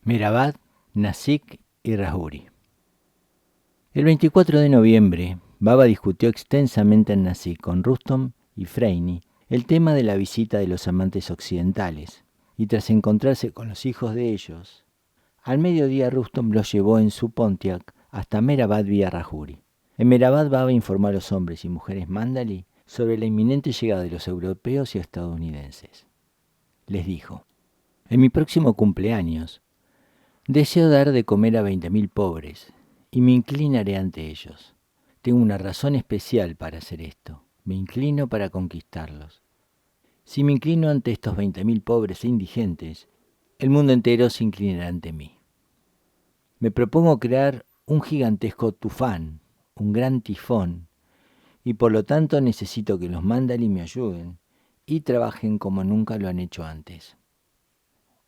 Mehrabad, Nasik y Rajuri. El 24 de noviembre, Baba discutió extensamente en Nasik con Rustom y Freini el tema de la visita de los amantes occidentales, y tras encontrarse con los hijos de ellos, al mediodía Rustom los llevó en su Pontiac hasta Mehrabad vía Rajuri. En Mehrabad Baba informó a los hombres y mujeres Mandali sobre la inminente llegada de los europeos y estadounidenses. Les dijo: en mi próximo cumpleaños, deseo dar de comer a 20.000 pobres, y me inclinaré ante ellos. Tengo una razón especial para hacer esto. Me inclino para conquistarlos. Si me inclino ante estos 20.000 pobres e indigentes, el mundo entero se inclinará ante mí. Me propongo crear un gigantesco tufán, un gran tifón, y por lo tanto necesito que los Mandali me ayuden y trabajen como nunca lo han hecho antes.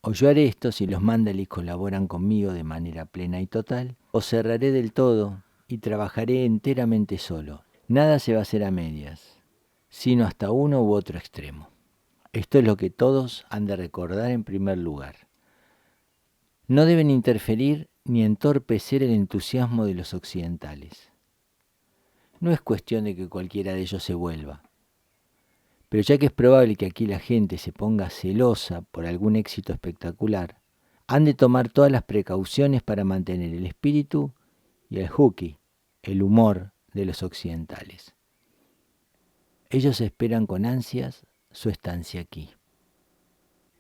O yo haré esto si los Mandalis colaboran conmigo de manera plena y total, o cerraré del todo y trabajaré enteramente solo. Nada se va a hacer a medias, sino hasta uno u otro extremo. Esto es lo que todos han de recordar en primer lugar. No deben interferir ni entorpecer el entusiasmo de los occidentales. No es cuestión de que cualquiera de ellos se vuelva. Pero ya que es probable que aquí la gente se ponga celosa por algún éxito espectacular, han de tomar todas las precauciones para mantener el espíritu y el huki, el humor de los occidentales. Ellos esperan con ansias su estancia aquí.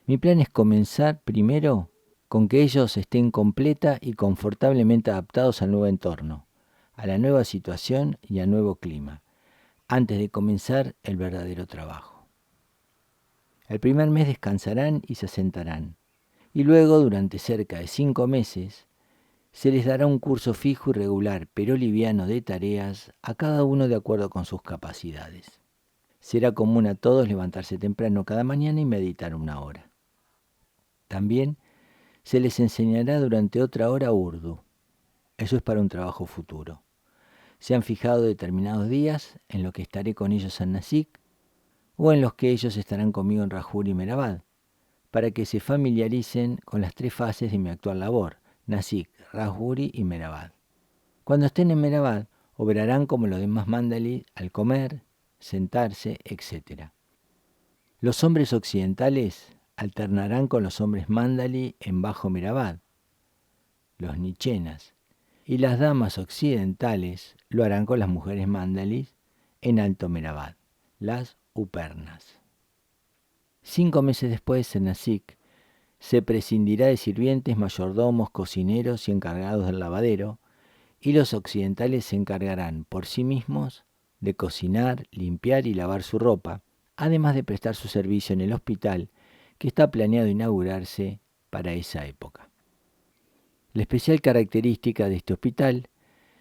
Mi plan es comenzar primero con que ellos estén completa y confortablemente adaptados al nuevo entorno, a la nueva situación y al nuevo clima, antes de comenzar el verdadero trabajo. El primer mes descansarán y se asentarán, y luego, durante cerca de 5 meses, se les dará un curso fijo y regular, pero liviano, de tareas, a cada uno de acuerdo con sus capacidades. Será común a todos levantarse temprano cada mañana y meditar 1 hora. También se les enseñará durante otra hora urdu. Eso es para un trabajo futuro. Se han fijado determinados días en los que estaré con ellos en Nasik o en los que ellos estarán conmigo en Rajuri y Mehrabad, para que se familiaricen con las 3 fases de mi actual labor: Nasik, Rajuri y Mehrabad. Cuando estén en Mehrabad, obrarán como los demás Mandali al comer, sentarse, etc. Los hombres occidentales alternarán con los hombres Mandali en Bajo Mehrabad, los nichenas, y las damas occidentales lo harán con las mujeres Mandalis en Alto Mehrabad, las upernas. 5 meses después, en Nasik, se prescindirá de sirvientes, mayordomos, cocineros y encargados del lavadero, y los occidentales se encargarán por sí mismos de cocinar, limpiar y lavar su ropa, además de prestar su servicio en el hospital que está planeado inaugurarse para esa época. La especial característica de este hospital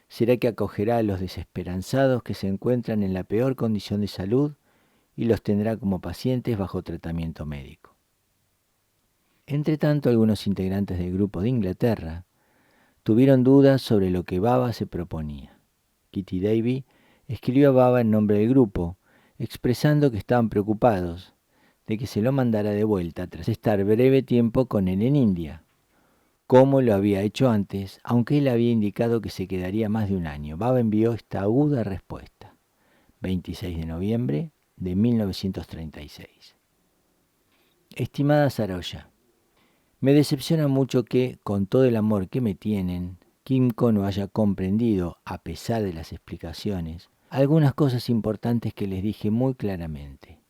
será que acogerá a los desesperanzados que se encuentran en la peor condición de salud y los tendrá como pacientes bajo tratamiento médico. Entretanto, algunos integrantes del grupo de Inglaterra tuvieron dudas sobre lo que Baba se proponía. Kitty Davy escribió a Baba en nombre del grupo, expresando que estaban preocupados de que se lo mandara de vuelta tras estar breve tiempo con él en India, como lo había hecho antes, aunque él había indicado que se quedaría más de 1 año. Baba envió esta aguda respuesta: 26 de noviembre de 1936. Estimada Saroya, me decepciona mucho que, con todo el amor que me tienen, Kimco no haya comprendido, a pesar de las explicaciones, algunas cosas importantes que les dije muy claramente.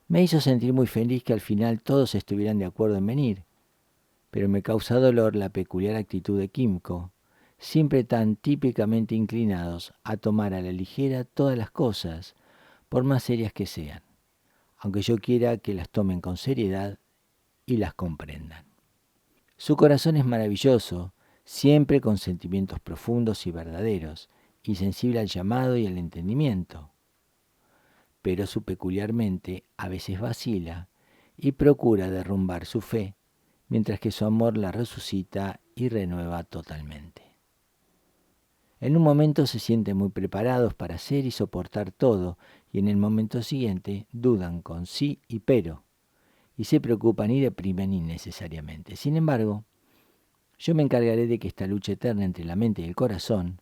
Me hizo sentir muy feliz que al final todos estuvieran de acuerdo en venir, pero me causa dolor la peculiar actitud de Kimco, siempre tan típicamente inclinados a tomar a la ligera todas las cosas, por más serias que sean, aunque yo quiera que las tomen con seriedad y las comprendan. Su corazón es maravilloso, siempre con sentimientos profundos y verdaderos, y sensible al llamado y al entendimiento. Pero su peculiar mente a veces vacila y procura derrumbar su fe, mientras que su amor la resucita y renueva totalmente. En un momento se sienten muy preparados para hacer y soportar todo, y en el momento siguiente dudan con sí y pero, y se preocupan y deprimen innecesariamente. Sin embargo, Yo me encargaré de que esta lucha eterna entre la mente y el corazón,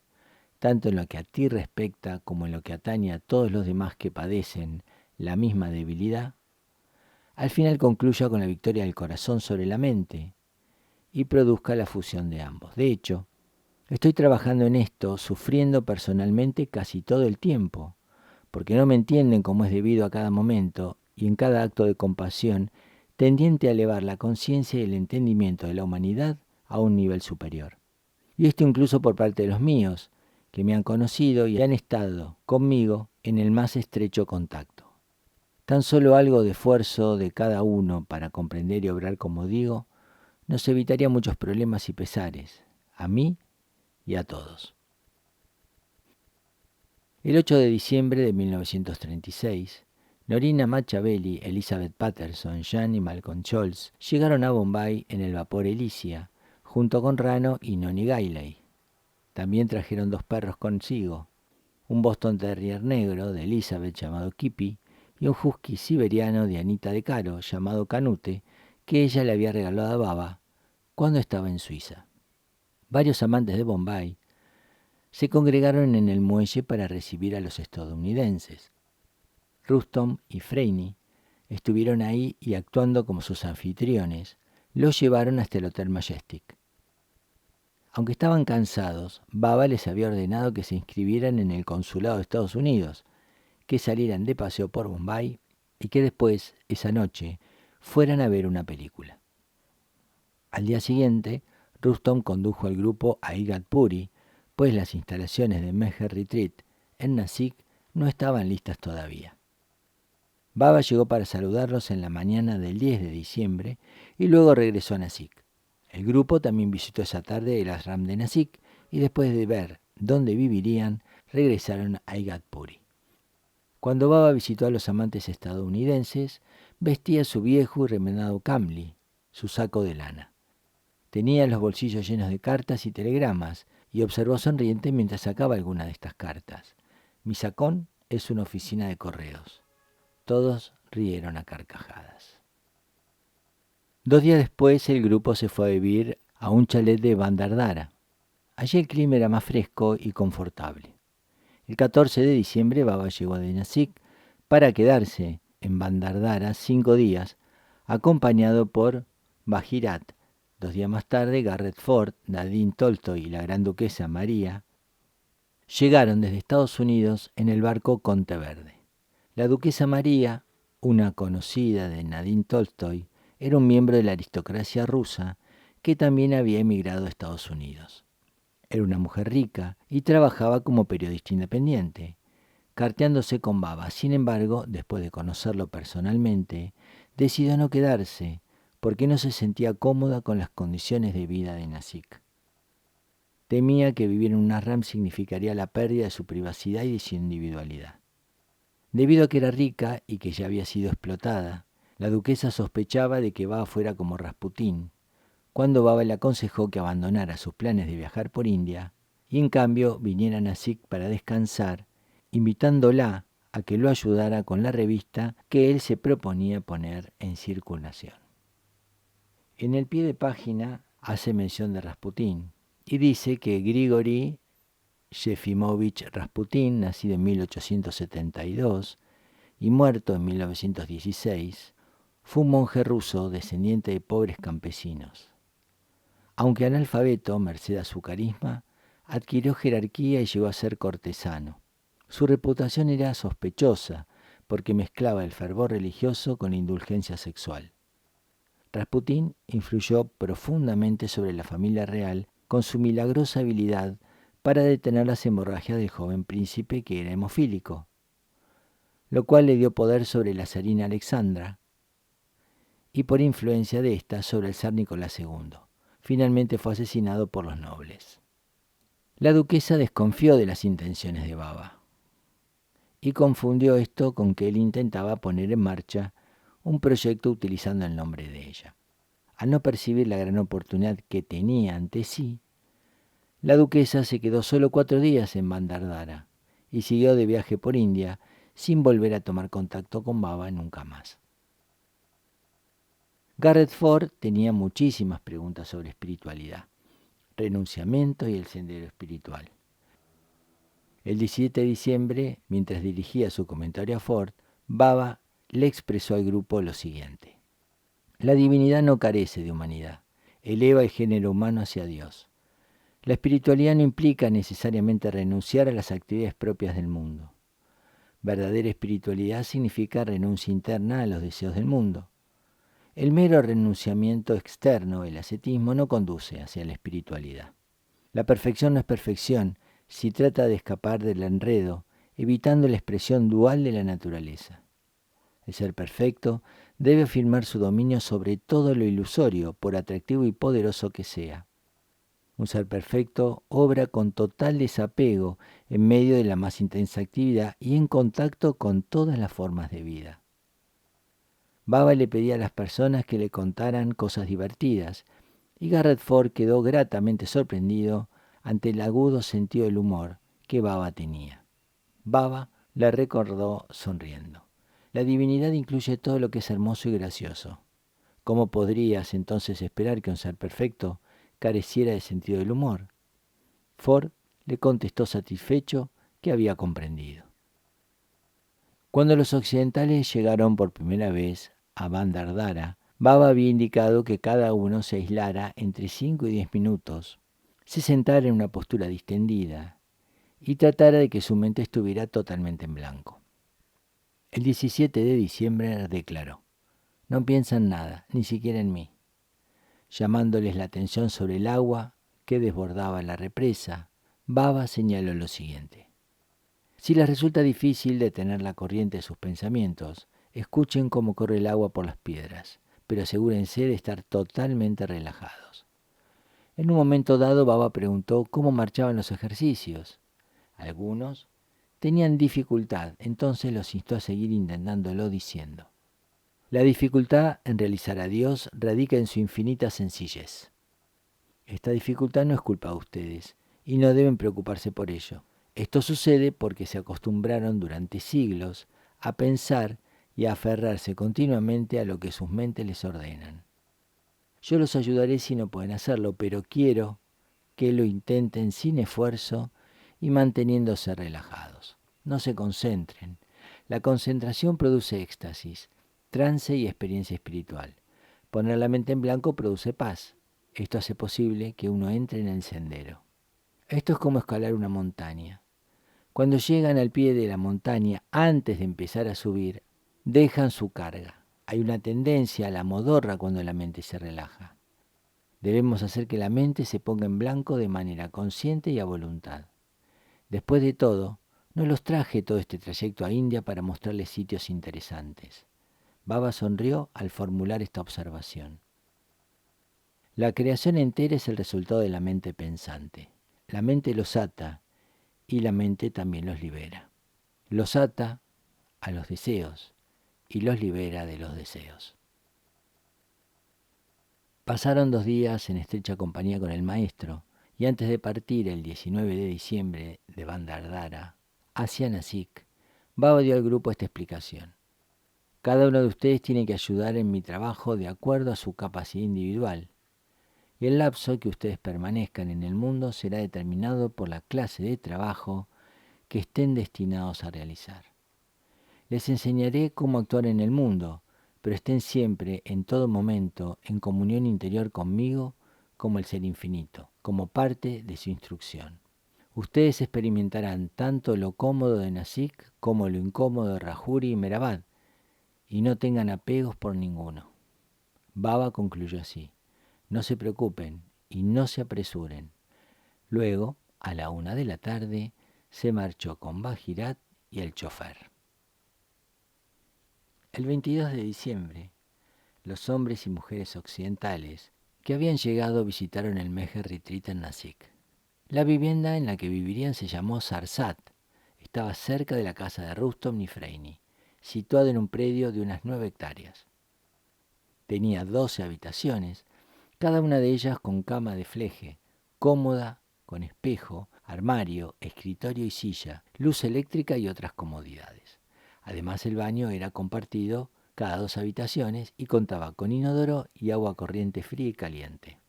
tanto en lo que a ti respecta como en lo que atañe a todos los demás que padecen la misma debilidad, al final concluya con la victoria del corazón sobre la mente y produzca la fusión de ambos. De hecho, estoy trabajando en esto, sufriendo personalmente casi todo el tiempo, porque no me entienden como es debido a cada momento y en cada acto de compasión tendiente a elevar la conciencia y el entendimiento de la humanidad a un nivel superior. Y esto incluso por parte de los míos, que me han conocido y han estado conmigo en el más estrecho contacto. Tan solo algo de esfuerzo de cada uno para comprender y obrar como digo, nos evitaría muchos problemas y pesares, a mí y a todos. El 8 de diciembre de 1936, Norina Machiavelli, Elizabeth Patterson, Jean y Malcolm Scholz llegaron a Bombay en el vapor Elysia, junto con Rano y Noni Gailey. También trajeron 2 perros consigo, un Boston Terrier negro de Elizabeth llamado Kippy y un husky siberiano de Anita de Caro llamado Canute, que ella le había regalado a Baba cuando estaba en Suiza. Varios amantes de Bombay se congregaron en el muelle para recibir a los estadounidenses. Rustom y Freyni estuvieron ahí y actuando como sus anfitriones, los llevaron hasta el Hotel Majestic. Aunque estaban cansados, Baba les había ordenado que se inscribieran en el consulado de Estados Unidos, que salieran de paseo por Bombay y que después, esa noche, fueran a ver una película. Al día siguiente, Rustom condujo al grupo a Igatpuri, pues las instalaciones de Meher Retreat en Nasik no estaban listas todavía. Baba llegó para saludarlos en la mañana del 10 de diciembre y luego regresó a Nasik. El grupo también visitó esa tarde el ashram de Nasik y después de ver dónde vivirían, regresaron a Igatpuri. Cuando Baba visitó a los amantes estadounidenses, vestía su viejo y remendado kamli, su saco de lana. Tenía los bolsillos llenos de cartas y telegramas y observó sonriente mientras sacaba alguna de estas cartas. Mi sacón es una oficina de correos. Todos rieron a carcajadas. 2 días después el grupo se fue a vivir a un chalet de Bandardara. Allí el clima era más fresco y confortable. El 14 de diciembre Baba llegó de Nasik para quedarse en Bandardara 5 días, acompañado por Bajirat. 2 días más tarde, Garrett Ford, Nadine Tolstoy y la gran duquesa María llegaron desde Estados Unidos en el barco Conte Verde. La duquesa María, una conocida de Nadine Tolstoy, era un miembro de la aristocracia rusa que también había emigrado a Estados Unidos. Era una mujer rica y trabajaba como periodista independiente, carteándose con Baba. Sin embargo, después de conocerlo personalmente, decidió no quedarse porque no se sentía cómoda con las condiciones de vida de Nasik. Temía que vivir en un ashram significaría la pérdida de su privacidad y de su individualidad. Debido a que era rica y que ya había sido explotada, la duquesa sospechaba de que Baba fuera como Rasputín, cuando Baba le aconsejó que abandonara sus planes de viajar por India y en cambio viniera a Nasik para descansar, invitándola a que lo ayudara con la revista que él se proponía poner en circulación. En el pie de página hace mención de Rasputín y dice que Grigori Yefimovich Rasputín, nacido en 1872 y muerto en 1916, fue un monje ruso descendiente de pobres campesinos. Aunque analfabeto, merced a su carisma, adquirió jerarquía y llegó a ser cortesano. Su reputación era sospechosa porque mezclaba el fervor religioso con la indulgencia sexual. Rasputín influyó profundamente sobre la familia real con su milagrosa habilidad para detener las hemorragias del joven príncipe que era hemofílico, lo cual le dio poder sobre la zarina Alexandra y por influencia de ésta sobre el zar Nicolás II. Finalmente fue asesinado por los nobles. La duquesa desconfió de las intenciones de Baba y confundió esto con que él intentaba poner en marcha un proyecto utilizando el nombre de ella. Al no percibir la gran oportunidad que tenía ante sí, la duquesa se quedó solo 4 días en Bandardara y siguió de viaje por India sin volver a tomar contacto con Baba nunca más. Garrett Ford tenía muchísimas preguntas sobre espiritualidad renunciamiento y el sendero espiritual. El 17 de diciembre, mientras dirigía su comentario a Ford, Baba le expresó al grupo lo siguiente: la divinidad no carece de humanidad, eleva el género humano hacia Dios. La espiritualidad no implica necesariamente renunciar a las actividades propias del mundo. Verdadera espiritualidad significa renuncia interna a los deseos del mundo. El mero renunciamiento externo, el ascetismo, no conduce hacia la espiritualidad. La perfección no es perfección si trata de escapar del enredo, evitando la expresión dual de la naturaleza. El ser perfecto debe afirmar su dominio sobre todo lo ilusorio, por atractivo y poderoso que sea. Un ser perfecto obra con total desapego en medio de la más intensa actividad y en contacto con todas las formas de vida. Baba le pedía a las personas que le contaran cosas divertidas, y Garrett Ford quedó gratamente sorprendido ante el agudo sentido del humor que Baba tenía. Baba le recordó sonriendo: la divinidad incluye todo lo que es hermoso y gracioso. ¿Cómo podrías entonces esperar que un ser perfecto careciera de sentido del humor? Ford le contestó satisfecho que había comprendido. Cuando los occidentales llegaron por primera vez a Bandardara, Baba había indicado que cada uno se aislara entre 5 y 10 minutos, se sentara en una postura distendida y tratara de que su mente estuviera totalmente en blanco. El 17 de diciembre declaró: no piensa en nada, ni siquiera en mí. Llamándoles la atención sobre el agua que desbordaba la represa, Baba señaló lo siguiente: si les resulta difícil detener la corriente de sus pensamientos, escuchen cómo corre el agua por las piedras, pero asegúrense de estar totalmente relajados. En un momento dado, Baba preguntó cómo marchaban los ejercicios. Algunos tenían dificultad, entonces los instó a seguir intentándolo diciendo: la dificultad en realizar a Dios radica en su infinita sencillez. Esta dificultad no es culpa de ustedes y no deben preocuparse por ello. Esto sucede porque se acostumbraron durante siglos a pensar y a aferrarse continuamente a lo que sus mentes les ordenan. Yo los ayudaré si no pueden hacerlo, pero quiero que lo intenten sin esfuerzo y manteniéndose relajados. No se concentren. La concentración produce éxtasis, trance y experiencia espiritual. Poner la mente en blanco produce paz. Esto hace posible que uno entre en el sendero. Esto es como escalar una montaña. Cuando llegan al pie de la montaña, antes de empezar a subir, dejan su carga. Hay una tendencia a la modorra cuando la mente se relaja. Debemos hacer que la mente se ponga en blanco de manera consciente y a voluntad. Después de todo, no los traje todo este trayecto a India para mostrarles sitios interesantes. Baba sonrió al formular esta observación. La creación entera es el resultado de la mente pensante. La mente los ata y la mente también los libera. Los ata a los deseos y los libera de los deseos. Pasaron 2 días en estrecha compañía con el maestro, y antes de partir el 19 de diciembre de Bandardara hacia Nasik, Baba dio al grupo esta explicación: cada uno de ustedes tiene que ayudar en mi trabajo de acuerdo a su capacidad individual, y el lapso que ustedes permanezcan en el mundo será determinado por la clase de trabajo que estén destinados a realizar. Les enseñaré cómo actuar en el mundo, pero estén siempre, en todo momento, en comunión interior conmigo como el Ser Infinito, como parte de su instrucción. Ustedes experimentarán tanto lo cómodo de Nasik como lo incómodo de Rajuri y Mehrabad, y no tengan apegos por ninguno. Baba concluyó así: no se preocupen y no se apresuren. Luego, a la 1 de la tarde, se marchó con Bajirat y el chofer. El 22 de diciembre, los hombres y mujeres occidentales que habían llegado visitaron el Meher Retreat en Nasik. La vivienda en la que vivirían se llamó Sarsat. Estaba cerca de la casa de Rustom Nifreini, situada en un predio de unas 9 hectáreas. Tenía 12 habitaciones, cada una de ellas con cama de fleje, cómoda, con espejo, armario, escritorio y silla, luz eléctrica y otras comodidades. Además, el baño era compartido cada 2 habitaciones y contaba con inodoro y agua corriente fría y caliente.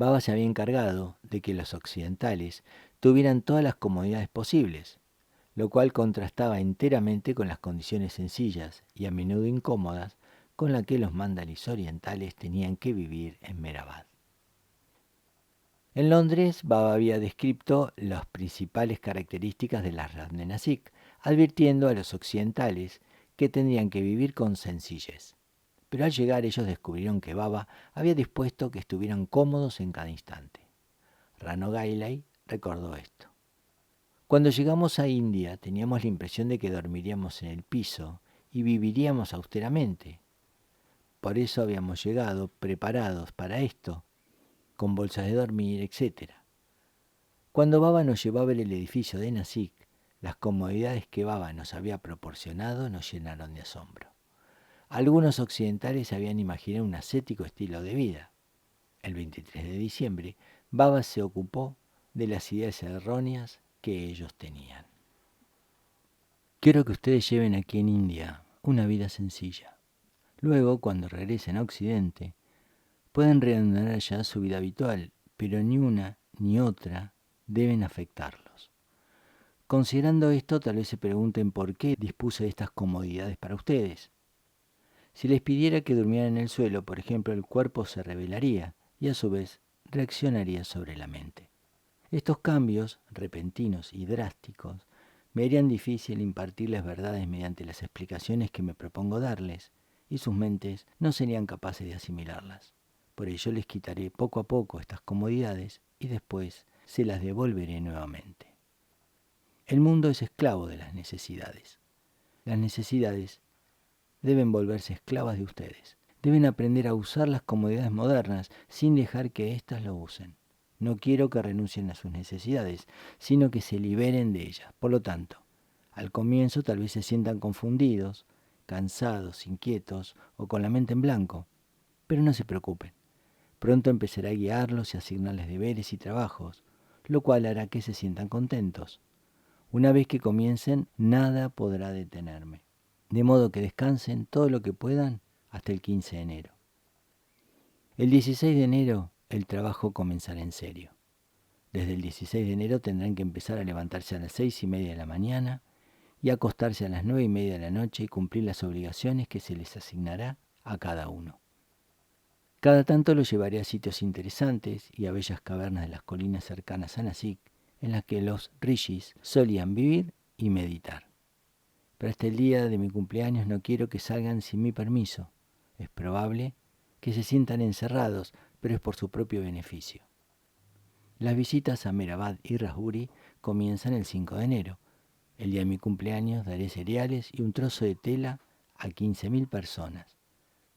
Baba se había encargado de que los occidentales tuvieran todas las comodidades posibles, lo cual contrastaba enteramente con las condiciones sencillas y a menudo incómodas con las que los mandalis orientales tenían que vivir en Mehrabad. En Londres, Baba había descrito las principales características de la Ras de Nasik, advirtiendo a los occidentales que tendrían que vivir con sencillez. Pero al llegar ellos descubrieron que Baba había dispuesto que estuvieran cómodos en cada instante. Rano Gailai recordó esto. Cuando llegamos a India teníamos la impresión de que dormiríamos en el piso y viviríamos austeramente. Por eso habíamos llegado preparados para esto, con bolsas de dormir, etc. Cuando Baba nos llevaba a ver el edificio de Nasik, las comodidades que Baba nos había proporcionado nos llenaron de asombro. Algunos occidentales habían imaginado un ascético estilo de vida. El 23 de diciembre, Baba se ocupó de las ideas erróneas que ellos tenían. Quiero que ustedes lleven aquí en India una vida sencilla. Luego, cuando regresen a Occidente, pueden reanudar allá su vida habitual, pero ni una ni otra deben afectarlos. Considerando esto, tal vez se pregunten por qué dispuse de estas comodidades para ustedes. Si les pidiera que durmieran en el suelo, por ejemplo, el cuerpo se rebelaría y a su vez reaccionaría sobre la mente. Estos cambios, repentinos y drásticos, me harían difícil impartirles verdades mediante las explicaciones que me propongo darles, y sus mentes no serían capaces de asimilarlas. Por ello les quitaré poco a poco estas comodidades y después se las devolveré nuevamente. El mundo es esclavo de las necesidades. Las necesidades deben volverse esclavas de ustedes. Deben aprender a usar las comodidades modernas sin dejar que éstas lo usen. No quiero que renuncien a sus necesidades, sino que se liberen de ellas. Por lo tanto, al comienzo tal vez se sientan confundidos, cansados, inquietos o con la mente en blanco. Pero no se preocupen. Pronto empezaré a guiarlos y asignarles deberes y trabajos, lo cual hará que se sientan contentos. Una vez que comiencen, nada podrá detenerme. De modo que descansen todo lo que puedan hasta el 15 de enero. El 16 de enero el trabajo comenzará en serio. Desde el 16 de enero tendrán que empezar a levantarse a las 6:30 de la mañana y acostarse a las 9:30 de la noche y cumplir las obligaciones que se les asignará a cada uno. Cada tanto los llevaré a sitios interesantes y a bellas cavernas de las colinas cercanas a Nasik, en las que los rishis solían vivir y meditar. Pero hasta el día de mi cumpleaños no quiero que salgan sin mi permiso. Es probable que se sientan encerrados, pero es por su propio beneficio. Las visitas a Mehrabad y Rajuri comienzan el 5 de enero. El día de mi cumpleaños daré cereales y un trozo de tela a 15.000 personas.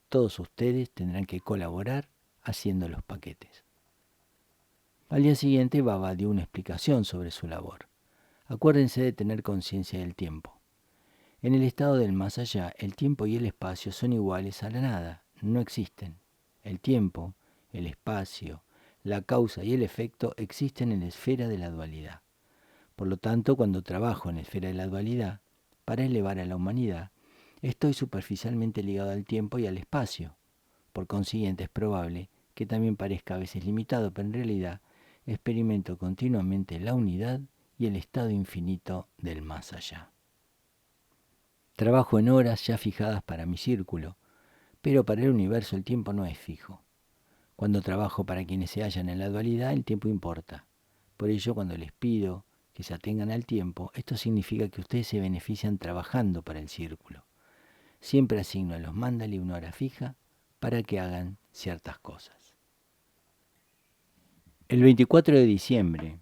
Todos ustedes tendrán que colaborar haciendo los paquetes. Al día siguiente Baba dio una explicación sobre su labor. Acuérdense de tener conciencia del tiempo. En el estado del más allá, el tiempo y el espacio son iguales a la nada, no existen. El tiempo, el espacio, la causa y el efecto existen en la esfera de la dualidad. Por lo tanto, cuando trabajo en la esfera de la dualidad, para elevar a la humanidad, estoy superficialmente ligado al tiempo y al espacio. Por consiguiente, es probable que también parezca a veces limitado, pero en realidad experimento continuamente la unidad y el estado infinito del más allá. Trabajo en horas ya fijadas para mi círculo, pero para el universo el tiempo no es fijo. Cuando trabajo para quienes se hallan en la dualidad, el tiempo importa. Por ello, cuando les pido que se atengan al tiempo, esto significa que ustedes se benefician trabajando para el círculo. Siempre asigno a los mandali una hora fija para que hagan ciertas cosas. El 24 de diciembre,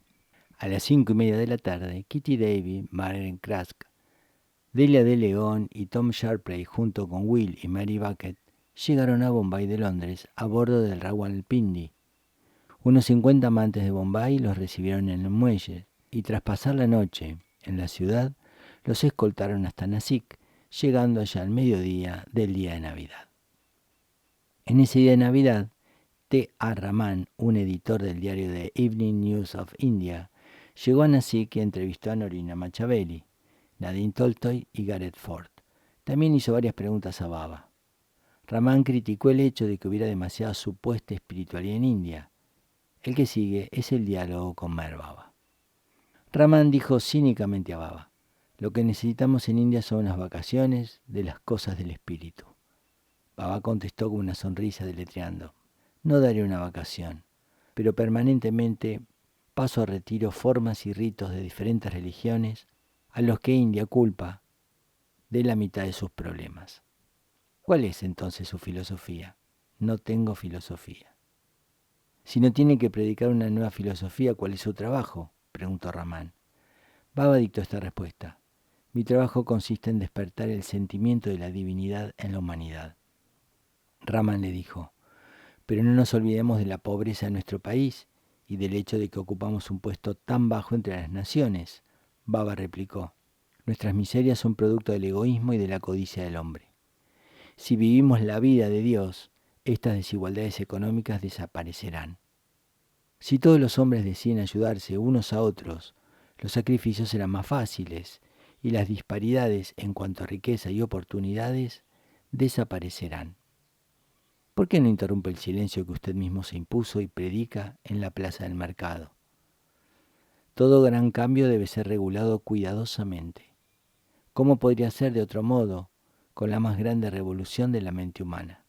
a las 5:30 de la tarde, Kitty Davy, Maren Krask, Delia de León y Tom Sharpley, junto con Will y Mary Bucket, llegaron a Bombay de Londres a bordo del Rawalpindi. Unos 50 amantes de Bombay los recibieron en el muelle y tras pasar la noche en la ciudad, los escoltaron hasta Nasik, llegando allá al mediodía del día de Navidad. En ese día de Navidad, T. A. Raman, un editor del diario The Evening News of India, llegó a Nasik y entrevistó a Norina Machiavelli, Nadine Tolstoy y Gareth Ford. También hizo varias preguntas a Baba. Raman criticó el hecho de que hubiera demasiada supuesta espiritualidad en India. El que sigue es el diálogo con Meher Baba. Raman dijo cínicamente a Baba: lo que necesitamos en India son unas vacaciones de las cosas del espíritu. Baba contestó con una sonrisa deletreando: no daré una vacación, pero permanentemente paso a retiro formas y ritos de diferentes religiones a los que India culpa de la mitad de sus problemas. ¿Cuál es entonces su filosofía? No tengo filosofía. Si no tiene que predicar una nueva filosofía, ¿cuál es su trabajo?, preguntó Raman. Baba dictó esta respuesta: mi trabajo consiste en despertar el sentimiento de la divinidad en la humanidad. Raman le dijo: pero no nos olvidemos de la pobreza de nuestro país y del hecho de que ocupamos un puesto tan bajo entre las naciones. Baba replicó: nuestras miserias son producto del egoísmo y de la codicia del hombre. Si vivimos la vida de Dios, estas desigualdades económicas desaparecerán. Si todos los hombres deciden ayudarse unos a otros, los sacrificios serán más fáciles y las disparidades en cuanto a riqueza y oportunidades desaparecerán. ¿Por qué no interrumpe el silencio que usted mismo se impuso y predica en la plaza del mercado? Todo gran cambio debe ser regulado cuidadosamente. ¿Cómo podría ser de otro modo con la más grande revolución de la mente humana?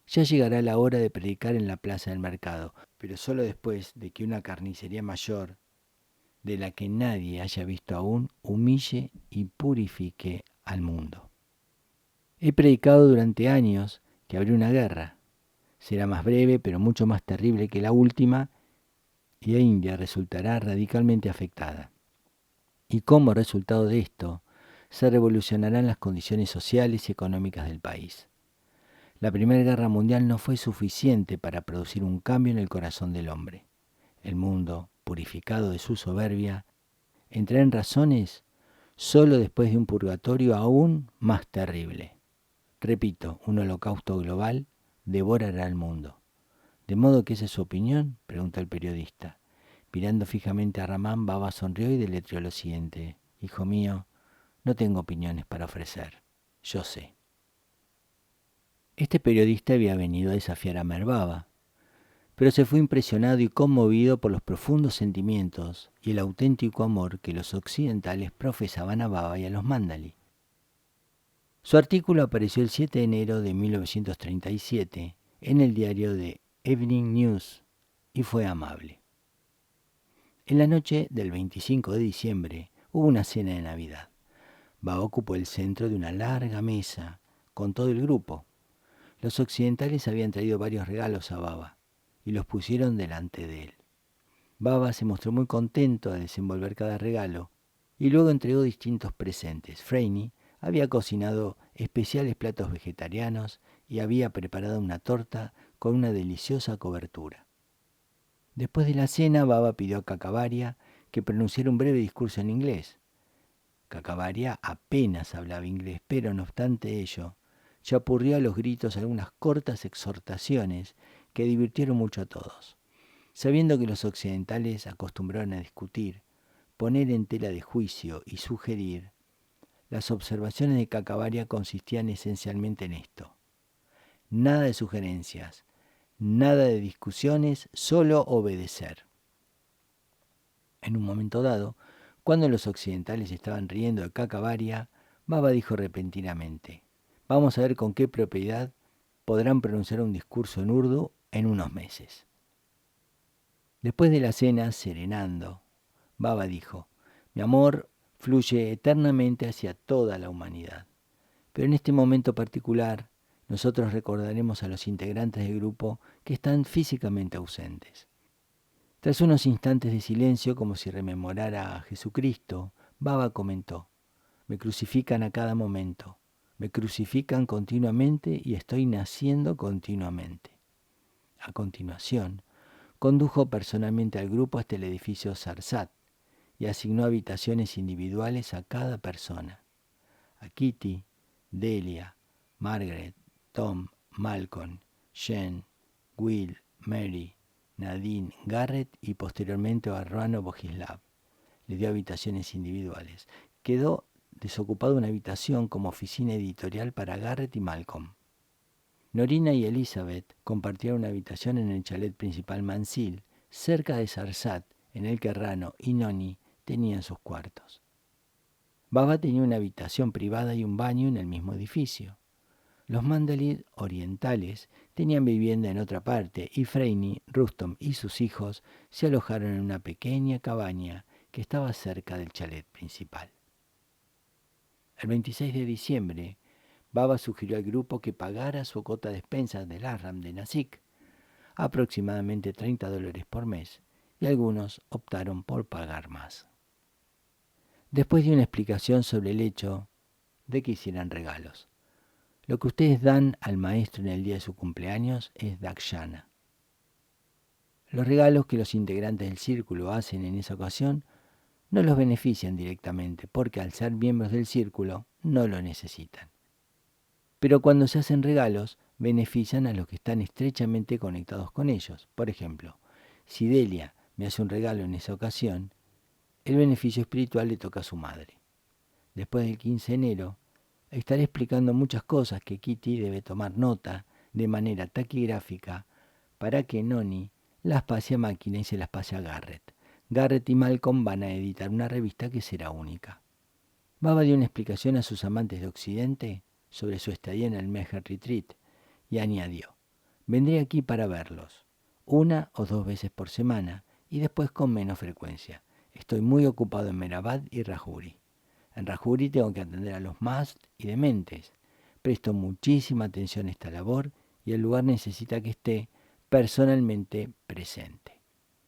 Ya llegará la hora de predicar en la plaza del mercado, pero solo después de que una carnicería mayor, de la que nadie haya visto aún, humille y purifique al mundo. He predicado durante años que habrá una guerra. Será más breve, pero mucho más terrible que la última, y la India resultará radicalmente afectada. Y como resultado de esto, se revolucionarán las condiciones sociales y económicas del país. La Primera Guerra Mundial no fue suficiente para producir un cambio en el corazón del hombre. El mundo, purificado de su soberbia, entrará en razones solo después de un purgatorio aún más terrible. Repito, un holocausto global devorará el mundo. ¿De modo que esa es su opinión?, preguntó el periodista. Mirando fijamente a Raman, Baba sonrió y deletreó lo siguiente: hijo mío, no tengo opiniones para ofrecer. Yo sé. Este periodista había venido a desafiar a Meher Baba, pero se fue impresionado y conmovido por los profundos sentimientos y el auténtico amor que los occidentales profesaban a Baba y a los Mandali. Su artículo apareció el 7 de enero de 1937 en el diario The Evening News y fue amable. En la noche del 25 de diciembre hubo una cena de Navidad. Baba ocupó el centro de una larga mesa con todo el grupo. Los occidentales habían traído varios regalos a Baba y los pusieron delante de él. Baba se mostró muy contento de desenvolver cada regalo y luego entregó distintos presentes. Freyni había cocinado especiales platos vegetarianos y había preparado una torta con una deliciosa cobertura. Después de la cena, Baba pidió a Kakabaria que pronunciara un breve discurso en inglés. Kakabaria apenas hablaba inglés, pero no obstante ello, chapurrió a los gritos algunas cortas exhortaciones que divirtieron mucho a todos. Sabiendo que los occidentales acostumbraron a discutir, poner en tela de juicio y sugerir, las observaciones de Kakabaria consistían esencialmente en esto: nada de sugerencias, nada de discusiones, solo obedecer. En un momento dado, cuando los occidentales estaban riendo de Kakabaria, Baba dijo repentinamente: vamos a ver con qué propiedad podrán pronunciar un discurso en urdu en unos meses. Después de la cena, serenando, Baba dijo: mi amor fluye eternamente hacia toda la humanidad. Pero en este momento particular, nosotros recordaremos a los integrantes del grupo que están físicamente ausentes. Tras unos instantes de silencio, como si rememorara a Jesucristo, Baba comentó: me crucifican a cada momento, me crucifican continuamente y estoy naciendo continuamente. A continuación, condujo personalmente al grupo hasta el edificio Sarsat y asignó habitaciones individuales a cada persona. A Kitty, Delia, Margaret, Tom, Malcolm, Jen, Will, Mary, Nadine, Garrett y posteriormente a Ruano Bogislav. Le dio habitaciones individuales. Quedó desocupada una habitación como oficina editorial para Garrett y Malcolm. Norina y Elizabeth compartieron una habitación en el chalet principal Mansil, cerca de Sarsat, en el que Rano y Noni tenían sus cuartos. Baba tenía una habitación privada y un baño en el mismo edificio. Los Mandalid orientales tenían vivienda en otra parte y Freini, Rustom y sus hijos se alojaron en una pequeña cabaña que estaba cerca del chalet principal. El 26 de diciembre, Baba sugirió al grupo que pagara su cuota de expensas del Ashram de Nasik, aproximadamente $30 por mes, y algunos optaron por pagar más. Después dio una explicación sobre el hecho de que hicieran regalos. Lo que ustedes dan al maestro en el día de su cumpleaños es dakshana. Los regalos que los integrantes del círculo hacen en esa ocasión no los benefician directamente, porque al ser miembros del círculo no lo necesitan. Pero cuando se hacen regalos, benefician a los que están estrechamente conectados con ellos. Por ejemplo, si Delia me hace un regalo en esa ocasión, el beneficio espiritual le toca a su madre. Después del 15 de enero, estaré explicando muchas cosas que Kitty debe tomar nota de manera taquigráfica para que Noni las pase a máquina y se las pase a Garrett. Garrett y Malcolm van a editar una revista que será única. Baba dio una explicación a sus amantes de Occidente sobre su estadía en el Meher Retreat y añadió: vendré aquí para verlos, 1 o 2 veces por semana y después con menos frecuencia. Estoy muy ocupado en Mehrabad y Rajuri. En Rajuri tengo que atender a los mast y dementes. Presto muchísima atención a esta labor y el lugar necesita que esté personalmente presente.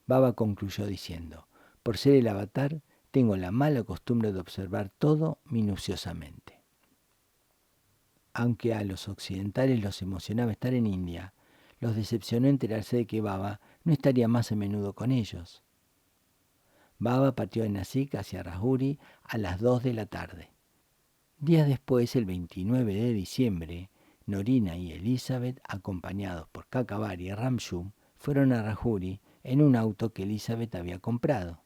Baba concluyó diciendo: por ser el avatar, tengo la mala costumbre de observar todo minuciosamente. Aunque a los occidentales los emocionaba estar en India, los decepcionó enterarse de que Baba no estaría más a menudo con ellos. Baba partió de Nasik hacia Rajuri a las 2 de la tarde. Días después, el 29 de diciembre, Norina y Elizabeth, acompañados por Kakavari y Ramshum, fueron a Rajuri en un auto que Elizabeth había comprado.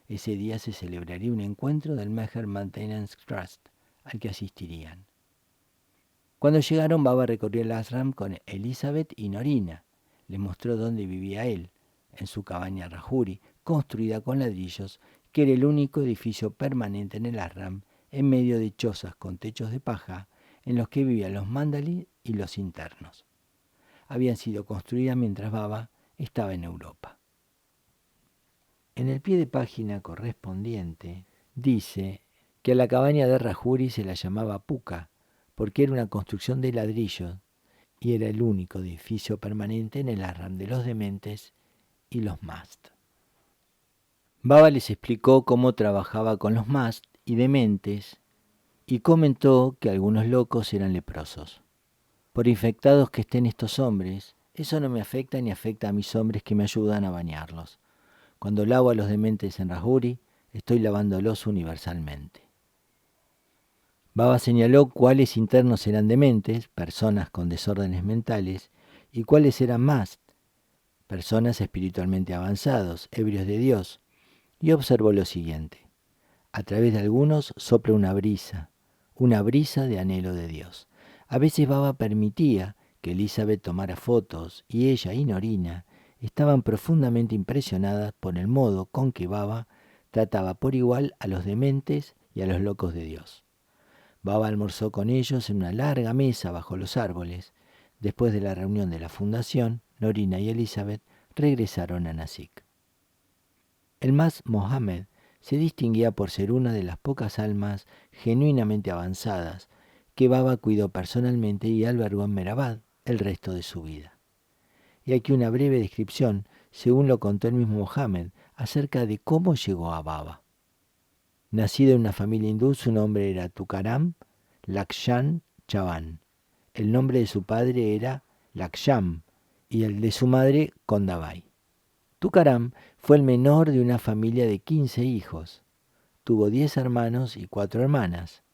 Ese día se celebraría un encuentro del Meher Maintenance Trust, al que asistirían. Cuando llegaron, Baba recorrió el ashram con Elizabeth y Norina. Les mostró dónde vivía él, en su cabaña Rajuri, construida con ladrillos, que era el único edificio permanente en el ashram, en medio de chozas con techos de paja, en los que vivían los Mandalid y los internos. Habían sido construidas mientras Baba estaba en Europa. En el pie de página correspondiente dice que a la cabaña de Rajuri se la llamaba Puka, porque era una construcción de ladrillos y era el único edificio permanente en el ashram de los dementes y los mast. Baba les explicó cómo trabajaba con los mast y dementes y comentó que algunos locos eran leprosos. Por infectados que estén estos hombres, eso no me afecta ni afecta a mis hombres que me ayudan a bañarlos. Cuando lavo a los dementes en Rajuri, estoy lavándolos universalmente. Baba señaló cuáles internos eran dementes, personas con desórdenes mentales, y cuáles eran mast, personas espiritualmente avanzados, ebrios de Dios, y observó lo siguiente: a través de algunos sopla una brisa de anhelo de Dios. A veces Baba permitía que Elizabeth tomara fotos y ella y Norina estaban profundamente impresionadas por el modo con que Baba trataba por igual a los dementes y a los locos de Dios. Baba almorzó con ellos en una larga mesa bajo los árboles. Después de la reunión de la fundación, Norina y Elizabeth regresaron a Nasik. El Mas Mohammed se distinguía por ser una de las pocas almas genuinamente avanzadas que Baba cuidó personalmente y albergó en Mehrabad el resto de su vida. Y aquí una breve descripción, según lo contó el mismo Mohammed, acerca de cómo llegó a Baba. Nacido en una familia hindú, su nombre era Tukaram Lakshan Chavan. El nombre de su padre era Laksham y el de su madre Kondabai. Tukaram fue el menor de una familia de 15 hijos. Tuvo 10 hermanos y 4 hermanas.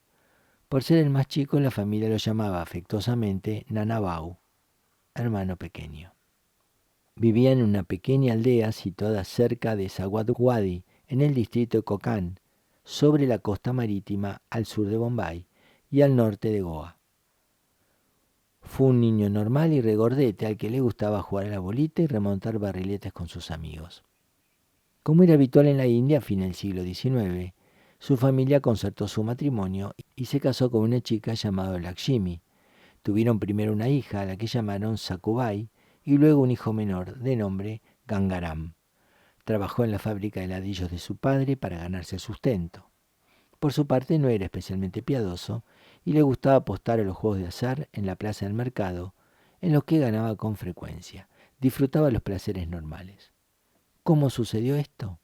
Por ser el más chico, la familia lo llamaba afectuosamente Nanabau, hermano pequeño. Vivía en una pequeña aldea situada cerca de Sawadwadi, en el distrito de Konkan, sobre la costa marítima al sur de Bombay y al norte de Goa. Fue un niño normal y regordete al que le gustaba jugar a la bolita y remontar barriletes con sus amigos. Como era habitual en la India a fines del siglo XIX, su familia concertó su matrimonio y se casó con una chica llamada Lakshmi. Tuvieron primero una hija a la que llamaron Sakubai y luego un hijo menor de nombre Gangaram. Trabajó en la fábrica de ladrillos de su padre para ganarse el sustento. Por su parte no era especialmente piadoso y le gustaba apostar a los juegos de azar en la plaza del mercado, en los que ganaba con frecuencia. Disfrutaba los placeres normales. ¿Cómo sucedió esto?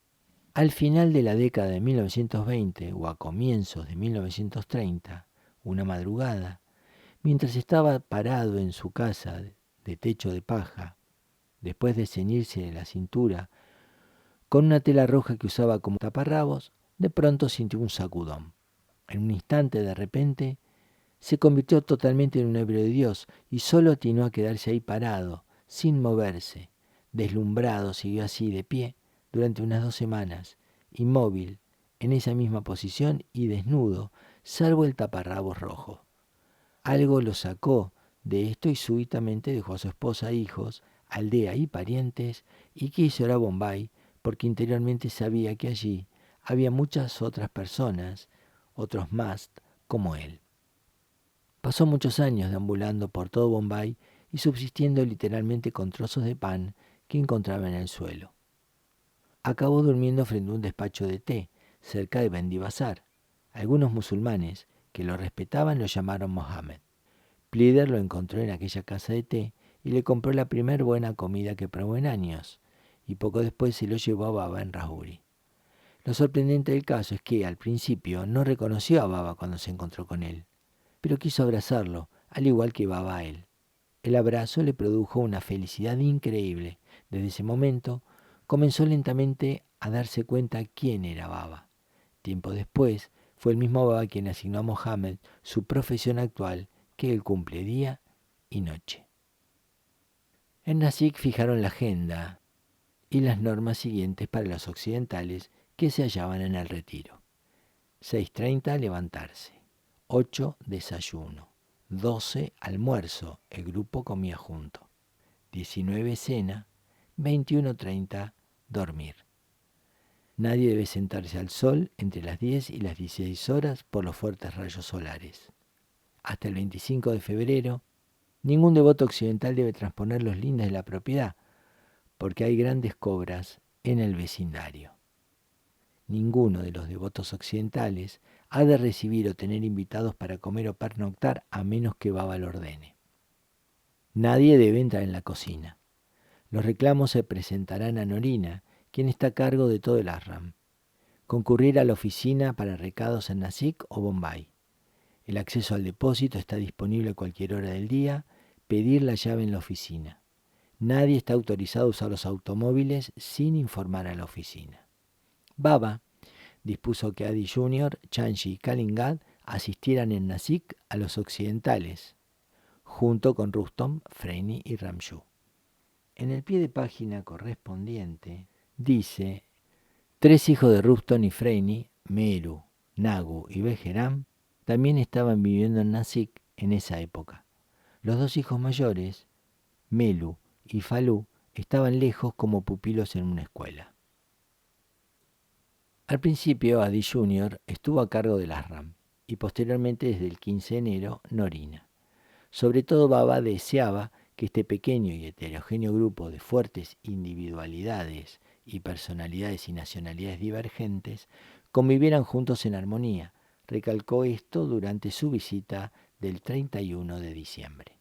Al final de la década de 1920 o a comienzos de 1930, una madrugada, mientras estaba parado en su casa de techo de paja, después de ceñirse la cintura con una tela roja que usaba como taparrabos, de pronto sintió un sacudón. En un instante, de repente, se convirtió totalmente en un ebrio de Dios y solo atinó a quedarse ahí parado, sin moverse. Deslumbrado, siguió así, de pie, durante unas 2 semanas, inmóvil, en esa misma posición y desnudo, salvo el taparrabos rojo. Algo lo sacó de esto y súbitamente dejó a su esposa, hijos, aldea y parientes y quiso ir a Bombay porque interiormente sabía que allí había muchas otras personas, otros más, como él. Pasó muchos años deambulando por todo Bombay y subsistiendo literalmente con trozos de pan que encontraba en el suelo. Acabó durmiendo frente a un despacho de té, cerca de Bandi Bazar. Algunos musulmanes que lo respetaban lo llamaron Mohammed. Plider lo encontró en aquella casa de té y le compró la primer buena comida que probó en años, y poco después se lo llevó a Baba en Rajouri. Lo sorprendente del caso es que, al principio, no reconoció a Baba cuando se encontró con él, pero quiso abrazarlo, al igual que Baba a él. El abrazo le produjo una felicidad increíble. Desde ese momento, comenzó lentamente a darse cuenta quién era Baba. Tiempo después, fue el mismo Baba quien asignó a Mohammed su profesión actual, que él cumple día y noche. En Nasik fijaron la agenda y las normas siguientes para los occidentales que se hallaban en el retiro. 6:30 levantarse, 8 desayuno, 12 almuerzo, el grupo comía junto, 19 cena, 21:30 dormir. Nadie debe sentarse al sol entre las 10 y las 16 horas por los fuertes rayos solares. Hasta el 25 de febrero, ningún devoto occidental debe transponer los lindes de la propiedad, porque hay grandes cobras en el vecindario. Ninguno de los devotos occidentales ha de recibir o tener invitados para comer o pernoctar a menos que Baba lo ordene. Nadie debe entrar en la cocina. Los reclamos se presentarán a Norina, quien está a cargo de todo el ashram. Concurrir a la oficina para recados en Nasik o Bombay. El acceso al depósito está disponible a cualquier hora del día. Pedir la llave en la oficina. Nadie está autorizado a usar los automóviles sin informar a la oficina. Baba dispuso que Adi Jr., Chanchi y Kalingad asistieran en Nasik a los occidentales, junto con Rustom, Freini y Ramshu. En el pie de página correspondiente dice: 3 hijos de Rustom y Freini, Meru, Nagu y Bejeram, también estaban viviendo en Nasik en esa época. Los 2 hijos mayores, Melu y Falú, estaban lejos como pupilos en una escuela. Al principio, Adi Jr. estuvo a cargo del ashram y posteriormente, desde el 15 de enero, Norina. Sobre todo, Baba deseaba que este pequeño y heterogéneo grupo de fuertes individualidades y personalidades y nacionalidades divergentes convivieran juntos en armonía. Recalcó esto durante su visita del 31 de diciembre.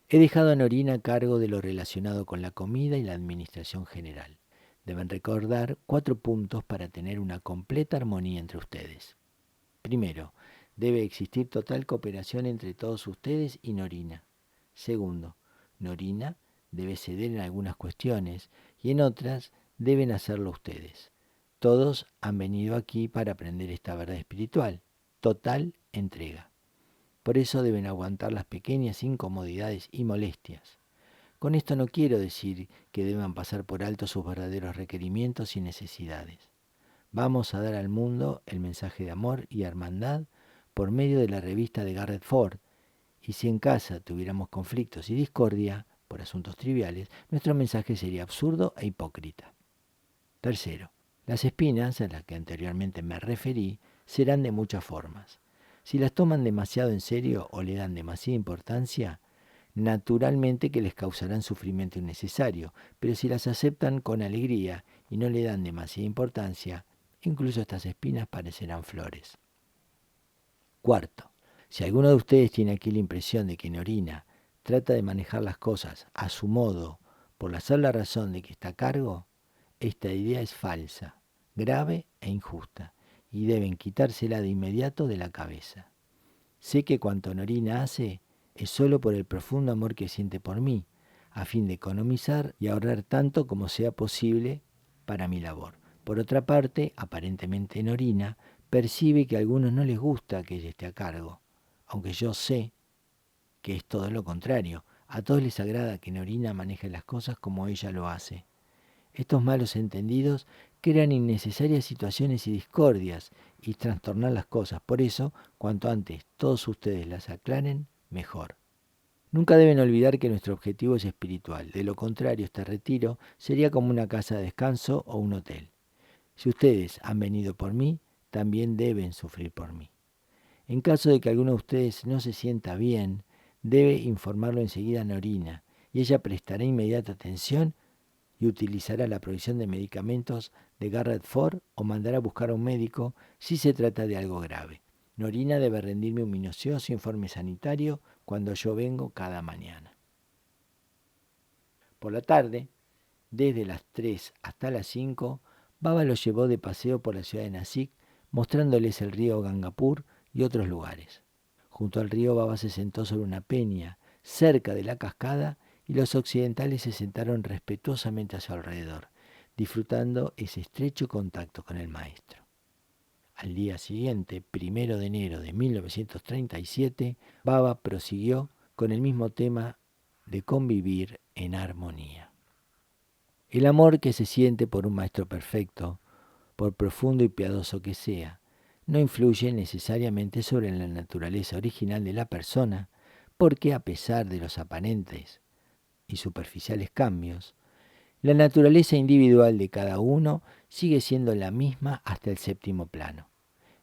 He dejado a Norina a cargo de lo relacionado con la comida y la administración general. Deben recordar 4 puntos para tener una completa armonía entre ustedes. Primero, debe existir total cooperación entre todos ustedes y Norina. Segundo, Norina debe ceder en algunas cuestiones y en otras deben hacerlo ustedes. Todos han venido aquí para aprender esta verdad espiritual, total entrega. Por eso deben aguantar las pequeñas incomodidades y molestias. Con esto no quiero decir que deban pasar por alto sus verdaderos requerimientos y necesidades. Vamos a dar al mundo el mensaje de amor y hermandad por medio de la revista de Garrett Ford y si en casa tuviéramos conflictos y discordia por asuntos triviales, nuestro mensaje sería absurdo e hipócrita. Tercero, las espinas, a las que anteriormente me referí, serán de muchas formas. Si las toman demasiado en serio o le dan demasiada importancia, naturalmente que les causarán sufrimiento innecesario, pero si las aceptan con alegría y no le dan demasiada importancia, incluso estas espinas parecerán flores. Cuarto, si alguno de ustedes tiene aquí la impresión de que Norina trata de manejar las cosas a su modo por la sola razón de que está a cargo, esta idea es falsa, grave e injusta, y deben quitársela de inmediato de la cabeza. Sé que cuanto Norina hace es solo por el profundo amor que siente por mí, a fin de economizar y ahorrar tanto como sea posible para mi labor. Por otra parte, aparentemente Norina percibe que a algunos no les gusta que ella esté a cargo, aunque yo sé que es todo lo contrario. A todos les agrada que Norina maneje las cosas como ella lo hace. Estos malos entendidos crean innecesarias situaciones y discordias y trastornan las cosas. Por eso, cuanto antes todos ustedes las aclaren, mejor. Nunca deben olvidar que nuestro objetivo es espiritual. De lo contrario, este retiro sería como una casa de descanso o un hotel. Si ustedes han venido por mí, también deben sufrir por mí. En caso de que alguno de ustedes no se sienta bien, debe informarlo enseguida a Norina, y ella prestará inmediata atención y utilizará la provisión de medicamentos de Garrett Ford o mandará a buscar a un médico si se trata de algo grave. Norina debe rendirme un minucioso informe sanitario cuando yo vengo cada mañana. Por la tarde, desde las 3 hasta las 5, Baba los llevó de paseo por la ciudad de Nasik, mostrándoles el río Gangapur y otros lugares. Junto al río, Baba se sentó sobre una peña, cerca de la cascada, y los occidentales se sentaron respetuosamente a su alrededor, disfrutando ese estrecho contacto con el maestro. Al día siguiente, 1 de enero de 1937, Baba prosiguió con el mismo tema de convivir en armonía. El amor que se siente por un maestro perfecto, por profundo y piadoso que sea, no influye necesariamente sobre la naturaleza original de la persona, porque a pesar de los aparentes y superficiales cambios, la naturaleza individual de cada uno sigue siendo la misma hasta el séptimo plano.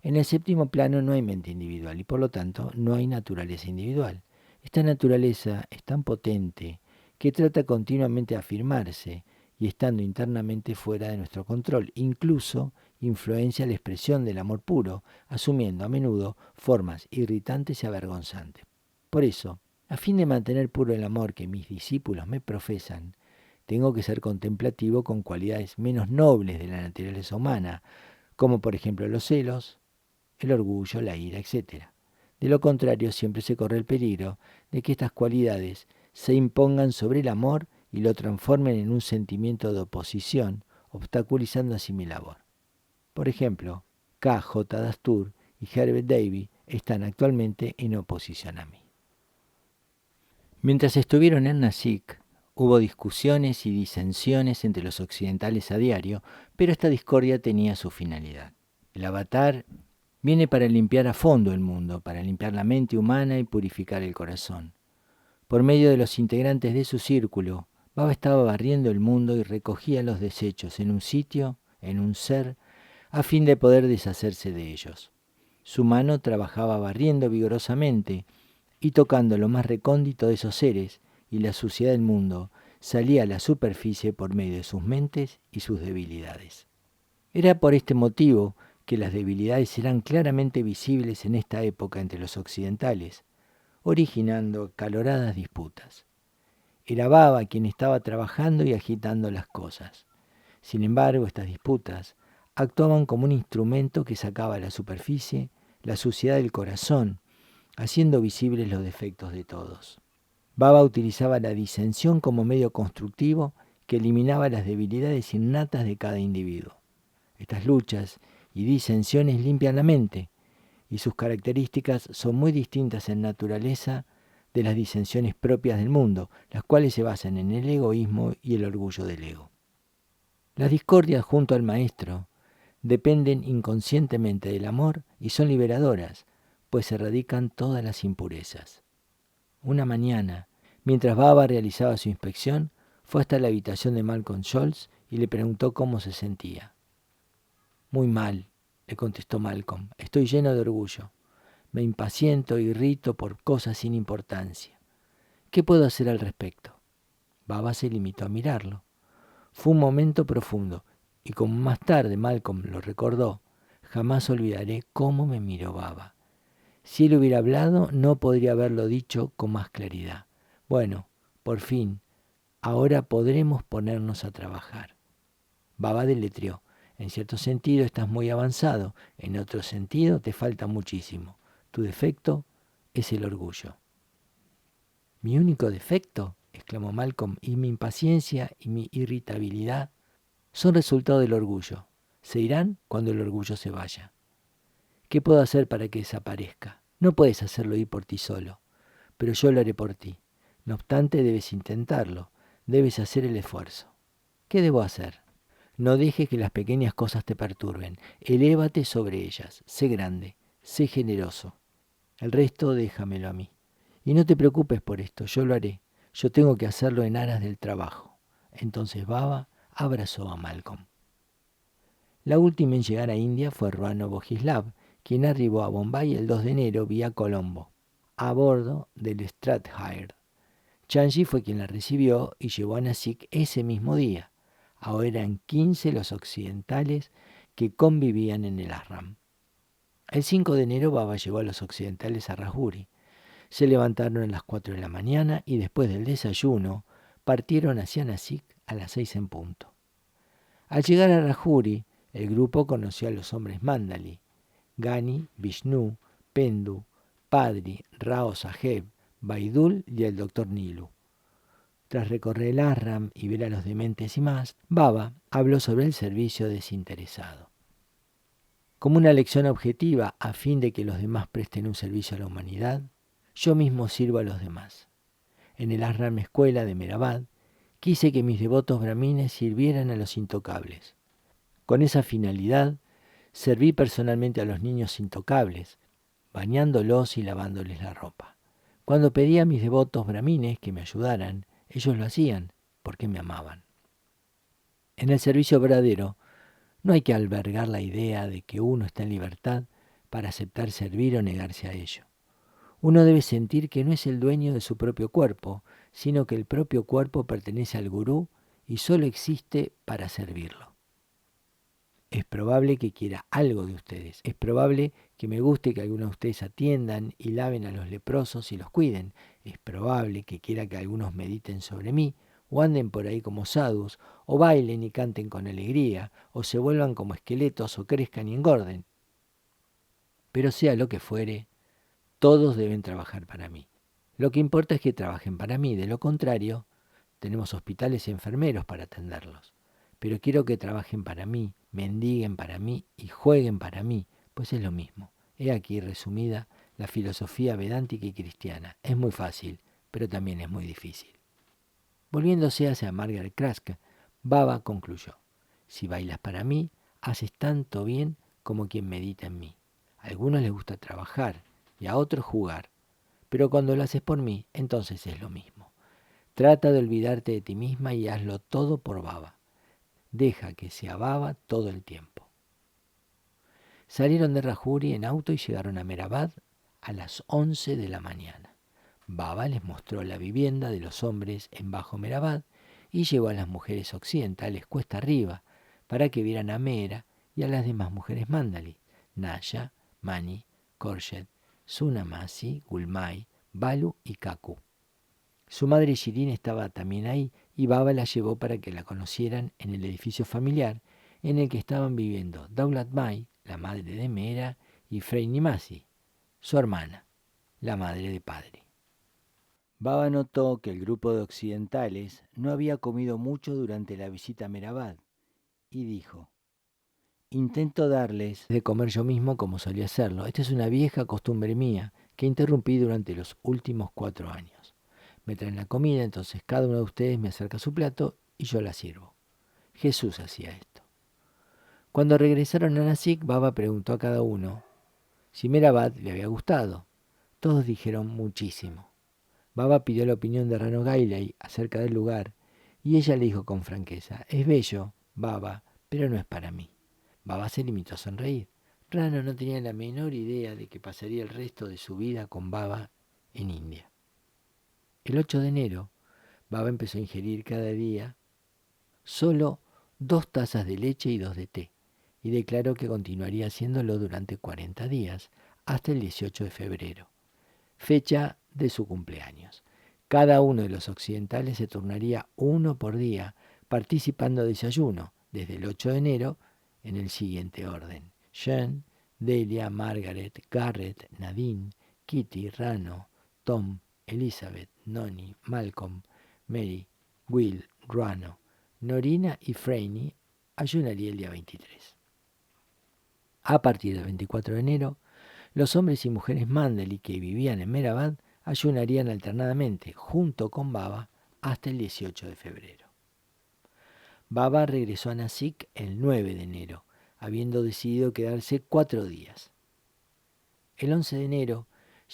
En el séptimo plano no hay mente individual y por lo tanto no hay naturaleza individual. Esta naturaleza es tan potente que trata continuamente de afirmarse y estando internamente fuera de nuestro control, incluso influencia la expresión del amor puro, asumiendo a menudo formas irritantes y avergonzantes. Por eso, a fin de mantener puro el amor que mis discípulos me profesan, tengo que ser contemplativo con cualidades menos nobles de la naturaleza humana, como por ejemplo los celos, el orgullo, la ira, etc. De lo contrario, siempre se corre el peligro de que estas cualidades se impongan sobre el amor y lo transformen en un sentimiento de oposición, obstaculizando así mi labor. Por ejemplo, K.J. Dastur y Herbert Davy están actualmente en oposición a mí. Mientras estuvieron en Nasik, hubo discusiones y disensiones entre los occidentales a diario, pero esta discordia tenía su finalidad. El avatar viene para limpiar a fondo el mundo, para limpiar la mente humana y purificar el corazón. Por medio de los integrantes de su círculo, Baba estaba barriendo el mundo y recogía los desechos en un sitio, en un ser, a fin de poder deshacerse de ellos. Su mano trabajaba barriendo vigorosamente y tocando lo más recóndito de esos seres, y la suciedad del mundo salía a la superficie por medio de sus mentes y sus debilidades. Era por este motivo que las debilidades eran claramente visibles en esta época entre los occidentales, originando acaloradas disputas. Era Baba quien estaba trabajando y agitando las cosas. Sin embargo, estas disputas actuaban como un instrumento que sacaba a la superficie la suciedad del corazón, haciendo visibles los defectos de todos. Baba utilizaba la disensión como medio constructivo que eliminaba las debilidades innatas de cada individuo. Estas luchas y disensiones limpian la mente, y sus características son muy distintas en naturaleza de las disensiones propias del mundo, las cuales se basan en el egoísmo y el orgullo del ego. Las discordias junto al maestro dependen inconscientemente del amor y son liberadoras, pues erradican todas las impurezas. Una mañana, mientras Baba realizaba su inspección, fue hasta la habitación de Malcolm Scholz y le preguntó cómo se sentía. Muy mal, le contestó Malcolm. Estoy lleno de orgullo. Me impaciento e irrito por cosas sin importancia. ¿Qué puedo hacer al respecto? Baba se limitó a mirarlo. Fue un momento profundo, y como más tarde Malcolm lo recordó, jamás olvidaré cómo me miró Baba. Si él hubiera hablado, no podría haberlo dicho con más claridad. Bueno, por fin, ahora podremos ponernos a trabajar. Baba deletreó. En cierto sentido estás muy avanzado, en otro sentido te falta muchísimo. Tu defecto es el orgullo. ¿Mi único defecto?, exclamó Malcolm, y mi impaciencia y mi irritabilidad son resultado del orgullo. Se irán cuando el orgullo se vaya. ¿Qué puedo hacer para que desaparezca? No puedes hacerlo ir por ti solo, pero yo lo haré por ti. No obstante, debes intentarlo, debes hacer el esfuerzo. ¿Qué debo hacer? No dejes que las pequeñas cosas te perturben. Elévate sobre ellas. Sé grande. Sé generoso. El resto déjamelo a mí. Y no te preocupes por esto. Yo lo haré. Yo tengo que hacerlo en aras del trabajo. Entonces Baba abrazó a Malcolm. La última en llegar a India fue Ruano Bogislav, quien arribó a Bombay el 2 de enero vía Colombo, a bordo del Strathaird. Chanji fue quien la recibió y llevó a Nasik ese mismo día. Ahora eran 15 los occidentales que convivían en el Ashram. El 5 de enero Baba llevó a los occidentales a Rajuri. Se levantaron a las 4 de la mañana y después del desayuno partieron hacia Nasik a las 6 en punto. Al llegar a Rajuri, el grupo conoció a los hombres Mandali, Gani, Vishnu, Pendu, Padri, Rao Saheb, Baidul y el doctor Nilu. Tras recorrer el Ashram y ver a los dementes y más, Baba habló sobre el servicio desinteresado. Como una lección objetiva a fin de que los demás presten un servicio a la humanidad, yo mismo sirvo a los demás. En el Ashram escuela de Mehrabad, quise que mis devotos brahmines sirvieran a los intocables. Con esa finalidad, serví personalmente a los niños intocables, bañándolos y lavándoles la ropa. Cuando pedí a mis devotos brahmines que me ayudaran, ellos lo hacían porque me amaban. En el servicio verdadero, no hay que albergar la idea de que uno está en libertad para aceptar servir o negarse a ello. Uno debe sentir que no es el dueño de su propio cuerpo, sino que el propio cuerpo pertenece al gurú y solo existe para servirlo. Es probable que quiera algo de ustedes. Es probable que me guste que algunos de ustedes atiendan y laven a los leprosos y los cuiden. Es probable que quiera que algunos mediten sobre mí, o anden por ahí como sadhus, o bailen y canten con alegría, o se vuelvan como esqueletos, o crezcan y engorden. Pero sea lo que fuere, todos deben trabajar para mí. Lo que importa es que trabajen para mí. De lo contrario, tenemos hospitales y enfermeros para atenderlos. Pero quiero que trabajen para mí, mendiguen para mí y jueguen para mí, pues es lo mismo. He aquí resumida la filosofía vedántica y cristiana. Es muy fácil, pero también es muy difícil. Volviéndose hacia Margaret Krask, Baba concluyó: si bailas para mí, haces tanto bien como quien medita en mí. A algunos les gusta trabajar y a otros jugar, pero cuando lo haces por mí, entonces es lo mismo. Trata de olvidarte de ti misma y hazlo todo por Baba. Deja que sea Baba todo el tiempo. Salieron de Rajuri en auto y llegaron a Mehrabad a las 11 de la mañana. Baba les mostró la vivienda de los hombres en Bajo Mehrabad y llevó a las mujeres occidentales cuesta arriba para que vieran a Mehra y a las demás mujeres Mandali, Naya, Mani, Korshed, Sunamasi, Gulmai, Balu y Kaku. Su madre Shirin estaba también ahí y Baba la llevó para que la conocieran en el edificio familiar en el que estaban viviendo Daulat Mai, la madre de Mehra, y Freinimasi, su hermana, la madre de Padri. Baba notó que el grupo de occidentales no había comido mucho durante la visita a Mehrabad y dijo: intento darles de comer yo mismo como solía hacerlo. Esta es una vieja costumbre mía que interrumpí durante los últimos 4 años. Me traen la comida, entonces cada uno de ustedes me acerca su plato y yo la sirvo. Jesús hacía esto. Cuando regresaron a Nasik, Baba preguntó a cada uno si Mehrabad le había gustado. Todos dijeron muchísimo. Baba pidió la opinión de Rano Gailey acerca del lugar, y ella le dijo con franqueza: es bello, Baba, pero no es para mí. Baba se limitó a sonreír. Rano no tenía la menor idea de que pasaría el resto de su vida con Baba en India. El 8 de enero, Baba empezó a ingerir cada día solo 2 tazas de leche y 2 de té, y declaró que continuaría haciéndolo durante 40 días, hasta el 18 de febrero, fecha de su cumpleaños. Cada uno de los occidentales se turnaría uno por día, participando de desayuno, desde el 8 de enero, en el siguiente orden: Jean, Delia, Margaret, Garrett, Nadine, Kitty, Rano, Tom, Elizabeth, Noni, Malcolm, Mary, Will, Rano, Norina y Franey ayunaría el día 23. A partir del 24 de enero, los hombres y mujeres Mandeli que vivían en Mehrabad ayunarían alternadamente, junto con Baba, hasta el 18 de febrero. Baba regresó a Nasik el 9 de enero, habiendo decidido quedarse 4 días. El 11 de enero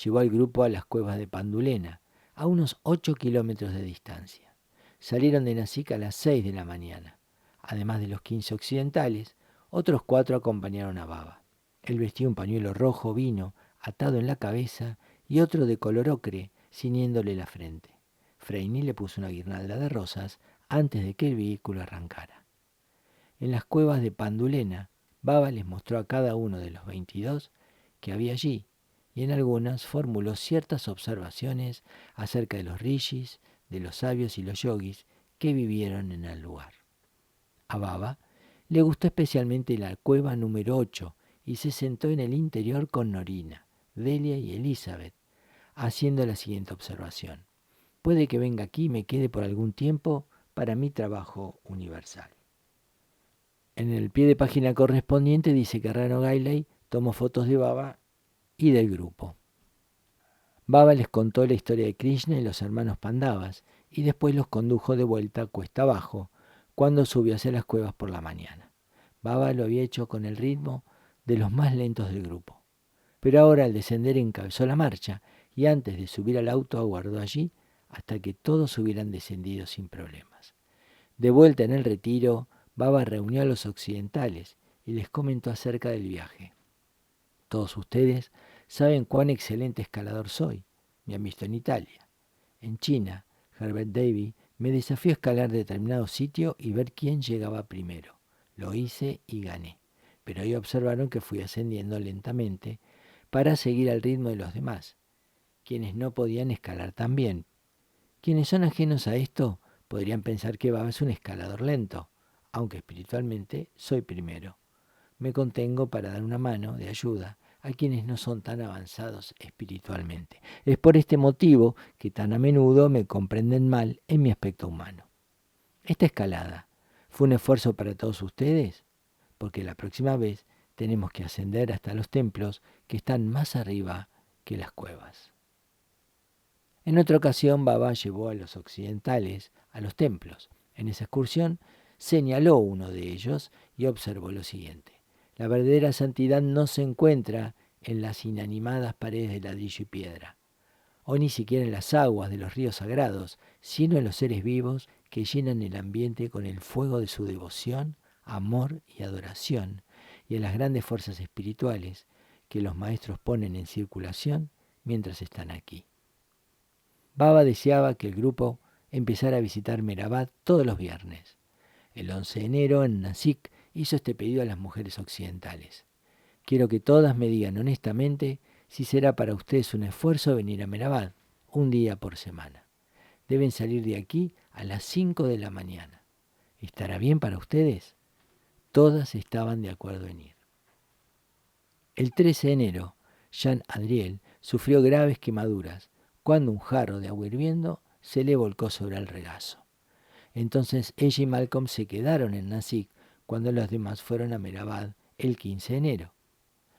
llevó al grupo a las cuevas de Pandulena, a unos 8 kilómetros de distancia. Salieron de Nasik a las 6 de la mañana. Además de los 15 occidentales, otros 4 acompañaron a Baba. Él vestía un pañuelo rojo vino atado en la cabeza y otro de color ocre ciñéndole la frente. Franey le puso una guirnalda de rosas antes de que el vehículo arrancara. En las cuevas de Pandulena, Baba les mostró a cada uno de los 22 que había allí, y en algunas formuló ciertas observaciones acerca de los rishis, de los sabios y los yogis que vivieron en el lugar. A Baba le gustó especialmente la cueva número 8 y se sentó en el interior con Norina, Delia y Elizabeth, haciendo la siguiente observación: puede que venga aquí y me quede por algún tiempo para mi trabajo universal. En el pie de página correspondiente dice que Rano Gailey tomó fotos de Baba y del grupo. Baba les contó la historia de Krishna y los hermanos Pandavas y después los condujo de vuelta cuesta abajo cuando subió hacia las cuevas por la mañana. Baba lo había hecho con el ritmo de los más lentos del grupo, pero ahora al descender encabezó la marcha y antes de subir al auto aguardó allí hasta que todos hubieran descendido sin problemas. De vuelta en el retiro, Baba reunió a los occidentales y les comentó acerca del viaje. Todos ustedes saben cuán excelente escalador soy. Me han visto en Italia. En China, Herbert Davy me desafió a escalar determinado sitio y ver quién llegaba primero. Lo hice y gané. Pero ahí observaron que fui ascendiendo lentamente para seguir al ritmo de los demás, quienes no podían escalar tan bien. Quienes son ajenos a esto podrían pensar que Baba es un escalador lento, aunque espiritualmente soy primero. Me contengo para dar una mano de ayuda a quienes no son tan avanzados espiritualmente. Es por este motivo que tan a menudo me comprenden mal en mi aspecto humano. Esta escalada fue un esfuerzo para todos ustedes, porque la próxima vez tenemos que ascender hasta los templos que están más arriba que las cuevas. En otra ocasión, Baba llevó a los occidentales a los templos. En esa excursión señaló uno de ellos y observó lo siguiente: la verdadera santidad no se encuentra en las inanimadas paredes de ladrillo y piedra, o ni siquiera en las aguas de los ríos sagrados, sino en los seres vivos que llenan el ambiente con el fuego de su devoción, amor y adoración, y en las grandes fuerzas espirituales que los maestros ponen en circulación mientras están aquí. Baba deseaba que el grupo empezara a visitar Mehrabad todos los viernes. El 11 de enero en Nasik hizo este pedido a las mujeres occidentales: quiero que todas me digan honestamente si será para ustedes un esfuerzo venir a Mehrabad un día por semana. Deben salir de aquí a las 5 de la mañana. ¿Estará bien para ustedes? Todas estaban de acuerdo en ir. El 13 de enero, Jean Adriel sufrió graves quemaduras cuando un jarro de agua hirviendo se le volcó sobre el regazo. Entonces ella y Malcolm se quedaron en Nasik cuando los demás fueron a Mehrabad el 15 de enero.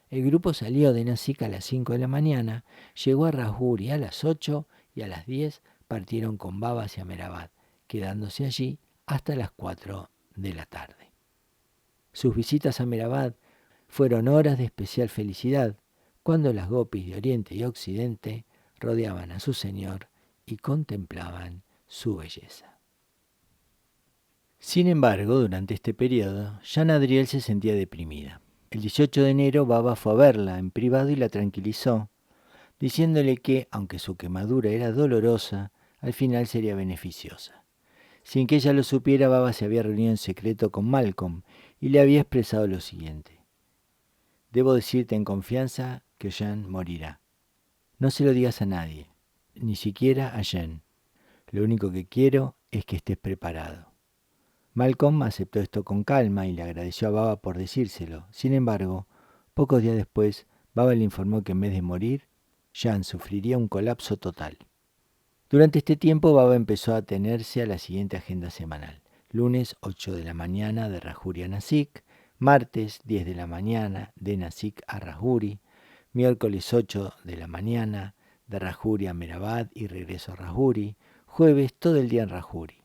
El grupo salió de Nasik a las 5 de la mañana, llegó a Rajuri a las 8 y a las 10 partieron con Baba hacia Mehrabad, quedándose allí hasta las 4 de la tarde. Sus visitas a Mehrabad fueron horas de especial felicidad, cuando las gopis de Oriente y Occidente rodeaban a su señor y contemplaban su belleza. Sin embargo, durante este periodo, Jeanne Adriel se sentía deprimida. El 18 de enero, Baba fue a verla en privado y la tranquilizó, diciéndole que, aunque su quemadura era dolorosa, al final sería beneficiosa. Sin que ella lo supiera, Baba se había reunido en secreto con Malcolm y le había expresado lo siguiente: «Debo decirte en confianza que Jeanne morirá. No se lo digas a nadie, ni siquiera a Jeanne. Lo único que quiero es que estés preparado». Malcolm aceptó esto con calma y le agradeció a Baba por decírselo. Sin embargo, pocos días después, Baba le informó que en vez de morir, Jeanne sufriría un colapso total. Durante este tiempo, Baba empezó a atenerse a la siguiente agenda semanal. Lunes, 8 de la mañana, de Rajuri a Nasik. Martes, 10 de la mañana, de Nasik a Rajuri. Miércoles, 8 de la mañana, de Rajuri a Mehrabad y regreso a Rajuri. Jueves, todo el día en Rajuri.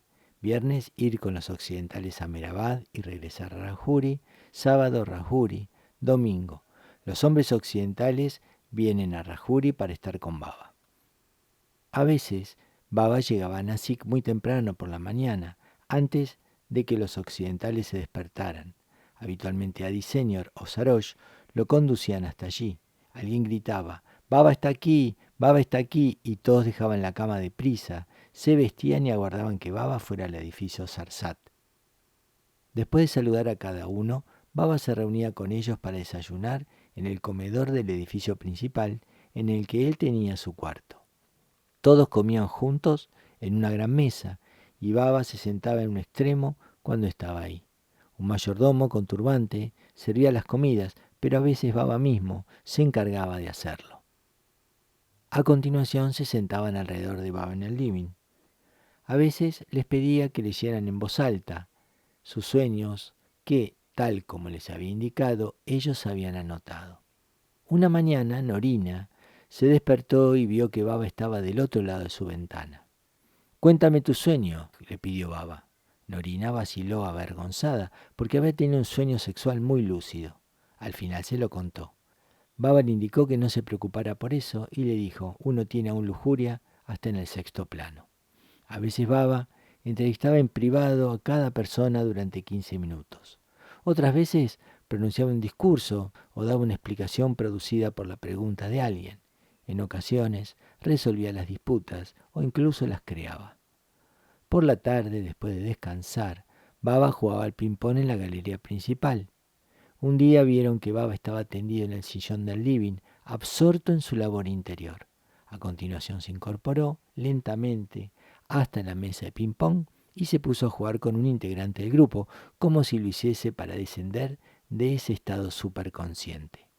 Viernes, ir con los occidentales a Mehrabad y regresar a Rajuri. Sábado, Rajuri. Domingo, los hombres occidentales vienen a Rajuri para estar con Baba. A veces, Baba llegaba a Nasik muy temprano por la mañana, antes de que los occidentales se despertaran. Habitualmente Adi Senior o Sarosh lo conducían hasta allí. Alguien gritaba: «Baba está aquí, Baba está aquí», y todos dejaban la cama deprisa, se vestían y aguardaban que Baba fuera al edificio Sarsat. Después de saludar a cada uno, Baba se reunía con ellos para desayunar en el comedor del edificio principal, en el que él tenía su cuarto. Todos comían juntos en una gran mesa y Baba se sentaba en un extremo cuando estaba ahí. Un mayordomo con turbante servía las comidas, pero a veces Baba mismo se encargaba de hacerlo. A continuación se sentaban alrededor de Baba en el living. A veces les pedía que leyeran en voz alta sus sueños que, tal como les había indicado, ellos habían anotado. Una mañana, Norina se despertó y vio que Baba estaba del otro lado de su ventana. «Cuéntame tu sueño», le pidió Baba. Norina vaciló avergonzada porque había tenido un sueño sexual muy lúcido. Al final se lo contó. Baba le indicó que no se preocupara por eso y le dijo: «Uno tiene aún lujuria hasta en el sexto plano». A veces Baba entrevistaba en privado a cada persona durante 15 minutos. Otras veces pronunciaba un discurso o daba una explicación producida por la pregunta de alguien. En ocasiones resolvía las disputas o incluso las creaba. Por la tarde, después de descansar, Baba jugaba al ping-pong en la galería principal. Un día vieron que Baba estaba tendido en el sillón del living, absorto en su labor interior. A continuación se incorporó lentamente hasta la mesa de ping-pong y se puso a jugar con un integrante del grupo, como si lo hiciese para descender de ese estado superconsciente.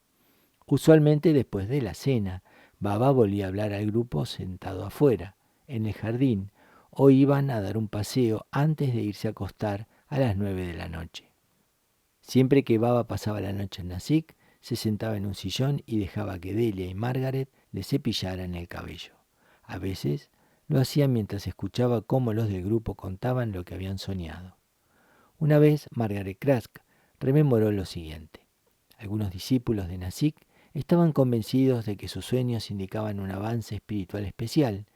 Usualmente después de la cena, Baba volvía a hablar al grupo sentado afuera, en el jardín, o iban a dar un paseo antes de irse a acostar a las 9 de la noche. Siempre que Baba pasaba la noche en Nasik, se sentaba en un sillón y dejaba que Delia y Margaret le cepillaran el cabello. A veces lo hacía mientras escuchaba cómo los del grupo contaban lo que habían soñado. Una vez Margaret Krask rememoró lo siguiente. Algunos discípulos de Nasik estaban convencidos de que sus sueños indicaban un avance espiritual especial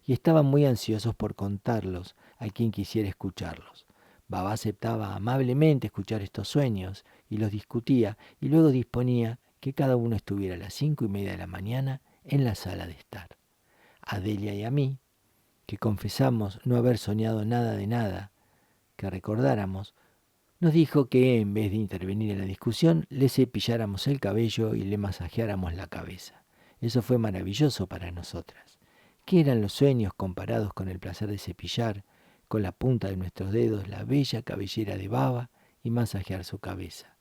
y estaban muy ansiosos por contarlos a quien quisiera escucharlos. Baba aceptaba amablemente escuchar estos sueños y los discutía y luego disponía que cada uno estuviera a las 5:30 de la mañana en la sala de estar. A Delia y a mí, que confesamos no haber soñado nada de nada que recordáramos, nos dijo que en vez de intervenir en la discusión, le cepilláramos el cabello y le masajeáramos la cabeza. Eso fue maravilloso para nosotras. ¿Qué eran los sueños comparados con el placer de cepillar con la punta de nuestros dedos la bella cabellera de Baba y masajear su cabeza?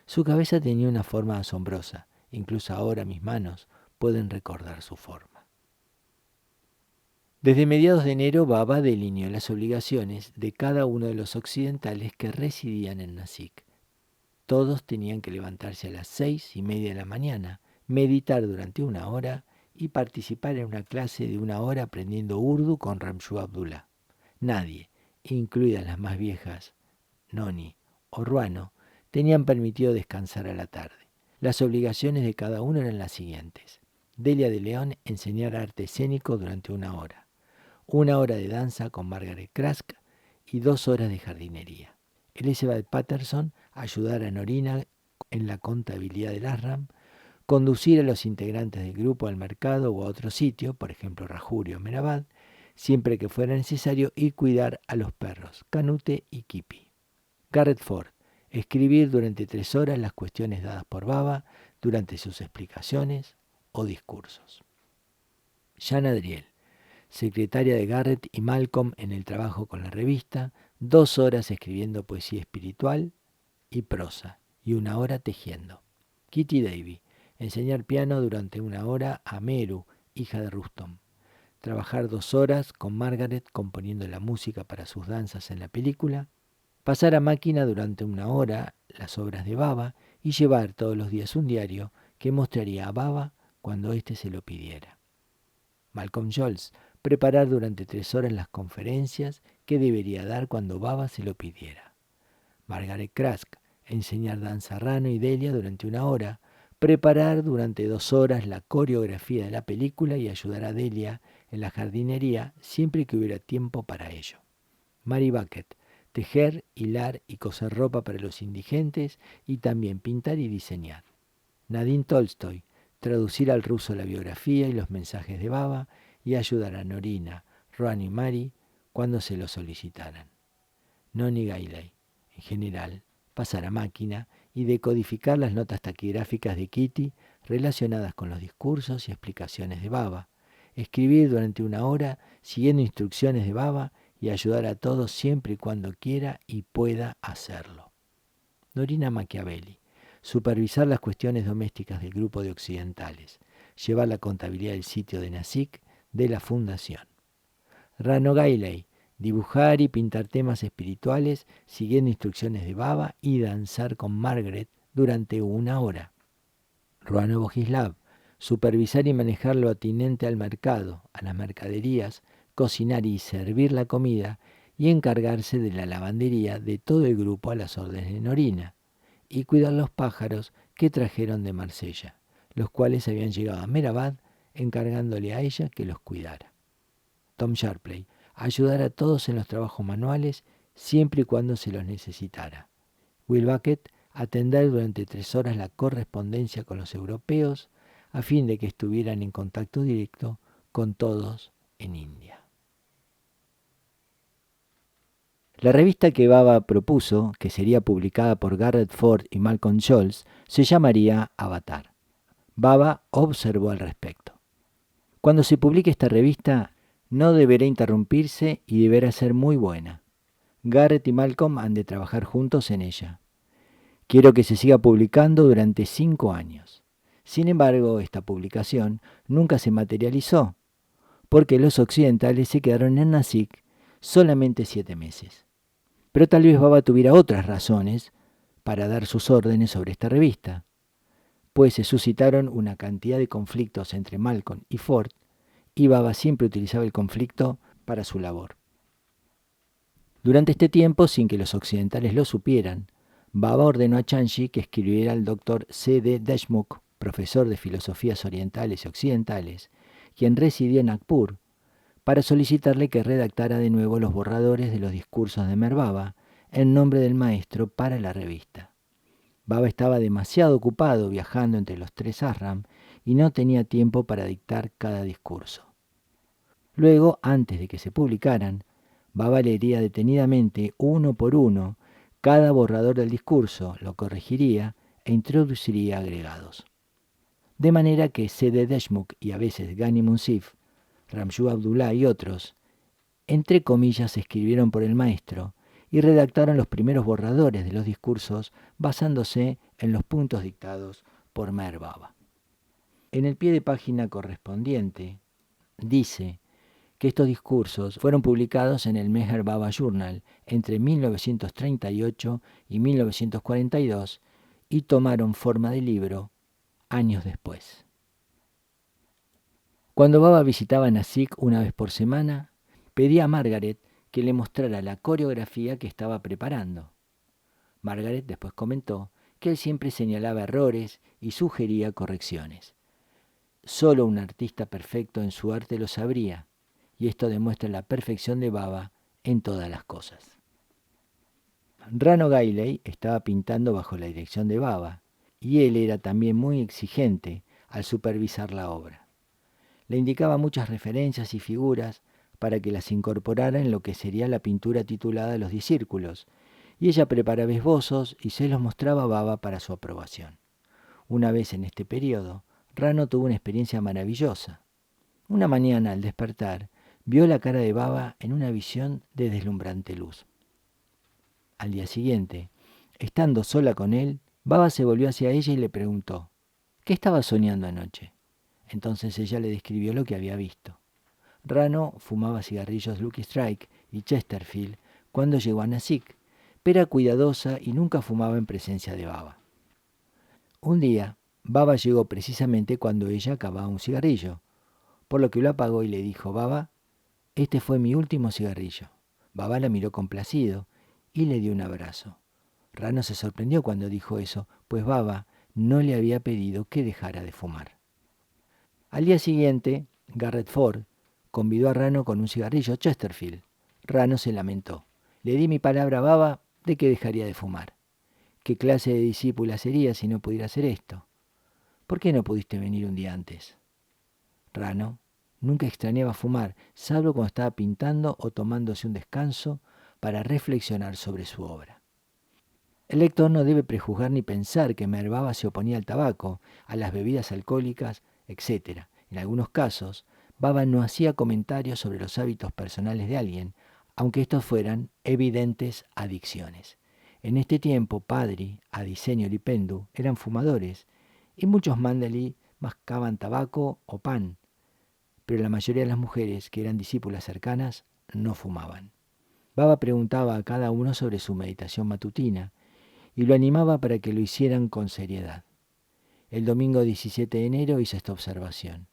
Su cabeza tenía una forma asombrosa. Incluso ahora mis manos pueden recordar su forma. Desde mediados de enero, Baba delineó las obligaciones de cada uno de los occidentales que residían en Nasik. Todos tenían que levantarse a las 6:30 de la mañana, meditar durante 1 hora y participar en una clase de 1 hora aprendiendo urdu con Ramshu Abdullah. Nadie, incluidas las más viejas, Noni o Ruano, tenían permitido descansar a la tarde. Las obligaciones de cada uno eran las siguientes: Delia de León enseñar arte escénico durante 1 hora. 1 hora de danza con Margaret Krask y 2 horas de jardinería. Elizabeth Patterson ayudar a Norina en la contabilidad del ASRAM, conducir a los integrantes del grupo al mercado o a otro sitio, por ejemplo Rajuri o Mehrabad, siempre que fuera necesario, y cuidar a los perros, Canute y Kipi. Garrett Ford, escribir durante 3 horas las cuestiones dadas por Baba durante sus explicaciones o discursos. Jan Adriel, secretaria de Garrett y Malcolm en el trabajo con la revista, 2 horas escribiendo poesía espiritual y prosa y 1 hora tejiendo. Kitty Davy, enseñar piano durante 1 hora a Meru, hija de Rustom. Trabajar 2 horas con Margaret componiendo la música para sus danzas en la película. Pasar a máquina durante 1 hora las obras de Baba y llevar todos los días un diario que mostraría a Baba cuando éste se lo pidiera. Malcolm Jones, preparar durante 3 horas las conferencias que debería dar cuando Baba se lo pidiera. Margaret Krask, enseñar danza Rano y Delia durante 1 hora, preparar durante 2 horas la coreografía de la película y ayudar a Delia en la jardinería siempre que hubiera tiempo para ello. Mary Bucket, tejer, hilar y coser ropa para los indigentes y también pintar y diseñar. Nadine Tolstoy, traducir al ruso la biografía y los mensajes de Baba y ayudar a Norina, Rohan y Mari cuando se lo solicitaran. Noni Gailey, en general, pasar a máquina y decodificar las notas taquigráficas de Kitty relacionadas con los discursos y explicaciones de Baba, escribir durante 1 hora siguiendo instrucciones de Baba y ayudar a todos siempre y cuando quiera y pueda hacerlo. Norina Machiavelli, supervisar las cuestiones domésticas del grupo de occidentales, llevar la contabilidad del sitio de Nasik de la fundación. Rano Gailey, dibujar y pintar temas espirituales siguiendo instrucciones de Baba y danzar con Margaret durante 1 hora. Ruano Bogislav, supervisar y manejar lo atinente al mercado, a las mercaderías, cocinar y servir la comida y encargarse de la lavandería de todo el grupo a las órdenes de Norina, y cuidar los pájaros que trajeron de Marsella, los cuales habían llegado a Mehrabad encargándole a ella que los cuidara. Tom Sharpley, ayudar a todos en los trabajos manuales siempre y cuando se los necesitara. Will Bucket, atender durante 3 horas la correspondencia con los europeos a fin de que estuvieran en contacto directo con todos en India. La revista que Baba propuso, que sería publicada por Garrett Ford y Malcolm Scholz, se llamaría Avatar. Baba observó al respecto. Cuando se publique esta revista, no deberá interrumpirse y deberá ser muy buena. Garrett y Malcolm han de trabajar juntos en ella. Quiero que se siga publicando durante 5 años. Sin embargo, esta publicación nunca se materializó, porque los occidentales se quedaron en Nasik solamente 7 meses. Pero tal vez Baba tuviera otras razones para dar sus órdenes sobre esta revista, pues se suscitaron una cantidad de conflictos entre Malcolm y Ford, y Baba siempre utilizaba el conflicto para su labor. Durante este tiempo, sin que los occidentales lo supieran, Baba ordenó a Chanchi que escribiera al doctor C.D. Deshmukh, profesor de filosofías orientales y occidentales, quien residía en Nagpur, para solicitarle que redactara de nuevo los borradores de los discursos de Meher Baba en nombre del maestro para la revista. Baba estaba demasiado ocupado viajando entre los 3 ashram y no tenía tiempo para dictar cada discurso. Luego, antes de que se publicaran, Baba leería detenidamente, uno por uno, cada borrador del discurso, lo corregiría e introduciría agregados. De manera que C.D. Deshmukh y a veces Ghani Munsif, Ramju Abdullah y otros, entre comillas, escribieron por el maestro y redactaron los primeros borradores de los discursos basándose en los puntos dictados por Meher Baba. En el pie de página correspondiente dice que estos discursos fueron publicados en el Meher Baba Journal entre 1938 y 1942 y tomaron forma de libro años después. Cuando Baba visitaba Nasik una vez por semana, pedía a Margaret que le mostrara la coreografía que estaba preparando. Margaret después comentó que él siempre señalaba errores y sugería correcciones. Solo un artista perfecto en su arte lo sabría, y esto demuestra la perfección de Baba en todas las cosas. Rano Gailey estaba pintando bajo la dirección de Baba, y él era también muy exigente al supervisar la obra. Le indicaba muchas referencias y figuras para que las incorporara en lo que sería la pintura titulada Los 10 Círculos, y ella preparaba esbozos y se los mostraba a Baba para su aprobación. Una vez en este periodo, Rano tuvo una experiencia maravillosa. Una mañana, al despertar, vio la cara de Baba en una visión de deslumbrante luz. Al día siguiente, estando sola con él, Baba se volvió hacia ella y le preguntó: ¿qué estabas soñando anoche? Entonces ella le describió lo que había visto. Rano fumaba cigarrillos Lucky Strike y Chesterfield cuando llegó a Nasik, pero era cuidadosa y nunca fumaba en presencia de Baba. Un día, Baba llegó precisamente cuando ella acababa un cigarrillo, por lo que lo apagó y le dijo: Baba, este fue mi último cigarrillo. Baba la miró complacido y le dio un abrazo. Rano se sorprendió cuando dijo eso, pues Baba no le había pedido que dejara de fumar. Al día siguiente, Garrett Ford convidó a Rano con un cigarrillo Chesterfield. Rano se lamentó. Le di mi palabra a Baba de que dejaría de fumar. ¿Qué clase de discípula sería si no pudiera hacer esto? ¿Por qué no pudiste venir un día antes? Rano nunca extrañaba fumar, salvo cuando estaba pintando o tomándose un descanso para reflexionar sobre su obra. El lector no debe prejuzgar ni pensar que Baba se oponía al tabaco, a las bebidas alcohólicas, etc. En algunos casos, Baba no hacía comentarios sobre los hábitos personales de alguien, aunque estos fueran evidentes adicciones. En este tiempo, Padri, Adiseño y Pendu eran fumadores, y muchos Mandalí mascaban tabaco o pan, pero la mayoría de las mujeres, que eran discípulas cercanas, no fumaban. Baba preguntaba a cada uno sobre su meditación matutina, y lo animaba para que lo hicieran con seriedad. El domingo 17 de enero hizo esta observación: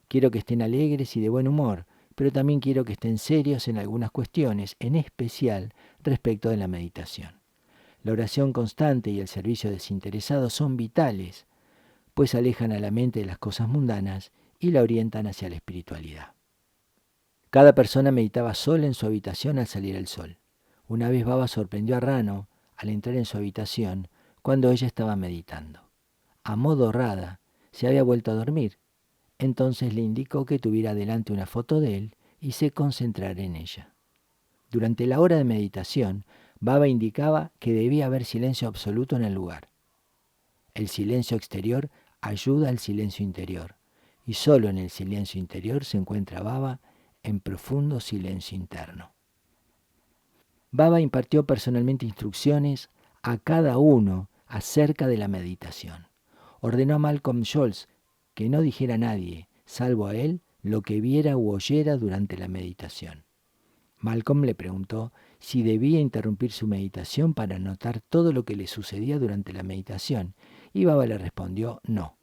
quiero que estén alegres y de buen humor, pero también quiero que estén serios en algunas cuestiones, en especial respecto de la meditación. La oración constante y el servicio desinteresado son vitales, pues alejan a la mente de las cosas mundanas y la orientan hacia la espiritualidad. Cada persona meditaba sola en su habitación al salir el sol. Una vez Baba sorprendió a Rano al entrar en su habitación cuando ella estaba meditando. Amodorrada, se había vuelto a dormir. Entonces le indicó que tuviera delante una foto de él y se concentrara en ella. Durante la hora de meditación, Baba indicaba que debía haber silencio absoluto en el lugar. El silencio exterior ayuda al silencio interior, y solo en el silencio interior se encuentra Baba en profundo silencio interno. Baba impartió personalmente instrucciones a cada uno acerca de la meditación. Ordenó a Malcolm Scholz que no dijera a nadie, salvo a él, lo que viera u oyera durante la meditación. Malcolm le preguntó si debía interrumpir su meditación para notar todo lo que le sucedía durante la meditación, y Baba le respondió: no.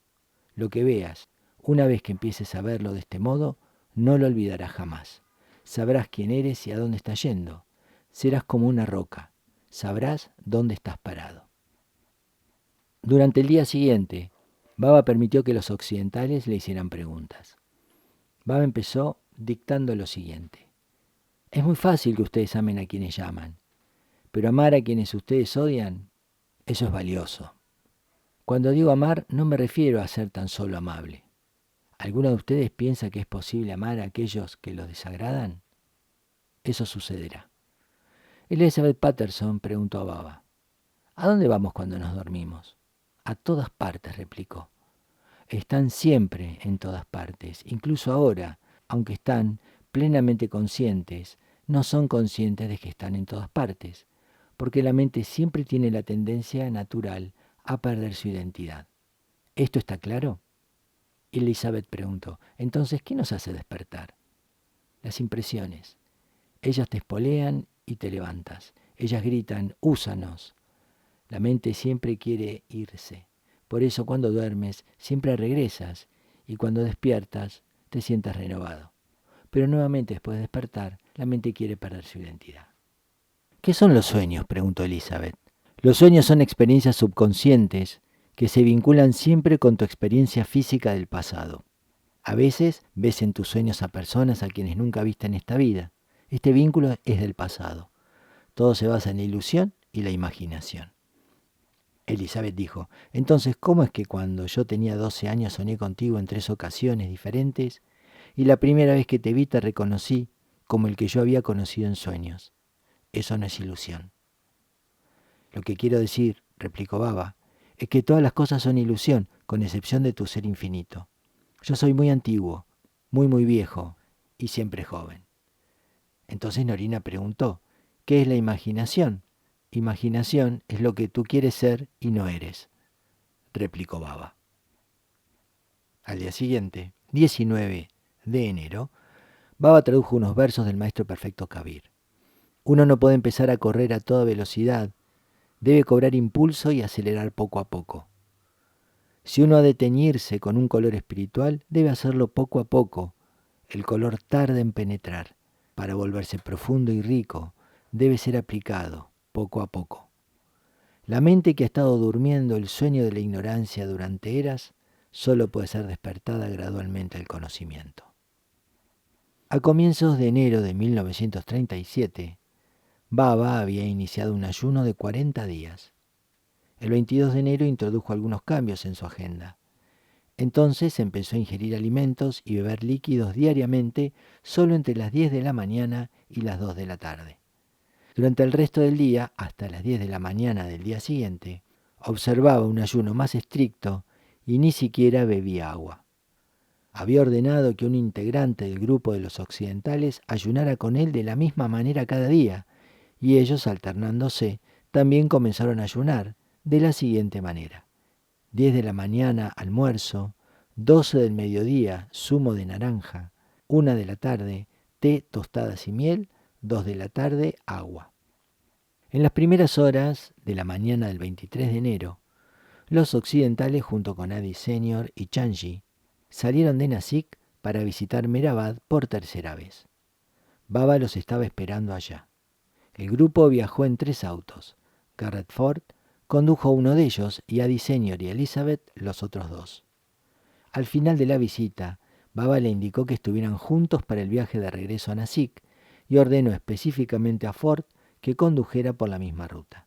Lo que veas, una vez que empieces a verlo de este modo, no lo olvidarás jamás. Sabrás quién eres y a dónde estás yendo. Serás como una roca. Sabrás dónde estás parado. Durante el día siguiente, Baba permitió que los occidentales le hicieran preguntas. Baba empezó dictando lo siguiente: es muy fácil que ustedes amen a quienes llaman, pero amar a quienes ustedes odian, eso es valioso. Cuando digo amar, no me refiero a ser tan solo amable. ¿Alguno de ustedes piensa que es posible amar a aquellos que los desagradan? Eso sucederá. Elizabeth Patterson preguntó a Baba: ¿a dónde vamos cuando nos dormimos? A todas partes, replicó. Están siempre en todas partes, incluso ahora, aunque están plenamente conscientes, no son conscientes de que están en todas partes, porque la mente siempre tiene la tendencia natural a perder su identidad. ¿Esto está claro? Elizabeth preguntó: entonces, ¿qué nos hace despertar? Las impresiones. Ellas te espolean y te levantas. Ellas gritan: úsanos. La mente siempre quiere irse. Por eso cuando duermes siempre regresas, y cuando despiertas te sientas renovado. Pero nuevamente después de despertar, la mente quiere perder su identidad. ¿Qué son los sueños?, preguntó Elizabeth. Los sueños son experiencias subconscientes que se vinculan siempre con tu experiencia física del pasado. A veces ves en tus sueños a personas a quienes nunca viste en esta vida. Este vínculo es del pasado. Todo se basa en la ilusión y la imaginación. Elizabeth dijo, entonces, ¿cómo es que cuando yo tenía 12 años soñé contigo en 3 ocasiones diferentes y la primera vez que te vi te reconocí como el que yo había conocido en sueños? Eso no es ilusión. Lo que quiero decir, replicó Baba, es que todas las cosas son ilusión, con excepción de tu ser infinito. Yo soy muy antiguo, muy viejo y siempre joven. Entonces Norina preguntó, ¿qué es la imaginación? Imaginación es lo que tú quieres ser y no eres, replicó Baba. Al día siguiente, 19 de enero, Baba tradujo unos versos del maestro perfecto Kabir. Uno no puede empezar a correr a toda velocidad, debe cobrar impulso y acelerar poco a poco. Si uno ha de teñirse con un color espiritual, debe hacerlo poco a poco. El color tarda en penetrar. Para volverse profundo y rico, debe ser aplicado poco a poco. La mente que ha estado durmiendo el sueño de la ignorancia durante eras, solo puede ser despertada gradualmente al conocimiento. A comienzos de enero de 1937, Baba había iniciado un ayuno de 40 días. El 22 de enero introdujo algunos cambios en su agenda. Entonces empezó a ingerir alimentos y beber líquidos diariamente solo entre las 10 de la mañana y las 2 de la tarde. Durante el resto del día, hasta las 10 de la mañana del día siguiente, observaba un ayuno más estricto y ni siquiera bebía agua. Había ordenado que un integrante del grupo de los occidentales ayunara con él de la misma manera cada día, y ellos, alternándose, también comenzaron a ayunar de la siguiente manera. 10 de la mañana, almuerzo, 12 del mediodía, zumo de naranja, 1 de la tarde, té, tostadas y miel, 2 de la tarde, agua. En las primeras horas de la mañana del 23 de enero, los occidentales, junto con Adi Senior y Chanji, salieron de Nasik para visitar Mehrabad por tercera vez. Baba los estaba esperando allá. El grupo viajó en 3 autos. Garrett Ford condujo uno de ellos y Adi Senior y Elizabeth los otros 2. Al final de la visita, Baba le indicó que estuvieran juntos para el viaje de regreso a Nasik y ordenó específicamente a Ford que condujera por la misma ruta.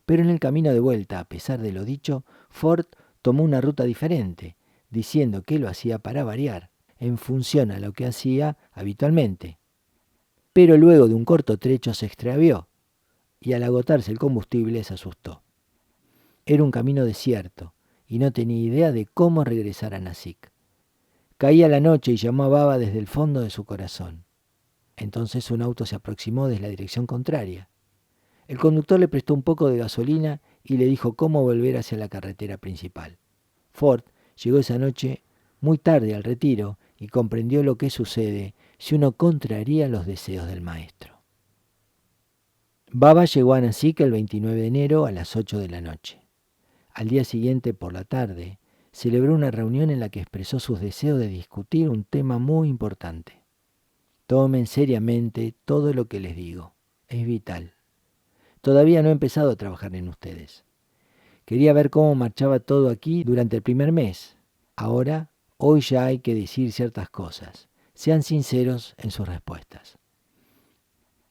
Pero en el camino de vuelta, a pesar de lo dicho, Ford tomó una ruta diferente, diciendo que lo hacía para variar, en función a lo que hacía habitualmente. Pero luego de un corto trecho se extravió, y al agotarse el combustible se asustó. Era un camino desierto, y no tenía idea de cómo regresar a Nasik. Caía la noche y llamó a Baba desde el fondo de su corazón. Entonces un auto se aproximó desde la dirección contraria. El conductor le prestó un poco de gasolina y le dijo cómo volver hacia la carretera principal. Ford llegó esa noche muy tarde al retiro y comprendió lo que sucede si uno contraría los deseos del maestro. Baba llegó a Nasik el 29 de enero a las 8 de la noche. Al día siguiente, por la tarde, celebró una reunión en la que expresó sus deseos de discutir un tema muy importante. Tomen seriamente todo lo que les digo. Es vital. Todavía no he empezado a trabajar en ustedes. Quería ver cómo marchaba todo aquí durante el primer mes. Ahora, hoy ya hay que decir ciertas cosas. Sean sinceros en sus respuestas.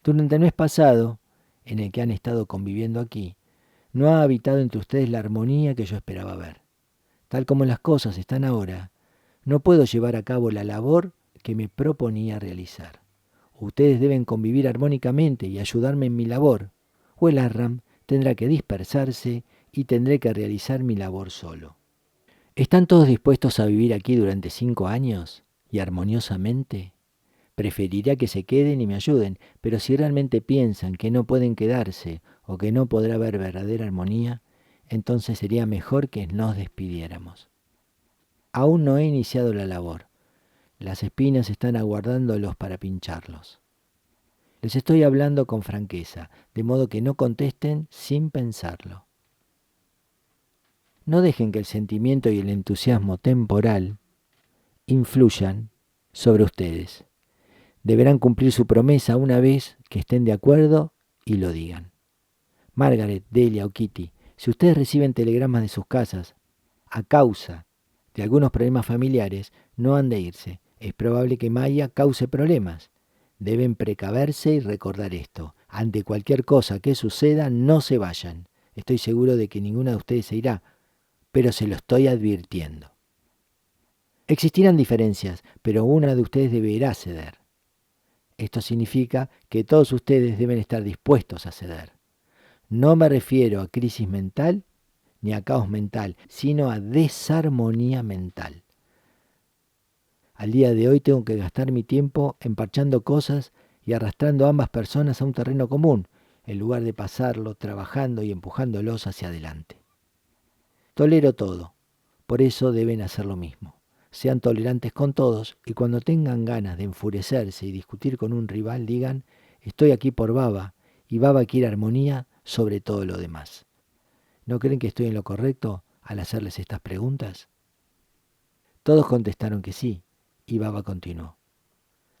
Durante el mes pasado, en el que han estado conviviendo aquí, no ha habitado entre ustedes la armonía que yo esperaba ver. Tal como las cosas están ahora, no puedo llevar a cabo la labor que me proponía realizar. Ustedes deben convivir armónicamente y ayudarme en mi labor, o el Arram tendrá que dispersarse y tendré que realizar mi labor solo. ¿Están todos dispuestos a vivir aquí durante 5 años y armoniosamente? Preferiría que se queden y me ayuden, pero si realmente piensan que no pueden quedarse o que no podrá haber verdadera armonía, entonces sería mejor que nos despidiéramos. Aún no he iniciado la labor. Las espinas están aguardándolos para pincharlos. Les estoy hablando con franqueza, de modo que no contesten sin pensarlo. No dejen que el sentimiento y el entusiasmo temporal influyan sobre ustedes. Deberán cumplir su promesa una vez que estén de acuerdo y lo digan. Margaret, Delia o Kitty, si ustedes reciben telegramas de sus casas a causa de algunos problemas familiares, No han de irse. Es probable que Maya cause problemas. Deben precaverse y recordar esto. Ante cualquier cosa que suceda, no se vayan. Estoy seguro de que ninguna de ustedes se irá, pero se lo estoy advirtiendo. Existirán diferencias, pero una de ustedes deberá ceder. Esto significa que todos ustedes deben estar dispuestos a ceder. No me refiero a crisis mental ni a caos mental, sino a desarmonía mental. Al día de hoy tengo que gastar mi tiempo emparchando cosas y arrastrando a ambas personas a un terreno común, en lugar de pasarlo trabajando y empujándolos hacia adelante. Tolero todo, por eso deben hacer lo mismo. Sean tolerantes con todos y cuando tengan ganas de enfurecerse y discutir con un rival digan, estoy aquí por Baba y Baba quiere armonía sobre todo lo demás. ¿No creen que estoy en lo correcto al hacerles estas preguntas? Todos contestaron que sí, y Baba continuó.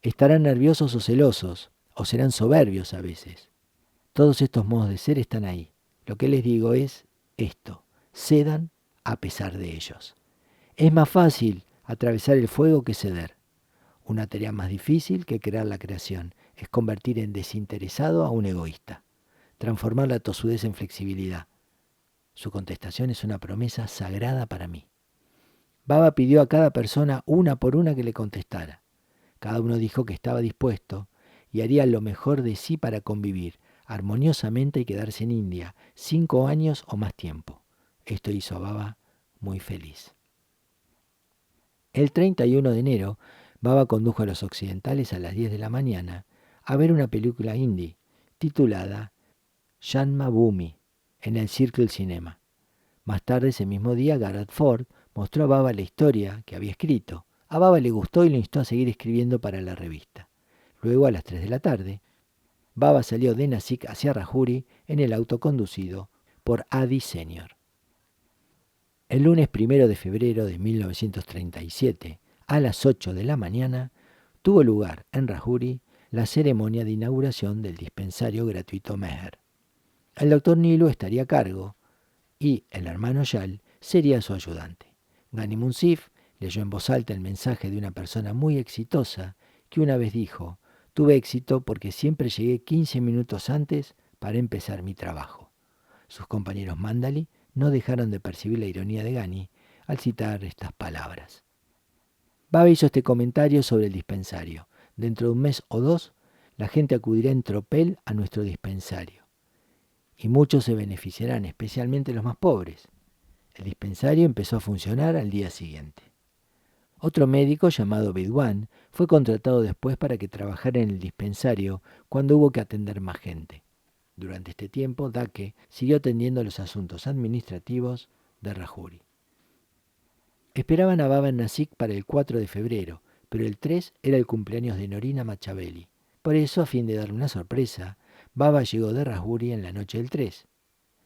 Estarán nerviosos o celosos, o serán soberbios a veces. Todos estos modos de ser están ahí. Lo que les digo es esto, cedan a pesar de ellos. Es más fácil atravesar el fuego que ceder. Una tarea más difícil que crear la creación es convertir en desinteresado a un egoísta, transformar la tosudez en flexibilidad. Su contestación es una promesa sagrada para mí. Baba pidió a cada persona una por una que le contestara. Cada uno dijo que estaba dispuesto y haría lo mejor de sí para convivir armoniosamente y quedarse en India 5 años o más tiempo. Esto hizo a Baba muy feliz. El 31 de enero, Baba condujo a los occidentales a las 10 de la mañana a ver una película hindi titulada Janmabhoomi en el Circle Cinema. Más tarde ese mismo día, Garrett Ford mostró a Baba la historia que había escrito. A Baba le gustó y lo instó a seguir escribiendo para la revista. Luego, a las 3 de la tarde, Baba salió de Nasik hacia Rajuri en el auto conducido por Adi Sr. El lunes 1 de febrero de 1937, a las 8 de la mañana, tuvo lugar en Rajuri la ceremonia de inauguración del dispensario gratuito Meher. El doctor Nilu estaría a cargo y el hermano Yal sería su ayudante. Gani Munsif leyó en voz alta el mensaje de una persona muy exitosa que una vez dijo: tuve éxito porque siempre llegué 15 minutos antes para empezar mi trabajo. Sus compañeros Mandali no dejaron de percibir la ironía de Gani al citar estas palabras. Baba hizo este comentario sobre el dispensario. Dentro de un mes o dos, la gente acudirá en tropel a nuestro dispensario. Y muchos se beneficiarán, especialmente los más pobres. El dispensario empezó a funcionar al día siguiente. Otro médico llamado Bidwan fue contratado después para que trabajara en el dispensario cuando hubo que atender más gente. Durante este tiempo, Dake siguió atendiendo los asuntos administrativos de Rajuri. Esperaban a Baba en Nasik para el 4 de febrero, pero el 3 era el cumpleaños de Norina Machabeli. Por eso, a fin de darle una sorpresa, Baba llegó de Rajuri en la noche del 3.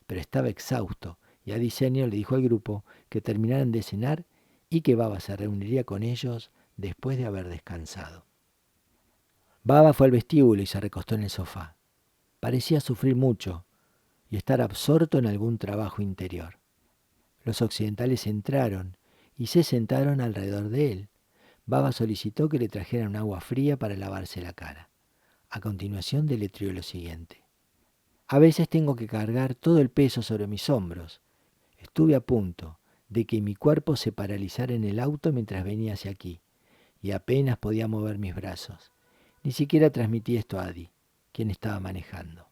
Pero estaba exhausto y Adi Senior le dijo al grupo que terminaran de cenar y que Baba se reuniría con ellos después de haber descansado. Baba fue al vestíbulo y se recostó en el sofá. Parecía sufrir mucho y estar absorto en algún trabajo interior. Los occidentales entraron y se sentaron alrededor de él. Baba solicitó que le trajeran agua fría para lavarse la cara. A continuación deletreó lo siguiente: a veces tengo que cargar todo el peso sobre mis hombros. Estuve a punto de que mi cuerpo se paralizara en el auto mientras venía hacia aquí, y apenas podía mover mis brazos. Ni siquiera transmití esto a Adi, quien estaba manejando.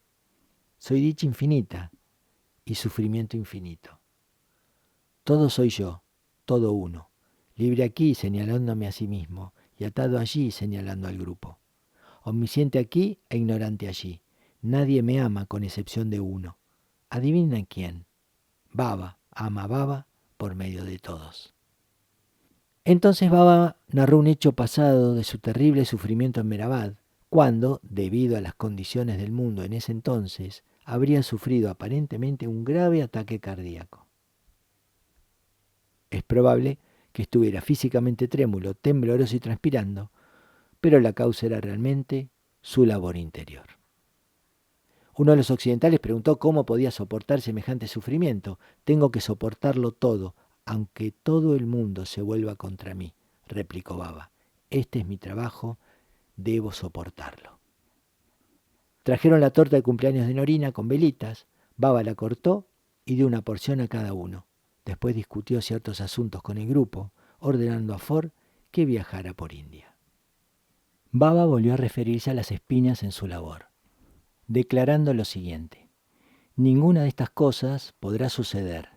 Soy dicha infinita y sufrimiento infinito. Todo soy yo, todo uno, libre aquí señalándome a sí mismo y atado allí señalando al grupo. Omnisciente aquí e ignorante allí. Nadie me ama con excepción de uno. ¿Adivinen quién? Baba ama a Baba por medio de todos. Entonces Baba narró un hecho pasado de su terrible sufrimiento en Mehrabad, cuando, debido a las condiciones del mundo en ese entonces, habría sufrido aparentemente un grave ataque cardíaco. Es probable que estuviera físicamente trémulo, tembloroso y transpirando, pero la causa era realmente su labor interior. Uno de los occidentales preguntó cómo podía soportar semejante sufrimiento. Tengo que soportarlo todo, aunque todo el mundo se vuelva contra mí, replicó Baba. Este es mi trabajo, debo soportarlo. Trajeron la torta de cumpleaños de Norina con velitas. Baba la cortó y dio una porción a cada uno. Después discutió ciertos asuntos con el grupo, ordenando a Ford que viajara por India. Baba volvió a referirse a las espinas en su labor, declarando lo siguiente: ninguna de estas cosas podrá suceder.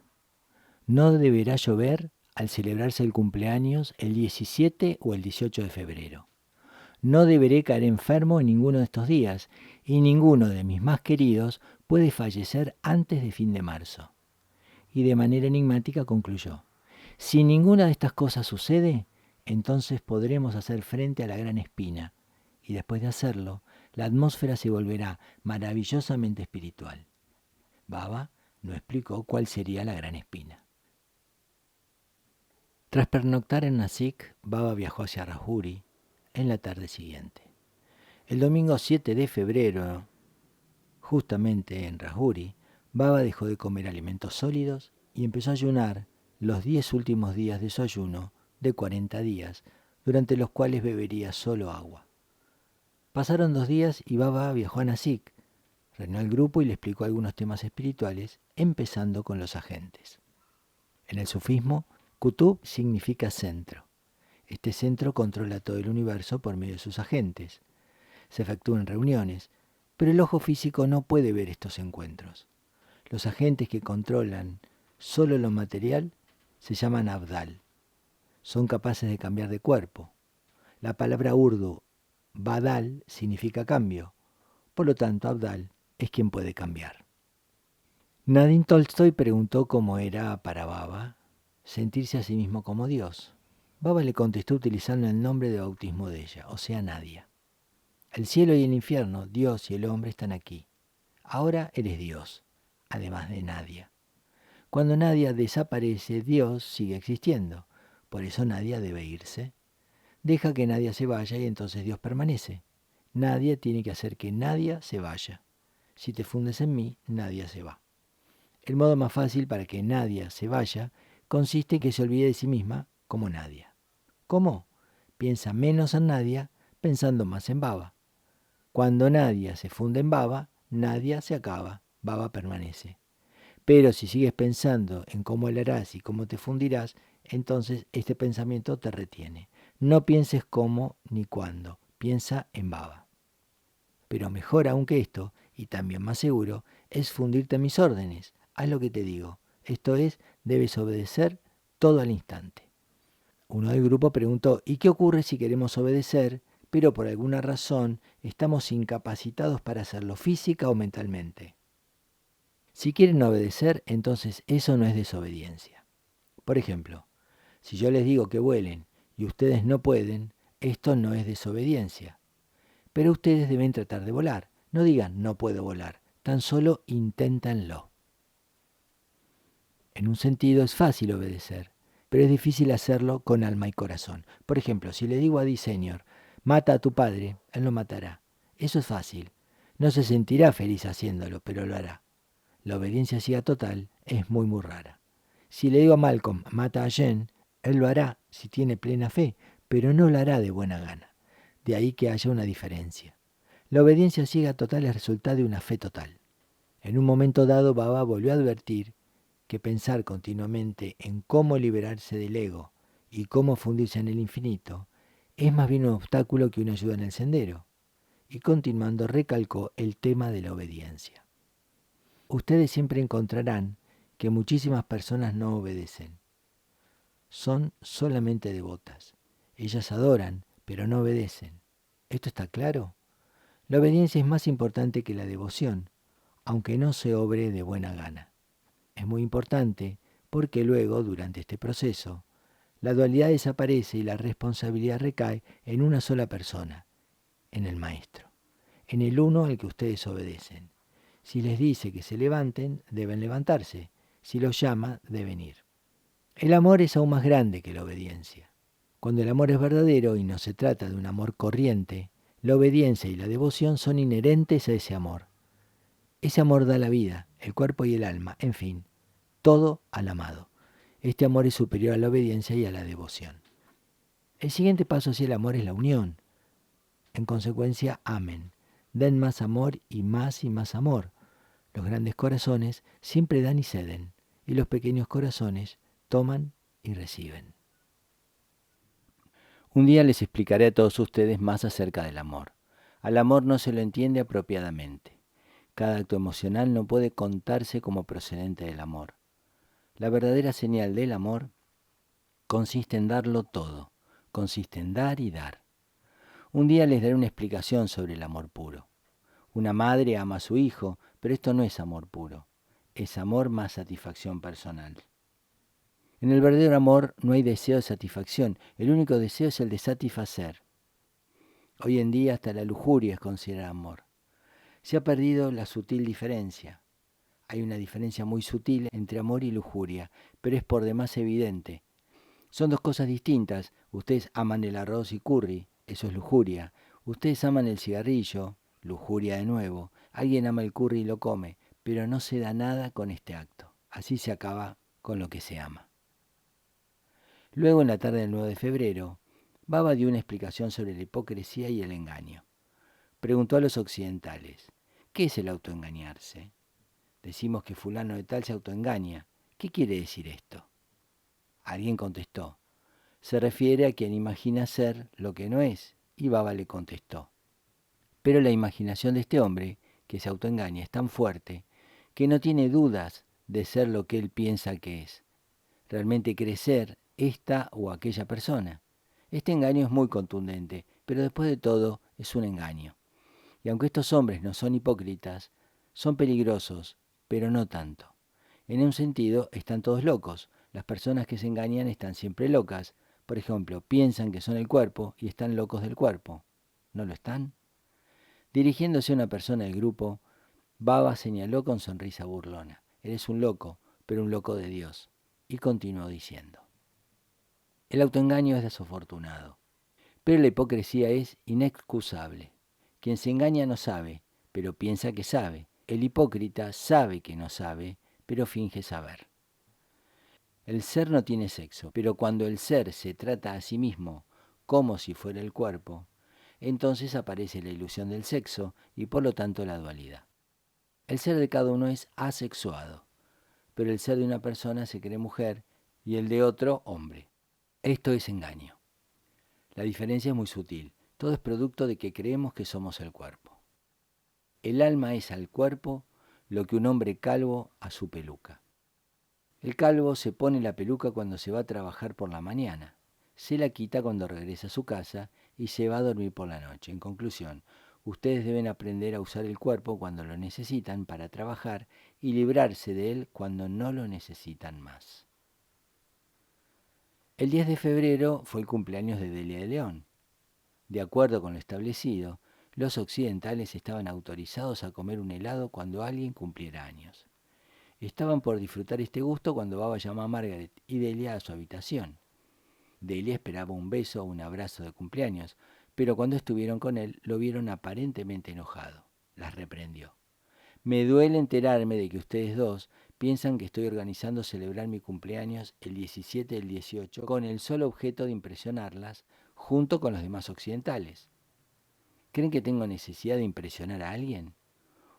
No deberá llover al celebrarse el cumpleaños el 17 o el 18 de febrero. No deberé caer enfermo en ninguno de estos días, y ninguno de mis más queridos puede fallecer antes de fin de marzo. Y de manera enigmática concluyó: si ninguna de estas cosas sucede, entonces podremos hacer frente a la gran espina, y después de hacerlo, la atmósfera se volverá maravillosamente espiritual. Baba no explicó cuál sería la gran espina. Tras pernoctar en Nasik, Baba viajó hacia Rajuri en la tarde siguiente. El domingo 7 de febrero, justamente en Rajuri, Baba dejó de comer alimentos sólidos y empezó a ayunar los 10 últimos días de su ayuno de 40 días, durante los cuales bebería solo agua. Pasaron 2 días y Baba viajó a Nasik, reunió al grupo y le explicó algunos temas espirituales, empezando con los agentes. En el sufismo, Qutb significa centro. Este centro controla todo el universo por medio de sus agentes. Se efectúan reuniones, pero el ojo físico no puede ver estos encuentros. Los agentes que controlan solo lo material se llaman Abdal. Son capaces de cambiar de cuerpo. La palabra urdu, badal, significa cambio. Por lo tanto, Abdal es quien puede cambiar. Nadine Tolstoy preguntó cómo era para Baba sentirse a sí mismo como Dios. Baba le contestó utilizando el nombre de bautismo de ella, o sea, Nadia. El cielo y el infierno, Dios y el hombre están aquí. Ahora eres Dios, además de Nadia. Cuando Nadia desaparece, Dios sigue existiendo. Por eso Nadia debe irse. Deja que Nadia se vaya y entonces Dios permanece. Nadia tiene que hacer que Nadia se vaya. Si te fundes en mí, Nadia se va. El modo más fácil para que Nadia se vaya consiste en que se olvide de sí misma como Nadia. ¿Cómo? Piensa menos en Nadia, pensando más en Baba. Cuando Nadia se funde en Baba, Nadia se acaba, Baba permanece. Pero si sigues pensando en cómo le harás y cómo te fundirás, entonces este pensamiento te retiene. No pienses cómo ni cuándo, piensa en Baba. Pero mejor aún que esto, y también más seguro, es fundirte en mis órdenes. Haz lo que te digo. Esto es, debes obedecer todo al instante. Uno del grupo preguntó: ¿y qué ocurre si queremos obedecer, pero por alguna razón estamos incapacitados para hacerlo física o mentalmente? Si quieren obedecer, entonces eso no es desobediencia. Por ejemplo, si yo les digo que vuelen y ustedes no pueden, esto no es desobediencia. Pero ustedes deben tratar de volar. No digan no puedo volar, tan solo inténtanlo. En un sentido es fácil obedecer, pero es difícil hacerlo con alma y corazón. Por ejemplo, si le digo a Señor, mata a tu padre, él lo matará. Eso es fácil. No se sentirá feliz haciéndolo, pero lo hará. La obediencia ciega total es muy rara. Si le digo a Malcolm, mata a Jen, él lo hará si tiene plena fe, pero no lo hará de buena gana. De ahí que haya una diferencia. La obediencia ciega total es resultado de una fe total. En un momento dado, Baba volvió a advertir que pensar continuamente en cómo liberarse del ego y cómo fundirse en el infinito es más bien un obstáculo que una ayuda en el sendero. Y continuando recalcó el tema de la obediencia. Ustedes siempre encontrarán que muchísimas personas no obedecen. Son solamente devotas. Ellas adoran, pero no obedecen. ¿Esto está claro? La obediencia es más importante que la devoción, aunque no se obre de buena gana. Es muy importante porque luego, durante este proceso, la dualidad desaparece y la responsabilidad recae en una sola persona, en el Maestro, en el uno al que ustedes obedecen. Si les dice que se levanten, deben levantarse. Si los llama, deben ir. El amor es aún más grande que la obediencia. Cuando el amor es verdadero y no se trata de un amor corriente, la obediencia y la devoción son inherentes a ese amor. Ese amor da la vida, el cuerpo y el alma, en fin, todo al amado. Este amor es superior a la obediencia y a la devoción. El siguiente paso hacia el amor es la unión. En consecuencia, amen. Den más amor y más amor. Los grandes corazones siempre dan y ceden, y los pequeños corazones toman y reciben. Un día les explicaré a todos ustedes más acerca del amor. Al amor no se lo entiende apropiadamente. Cada acto emocional no puede contarse como procedente del amor. La verdadera señal del amor consiste en darlo todo, consiste en dar y dar. Un día les daré una explicación sobre el amor puro. Una madre ama a su hijo, pero esto no es amor puro, es amor más satisfacción personal. En el verdadero amor no hay deseo de satisfacción, el único deseo es el de satisfacer. Hoy en día hasta la lujuria es considerada amor. Se ha perdido la sutil diferencia. Hay una diferencia muy sutil entre amor y lujuria, pero es por demás evidente. Son dos cosas distintas. Ustedes aman el arroz y curry, eso es lujuria. Ustedes aman el cigarrillo, lujuria de nuevo. Alguien ama el curry y lo come, pero no se da nada con este acto. Así se acaba con lo que se ama. Luego, en la tarde del 9 de febrero, Baba dio una explicación sobre la hipocresía y el engaño. Preguntó a los occidentales, ¿qué es el autoengañarse? Decimos que fulano de tal se autoengaña. ¿Qué quiere decir esto? Alguien contestó, se refiere a quien imagina ser lo que no es, y Baba le contestó. Pero la imaginación de este hombre, que se autoengaña, es tan fuerte que no tiene dudas de ser lo que él piensa que es. Realmente cree ser esta o aquella persona. Este engaño es muy contundente, pero después de todo es un engaño. Y aunque estos hombres no son hipócritas, son peligrosos, pero no tanto. En un sentido, están todos locos. Las personas que se engañan están siempre locas. Por ejemplo, piensan que son el cuerpo y están locos del cuerpo. ¿No lo están? Dirigiéndose a una persona del grupo, Baba señaló con sonrisa burlona. Eres un loco, pero un loco de Dios. Y continuó diciendo. El autoengaño es desafortunado, pero la hipocresía es inexcusable. Quien se engaña no sabe, pero piensa que sabe. El hipócrita sabe que no sabe, pero finge saber. El ser no tiene sexo, pero cuando el ser se trata a sí mismo como si fuera el cuerpo, entonces aparece la ilusión del sexo y por lo tanto la dualidad. El ser de cada uno es asexuado, pero el ser de una persona se cree mujer y el de otro hombre. Esto es engaño. La diferencia es muy sutil. Todo es producto de que creemos que somos el cuerpo. El alma es al cuerpo lo que un hombre calvo a su peluca. El calvo se pone la peluca cuando se va a trabajar por la mañana, se la quita cuando regresa a su casa y se va a dormir por la noche. En conclusión, ustedes deben aprender a usar el cuerpo cuando lo necesitan para trabajar y librarse de él cuando no lo necesitan más. El 10 de febrero fue el cumpleaños de Delia de León. De acuerdo con lo establecido, los occidentales estaban autorizados a comer un helado cuando alguien cumpliera años. Estaban por disfrutar este gusto cuando Baba llamó a Margaret y Delia a su habitación. Delia esperaba un beso o un abrazo de cumpleaños, pero cuando estuvieron con él lo vieron aparentemente enojado. Las reprendió. Me duele enterarme de que ustedes dos piensan que estoy organizando celebrar mi cumpleaños el 17 y el 18 con el solo objeto de impresionarlas junto con los demás occidentales. ¿Creen que tengo necesidad de impresionar a alguien?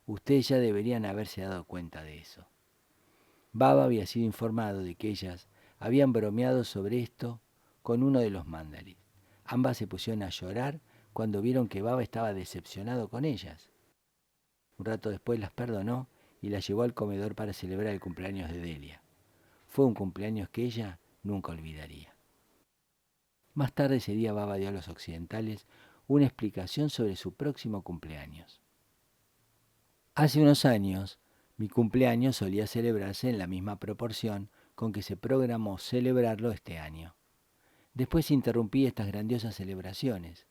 Ustedes ya deberían haberse dado cuenta de eso. Baba había sido informado de que ellas habían bromeado sobre esto con uno de los mandaris. Ambas se pusieron a llorar cuando vieron que Baba estaba decepcionado con ellas. Un rato después las perdonó y las llevó al comedor para celebrar el cumpleaños de Delia. Fue un cumpleaños que ella nunca olvidaría. Más tarde ese día Baba dio a los occidentales una explicación sobre su próximo cumpleaños. Hace unos años, mi cumpleaños solía celebrarse en la misma proporción con que se programó celebrarlo este año. Después interrumpí estas grandiosas celebraciones.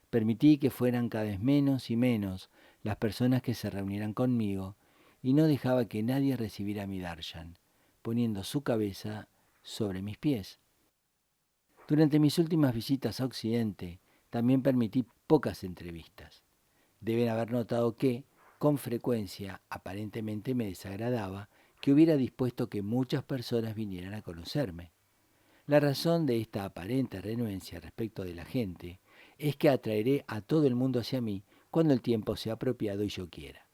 Permití que fueran cada vez menos y menos las personas que se reunieran conmigo y no dejaba que nadie recibiera mi darshan, poniendo su cabeza sobre mis pies. Durante mis últimas visitas a Occidente, también permití pocas entrevistas. Deben haber notado que, con frecuencia, aparentemente me desagradaba que hubiera dispuesto que muchas personas vinieran a conocerme. La razón de esta aparente renuencia respecto de la gente es que atraeré a todo el mundo hacia mí cuando el tiempo sea apropiado y yo quiera.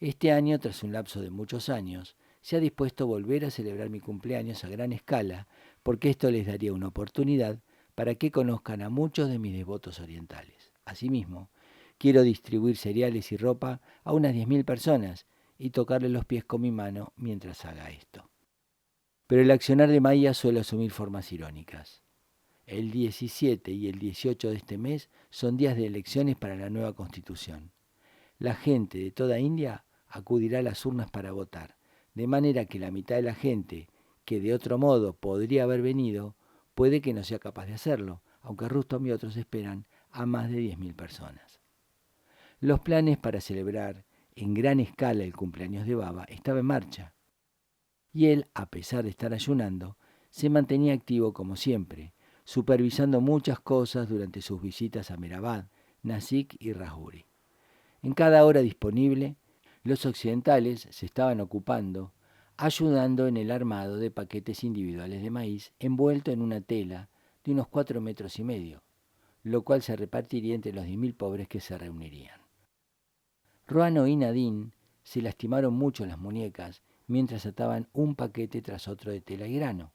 Este año, tras un lapso de muchos años, se ha dispuesto a volver a celebrar mi cumpleaños a gran escala, porque esto les daría una oportunidad para que conozcan a muchos de mis devotos orientales. Asimismo, quiero distribuir cereales y ropa a unas 10.000 personas y tocarles los pies con mi mano mientras haga esto. Pero el accionar de Maya suele asumir formas irónicas. El 17 y el 18 de este mes son días de elecciones para la nueva constitución. La gente de toda India acudirá a las urnas para votar, de manera que la mitad de la gente, que de otro modo podría haber venido, puede que no sea capaz de hacerlo, aunque Rustom y otros esperan a más de 10.000 personas. Los planes para celebrar en gran escala el cumpleaños de Baba estaban en marcha, y él, a pesar de estar ayunando, se mantenía activo como siempre, supervisando muchas cosas durante sus visitas a Mehrabad, Nasik y Rajuri. En cada hora disponible, los occidentales se estaban ocupando, ayudando en el armado de paquetes individuales de maíz envuelto en una tela de unos 4,5 metros, lo cual se repartiría entre los 10.000 pobres que se reunirían. Ruano y Nadine se lastimaron mucho las muñecas mientras ataban un paquete tras otro de tela y grano.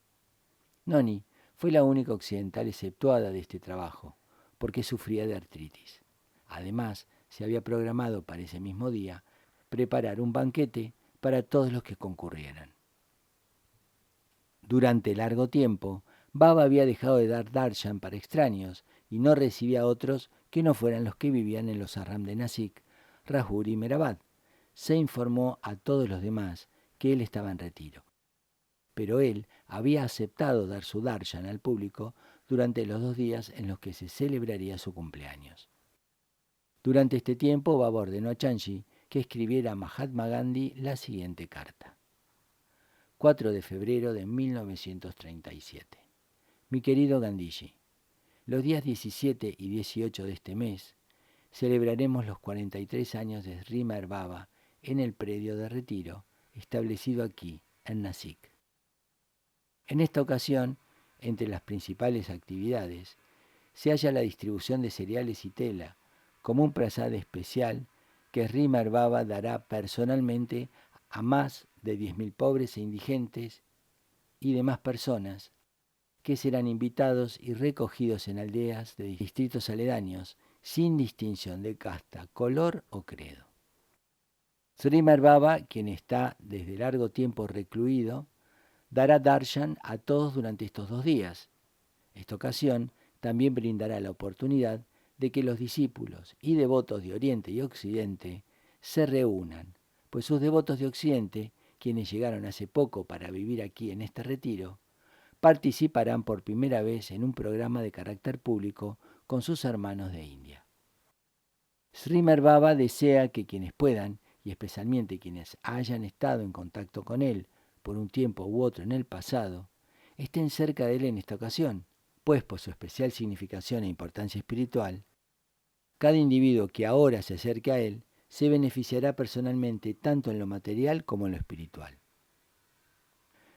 Noni fue la única occidental exceptuada de este trabajo, porque sufría de artritis. Además, se había programado para ese mismo día preparar un banquete para todos los que concurrieran. Durante largo tiempo, Baba había dejado de dar darshan para extraños y no recibía a otros que no fueran los que vivían en los Arram de Nasik, Rajuri y Mehrabad. Se informó a todos los demás que él estaba en retiro. Pero él había aceptado dar su darshan al público durante los 2 días en los que se celebraría su cumpleaños. Durante este tiempo, Baba ordenó a Chanchi que escribiera a Mahatma Gandhi la siguiente carta. 4 de febrero de 1937. Mi querido Gandhiji, los días 17 y 18 de este mes celebraremos los 43 años de Sri Meher Baba en el predio de retiro establecido aquí, en Nasik. En esta ocasión, entre las principales actividades, se halla la distribución de cereales y tela, como un prasad especial que Sri Meher Baba dará personalmente a más de 10.000 pobres e indigentes y demás personas que serán invitados y recogidos en aldeas de distritos aledaños sin distinción de casta, color o credo. Sri Meher Baba, quien está desde largo tiempo recluido, dará darshan a todos durante estos 2 días. Esta ocasión también brindará la oportunidad de que los discípulos y devotos de Oriente y Occidente se reúnan, pues sus devotos de Occidente, quienes llegaron hace poco para vivir aquí en este retiro, participarán por primera vez en un programa de carácter público con sus hermanos de India. Sri Meher Baba desea que quienes puedan, y especialmente quienes hayan estado en contacto con él por un tiempo u otro en el pasado, estén cerca de él en esta ocasión, pues por su especial significación e importancia espiritual, cada individuo que ahora se acerque a él se beneficiará personalmente tanto en lo material como en lo espiritual.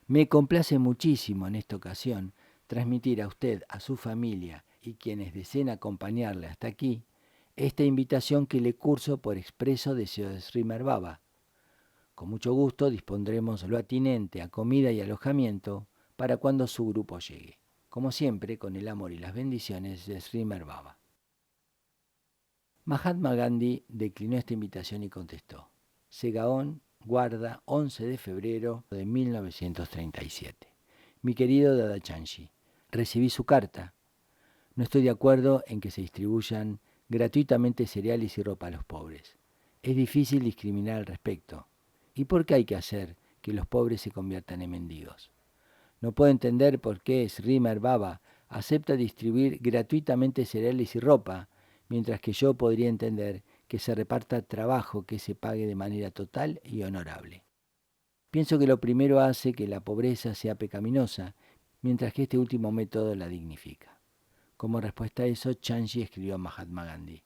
Me complace muchísimo en esta ocasión transmitir a usted, a su familia y quienes deseen acompañarle hasta aquí, esta invitación que le curso por expreso deseo de Sri Meher Baba. Con mucho gusto dispondremos lo atinente a comida y alojamiento para cuando su grupo llegue, como siempre con el amor y las bendiciones de Sri Meher Baba. Mahatma Gandhi declinó esta invitación y contestó: Segaón, Guarda, 11 de febrero de 1937. Mi querido Dada Chanchi, recibí su carta. No estoy de acuerdo en que se distribuyan gratuitamente cereales y ropa a los pobres. Es difícil discriminar al respecto. ¿Y por qué hay que hacer que los pobres se conviertan en mendigos? No puedo entender por qué Sri Meher Baba acepta distribuir gratuitamente cereales y ropa, mientras que yo podría entender que se reparta trabajo que se pague de manera total y honorable. Pienso que lo primero hace que la pobreza sea pecaminosa, mientras que este último método la dignifica. Como respuesta a eso, Chanchi escribió a Mahatma Gandhi: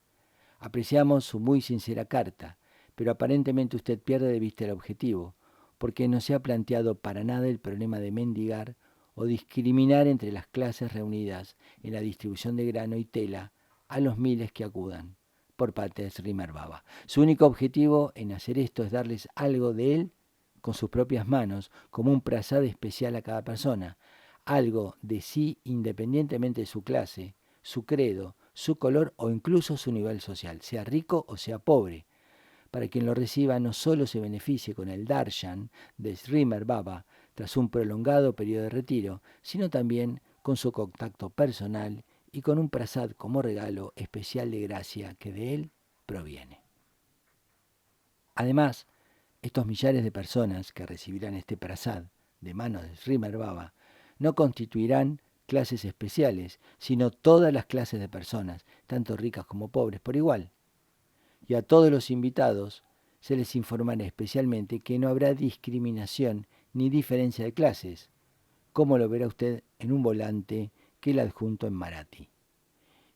apreciamos su muy sincera carta, pero aparentemente usted pierde de vista el objetivo, porque no se ha planteado para nada el problema de mendigar o discriminar entre las clases reunidas en la distribución de grano y tela a los miles que acudan por parte de Srimar Baba. Su único objetivo en hacer esto es darles algo de él con sus propias manos, como un prasad especial a cada persona, algo de sí independientemente de su clase, su credo, su color o incluso su nivel social, sea rico o sea pobre. Para quien lo reciba no solo se beneficie con el darshan de Srimar Baba tras un prolongado periodo de retiro, sino también con su contacto personal y con un prasad como regalo especial de gracia que de él proviene. Además, estos millares de personas que recibirán este prasad de manos de Srimar Baba no constituirán clases especiales, sino todas las clases de personas, tanto ricas como pobres, por igual. Y a todos los invitados se les informará especialmente que no habrá discriminación ni diferencia de clases, como lo verá usted en un volante que le adjunto en Marathi.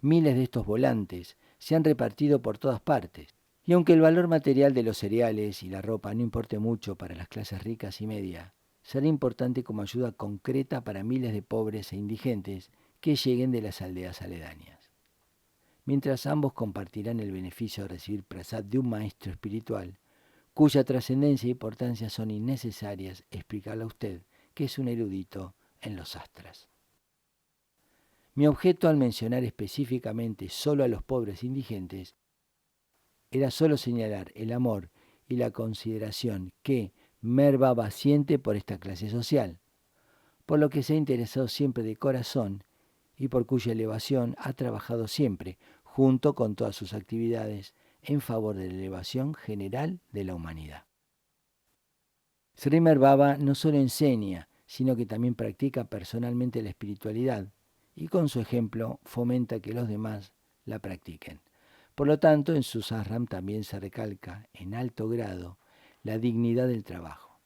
Miles de estos volantes se han repartido por todas partes, y aunque el valor material de los cereales y la ropa no importe mucho para las clases ricas y media, será importante como ayuda concreta para miles de pobres e indigentes que lleguen de las aldeas aledañas. Mientras ambos compartirán el beneficio de recibir prasad de un maestro espiritual, cuya trascendencia e importancia son innecesarias explicarle a usted, que es un erudito en los astras. Mi objeto al mencionar específicamente solo a los pobres indigentes era solo señalar el amor y la consideración que Meher Baba siente por esta clase social, por lo que se ha interesado siempre de corazón y por cuya elevación ha trabajado siempre, junto con todas sus actividades, en favor de la elevación general de la humanidad. Srimar Baba no solo enseña, sino que también practica personalmente la espiritualidad y con su ejemplo fomenta que los demás la practiquen. Por lo tanto, en sus ashram también se recalca en alto grado la dignidad del trabajo.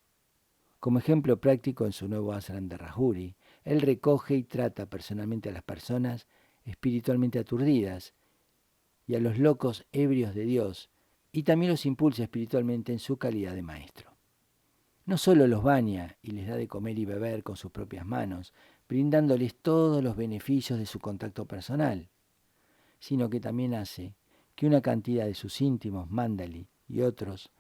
Como ejemplo práctico en su nuevo ashram de Rahuri, él recoge y trata personalmente a las personas espiritualmente aturdidas y a los locos ebrios de Dios, y también los impulsa espiritualmente en su calidad de maestro. No solo los baña y les da de comer y beber con sus propias manos, brindándoles todos los beneficios de su contacto personal, sino que también hace que una cantidad de sus íntimos, Mandali y otros,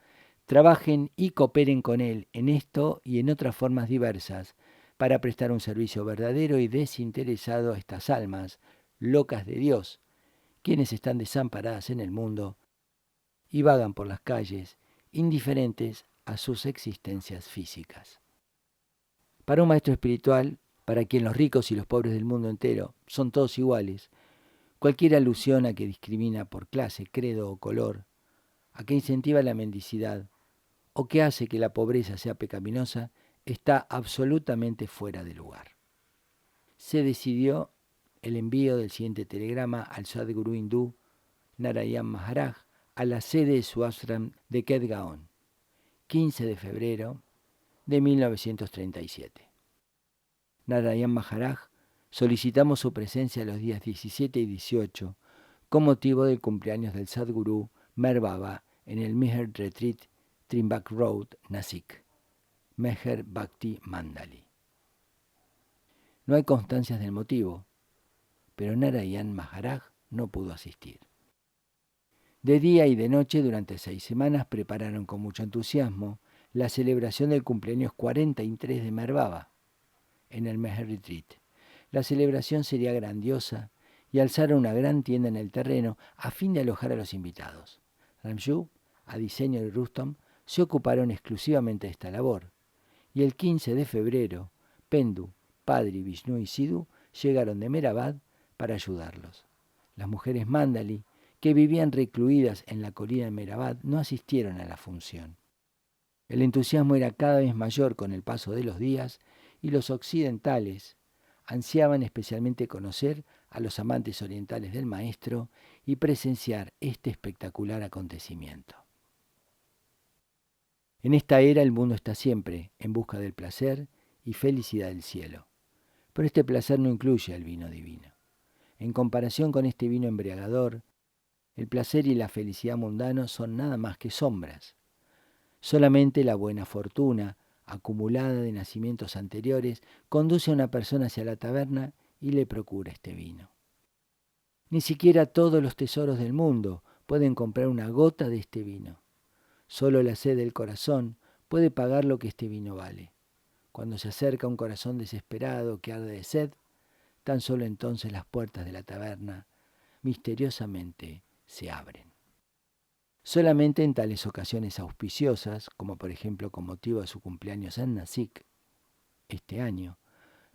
trabajen y cooperen con él en esto y en otras formas diversas para prestar un servicio verdadero y desinteresado a estas almas locas de Dios, quienes están desamparadas en el mundo y vagan por las calles, indiferentes a sus existencias físicas. Para un maestro espiritual, para quien los ricos y los pobres del mundo entero son todos iguales, cualquier alusión a que discrimina por clase, credo o color, a que incentiva la mendicidad o que hace que la pobreza sea pecaminosa, está absolutamente fuera de lugar. Se decidió el envío del siguiente telegrama al Sadhguru hindú Narayan Maharaj a la sede de su ashram de Kedgaon, 15 de febrero de 1937. Narayan Maharaj, solicitamos su presencia los días 17 y 18 con motivo del cumpleaños del Sadhguru Meher Baba en el Meher Retreat, Trimbak Road, Nasik. Meher Bhakti Mandali. No hay constancias del motivo, pero Narayan Maharaj no pudo asistir. De día y de noche, durante 6 semanas, prepararon con mucho entusiasmo la celebración del cumpleaños 43 de Meher Baba en el Meher Retreat. La celebración sería grandiosa y alzaron una gran tienda en el terreno a fin de alojar a los invitados. Ramju, a diseño de Rustom, se ocuparon exclusivamente de esta labor, y el 15 de febrero, Pendu, Padri, Vishnu y Sidhu llegaron de Meherabad para ayudarlos. Las mujeres Mandali, que vivían recluidas en la colina de Meherabad, no asistieron a la función. El entusiasmo era cada vez mayor con el paso de los días y los occidentales ansiaban especialmente conocer a los amantes orientales del maestro y presenciar este espectacular acontecimiento. En esta era el mundo está siempre en busca del placer y felicidad del cielo, pero este placer no incluye al vino divino. En comparación con este vino embriagador, el placer y la felicidad mundanos son nada más que sombras. Solamente la buena fortuna, acumulada de nacimientos anteriores, conduce a una persona hacia la taberna y le procura este vino. Ni siquiera todos los tesoros del mundo pueden comprar una gota de este vino. Solo la sed del corazón puede pagar lo que este vino vale. Cuando se acerca un corazón desesperado que arde de sed, tan solo entonces las puertas de la taberna misteriosamente se abren. Solamente en tales ocasiones auspiciosas, como por ejemplo con motivo de su cumpleaños en Nasik, este año,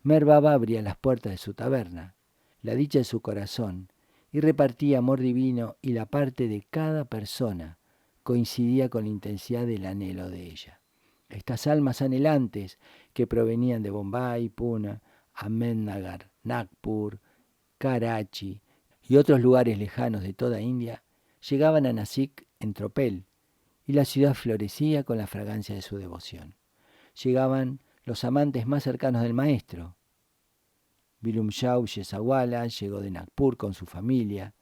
Mer Baba abría las puertas de su taberna, la dicha de su corazón, y repartía amor divino, y la parte de cada persona coincidía con la intensidad del anhelo de ella. Estas almas anhelantes que provenían de Bombay, Pune, Ahmednagar, Nagpur, Karachi y otros lugares lejanos de toda India, llegaban a Nasik en tropel, y la ciudad florecía con la fragancia de su devoción. Llegaban los amantes más cercanos del maestro. Bilumshau Yesawala llegó de Nagpur con su familia,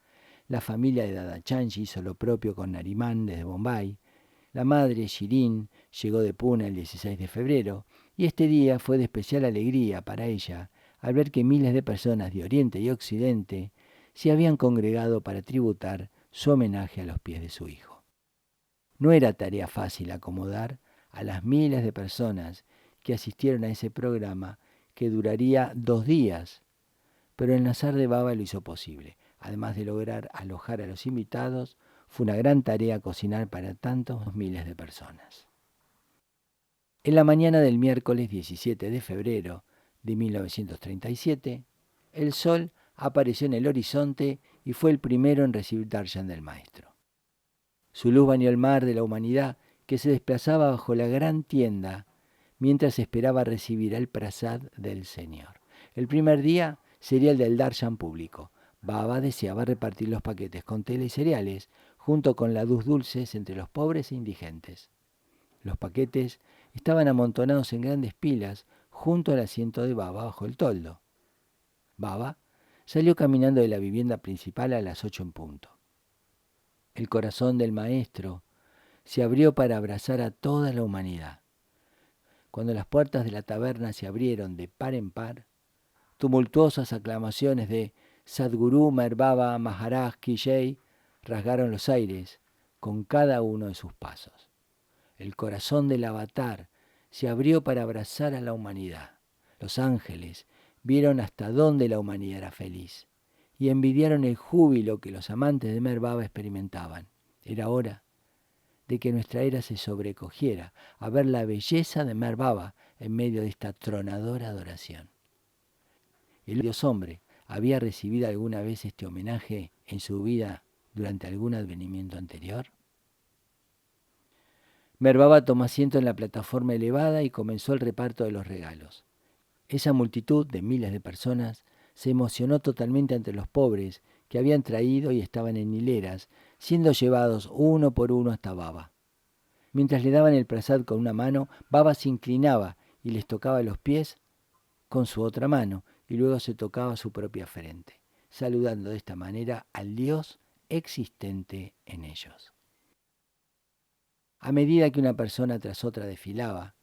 la familia de Dadachanji hizo lo propio con Nariman desde Bombay, la madre Shirin llegó de Pune el 16 de febrero, y este día fue de especial alegría para ella al ver que miles de personas de Oriente y Occidente se habían congregado para tributar su homenaje a los pies de su hijo. No era tarea fácil acomodar a las miles de personas que asistieron a ese programa que duraría 2 días, pero el Nazar de Baba lo hizo posible. Además de lograr alojar a los invitados, fue una gran tarea cocinar para tantos miles de personas. En la mañana del miércoles 17 de febrero de 1937, el sol apareció en el horizonte y fue el primero en recibir darshan del maestro. Su luz bañó el mar de la humanidad que se desplazaba bajo la gran tienda mientras esperaba recibir el prasad del Señor. El primer día sería el del darshan público. Baba deseaba repartir los paquetes con tela y cereales junto con ladús dulces entre los pobres e indigentes. Los paquetes estaban amontonados en grandes pilas junto al asiento de Baba bajo el toldo. Baba salió caminando de la vivienda principal a las 8 en punto. El corazón del maestro se abrió para abrazar a toda la humanidad. Cuando las puertas de la taberna se abrieron de par en par, tumultuosas aclamaciones de Sadhguru Mer Baba Maharaj Ki Jai rasgaron los aires con cada uno de sus pasos. El corazón del avatar se abrió para abrazar a la humanidad. Los ángeles vieron hasta dónde la humanidad era feliz y envidiaron el júbilo que los amantes de Mer Baba experimentaban. Era hora de que nuestra era se sobrecogiera a ver la belleza de Mer Baba en medio de esta tronadora adoración. El Dios hombre había recibido alguna vez este homenaje en su vida durante algún advenimiento anterior. Mer Baba tomó asiento en la plataforma elevada y comenzó el reparto de los regalos. Esa multitud de miles de personas se emocionó totalmente ante los pobres que habían traído y estaban en hileras, siendo llevados uno por uno hasta Baba. Mientras le daban el prasad con una mano, Baba se inclinaba y les tocaba los pies con su otra mano, y luego se tocaba su propia frente, saludando de esta manera al Dios existente en ellos. A medida que una persona tras otra desfilaba,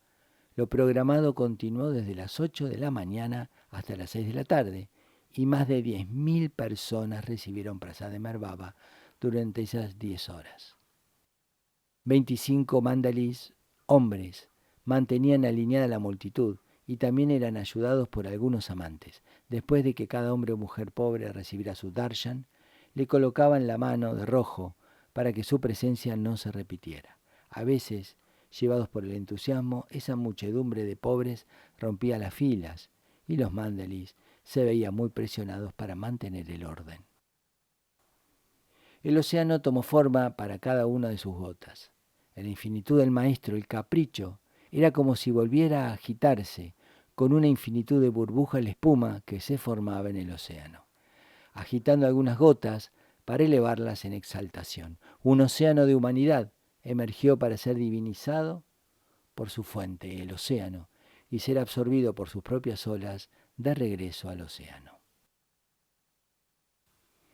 lo programado continuó desde las 8 de la mañana hasta las 6 de la tarde, y más de 10.000 personas recibieron prasad de Mer Baba durante esas 10 horas. 25 mandalis, hombres, mantenían alineada la multitud y también eran ayudados por algunos amantes. Después de que cada hombre o mujer pobre recibiera su darshan, le colocaban la mano de rojo para que su presencia no se repitiera. A veces, llevados por el entusiasmo, esa muchedumbre de pobres rompía las filas y los mandalis se veían muy presionados para mantener el orden. El océano tomó forma para cada una de sus gotas. En la infinitud del maestro, el capricho era como si volviera a agitarse con una infinitud de burbujas la espuma que se formaba en el océano, agitando algunas gotas para elevarlas en exaltación. Un océano de humanidad emergió para ser divinizado por su fuente, el océano, y ser absorbido por sus propias olas de regreso al océano.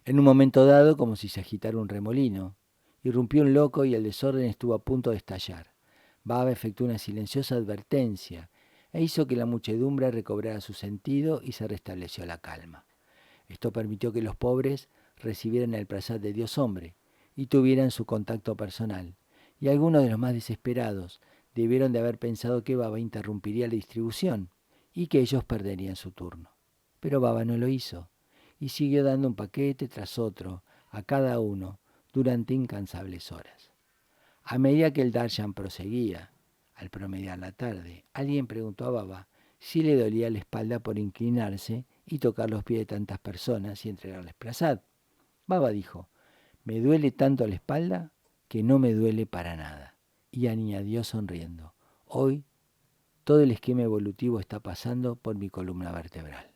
En un momento dado, como si se agitara un remolino, irrumpió un loco y el desorden estuvo a punto de estallar. Baba efectuó una silenciosa advertencia e hizo que la muchedumbre recobrara su sentido y se restableció la calma. Esto permitió que los pobres recibieran el prasad de Dios hombre y tuvieran su contacto personal, y algunos de los más desesperados debieron de haber pensado que Baba interrumpiría la distribución y que ellos perderían su turno. Pero Baba no lo hizo y siguió dando un paquete tras otro a cada uno durante incansables horas. A medida que el darshan proseguía, al promediar la tarde, alguien preguntó a Baba si le dolía la espalda por inclinarse y tocar los pies de tantas personas y entregarles prasad. Baba dijo: me duele tanto la espalda que no me duele para nada. Y añadió sonriendo: hoy todo el esquema evolutivo está pasando por mi columna vertebral.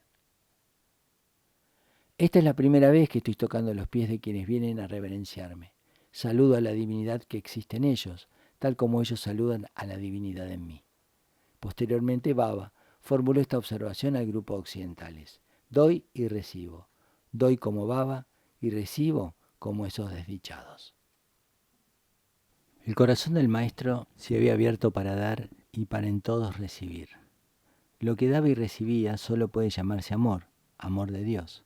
Esta es la primera vez que estoy tocando los pies de quienes vienen a reverenciarme. Saludo a la divinidad que existe en ellos, tal como ellos saludan a la divinidad en mí. Posteriormente, Baba formuló esta observación al grupo de occidentales: doy y recibo. Doy como Baba y recibo como esos desdichados. El corazón del maestro se había abierto para dar y para en todos recibir. Lo que daba y recibía solo puede llamarse amor, amor de Dios.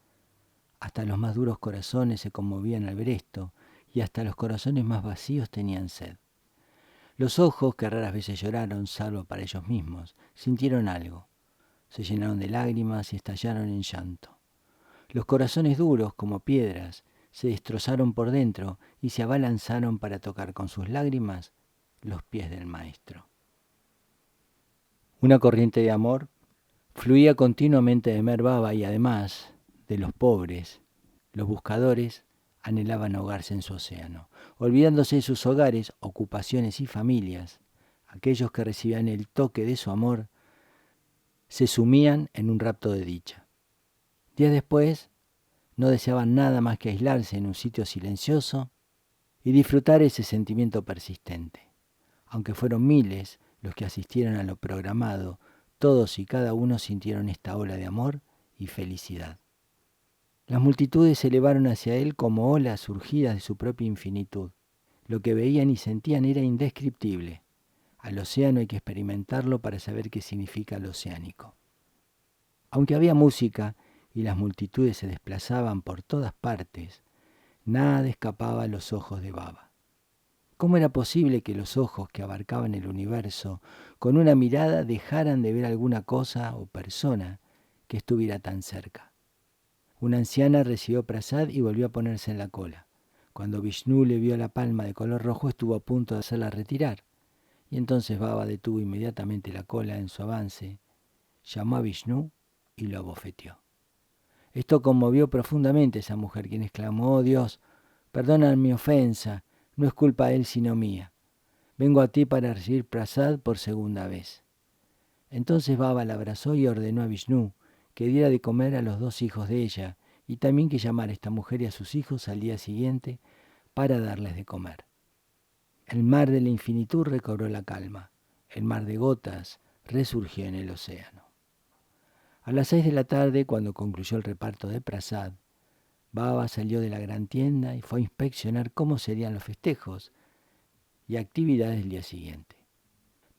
Hasta los más duros corazones se conmovían al ver esto, y hasta los corazones más vacíos tenían sed. Los ojos, que raras veces lloraron, salvo para ellos mismos, sintieron algo. Se llenaron de lágrimas y estallaron en llanto. Los corazones duros, como piedras, se destrozaron por dentro y se abalanzaron para tocar con sus lágrimas los pies del Maestro. Una corriente de amor fluía continuamente de Meher Baba y además de los pobres, los buscadores anhelaban ahogarse en su océano, olvidándose de sus hogares, ocupaciones y familias. Aquellos que recibían el toque de su amor se sumían en un rapto de dicha. Días después, no deseaban nada más que aislarse en un sitio silencioso y disfrutar ese sentimiento persistente. Aunque fueron miles los que asistieron a lo programado, todos y cada uno sintieron esta ola de amor y felicidad. Las multitudes se elevaron hacia él como olas surgidas de su propia infinitud. Lo que veían y sentían era indescriptible. Al océano hay que experimentarlo para saber qué significa lo oceánico. Aunque había música y las multitudes se desplazaban por todas partes, nada escapaba a los ojos de Baba. ¿Cómo era posible que los ojos que abarcaban el universo con una mirada dejaran de ver alguna cosa o persona que estuviera tan cerca? Una anciana recibió prasad y volvió a ponerse en la cola. Cuando Vishnu le vio la palma de color rojo, estuvo a punto de hacerla retirar. Y entonces Baba detuvo inmediatamente la cola en su avance, llamó a Vishnu y lo abofeteó. Esto conmovió profundamente a esa mujer, quien exclamó: oh Dios, perdona mi ofensa, no es culpa de él sino mía. Vengo a ti para recibir prasad por segunda vez. Entonces Baba la abrazó y ordenó a Vishnu que diera de comer a los dos hijos de ella y también que llamara a esta mujer y a sus hijos al día siguiente para darles de comer. El mar de la infinitud recobró la calma. El mar de gotas resurgió en el océano. A las 6 de la tarde, cuando concluyó el reparto de prasad, Baba salió de la gran tienda y fue a inspeccionar cómo serían los festejos y actividades del día siguiente.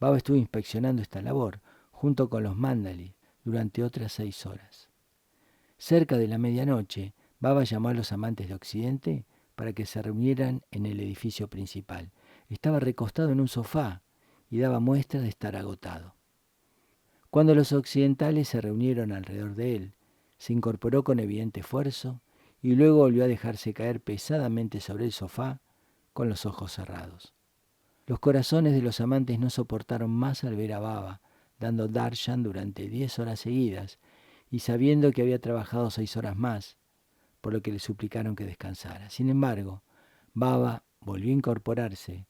Baba estuvo inspeccionando esta labor junto con los mandalis durante otras 6 horas. Cerca de la medianoche, Baba llamó a los amantes de Occidente para que se reunieran en el edificio principal. Estaba recostado en un sofá y daba muestras de estar agotado. Cuando los occidentales se reunieron alrededor de él, se incorporó con evidente esfuerzo y luego volvió a dejarse caer pesadamente sobre el sofá con los ojos cerrados. Los corazones de los amantes no soportaron más al ver a Baba dando darshan durante 10 horas seguidas y sabiendo que había trabajado 6 horas más, por lo que le suplicaron que descansara. Sin embargo, Baba volvió a incorporarse,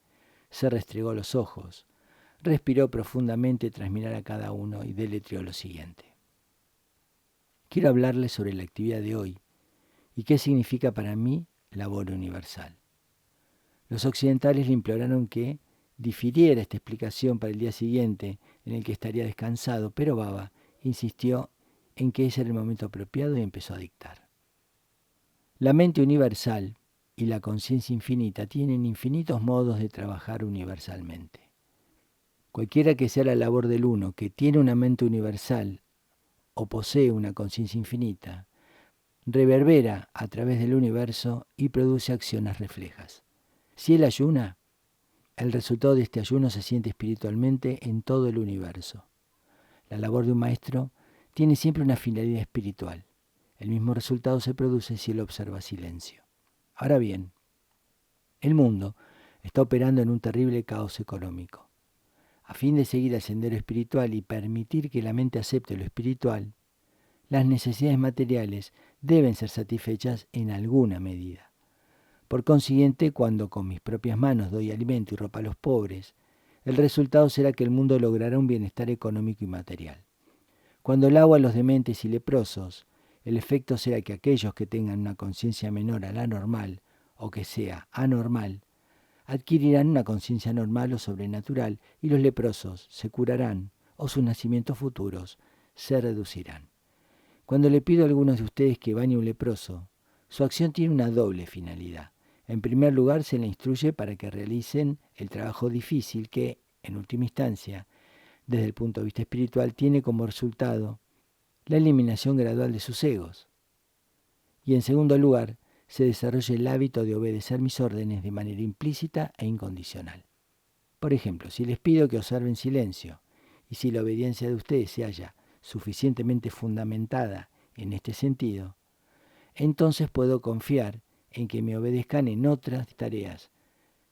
se restregó los ojos, respiró profundamente tras mirar a cada uno y deletreó lo siguiente: quiero hablarles sobre la actividad de hoy y qué significa para mí labor universal. Los occidentales le imploraron que difiriera esta explicación para el día siguiente, en el que estaría descansado, pero Baba insistió en que ese era el momento apropiado y empezó a dictar. La mente universal y la conciencia infinita tienen infinitos modos de trabajar universalmente. Cualquiera que sea la labor del uno, que tiene una mente universal o posee una conciencia infinita, reverbera a través del universo y produce acciones reflejas. Si él ayuna, el resultado de este ayuno se siente espiritualmente en todo el universo. La labor de un maestro tiene siempre una finalidad espiritual. El mismo resultado se produce si él observa silencio. Ahora bien, el mundo está operando en un terrible caos económico. A fin de seguir el sendero espiritual y permitir que la mente acepte lo espiritual, las necesidades materiales deben ser satisfechas en alguna medida. Por consiguiente, cuando con mis propias manos doy alimento y ropa a los pobres, el resultado será que el mundo logrará un bienestar económico y material. Cuando lavo a los dementes y leprosos, el efecto será que aquellos que tengan una conciencia menor a la normal, o que sea anormal, adquirirán una conciencia normal o sobrenatural, y los leprosos se curarán, o sus nacimientos futuros se reducirán. Cuando le pido a algunos de ustedes que bañe un leproso, su acción tiene una doble finalidad. En primer lugar, se le instruye para que realicen el trabajo difícil que, en última instancia, desde el punto de vista espiritual, tiene como resultado la eliminación gradual de sus egos. Y en segundo lugar, se desarrolla el hábito de obedecer mis órdenes de manera implícita e incondicional. Por ejemplo, si les pido que observen silencio, y si la obediencia de ustedes se halla suficientemente fundamentada en este sentido, entonces puedo confiar en que me obedezcan en otras tareas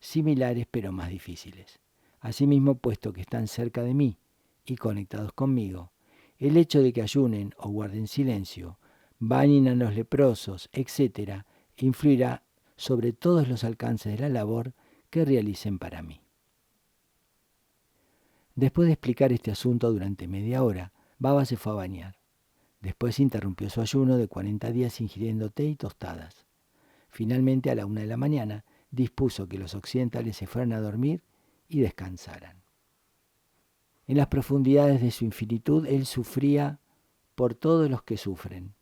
similares pero más difíciles. Asimismo, puesto que están cerca de mí y conectados conmigo, el hecho de que ayunen o guarden silencio, bañen a los leprosos, etc., influirá sobre todos los alcances de la labor que realicen para mí. Después de explicar este asunto durante media hora, Baba se fue a bañar. Después interrumpió su ayuno de 40 días ingiriendo té y tostadas. Finalmente, a la 1 de la mañana, dispuso que los occidentales se fueran a dormir y descansaran. En las profundidades de su infinitud, él sufría por todos los que sufren,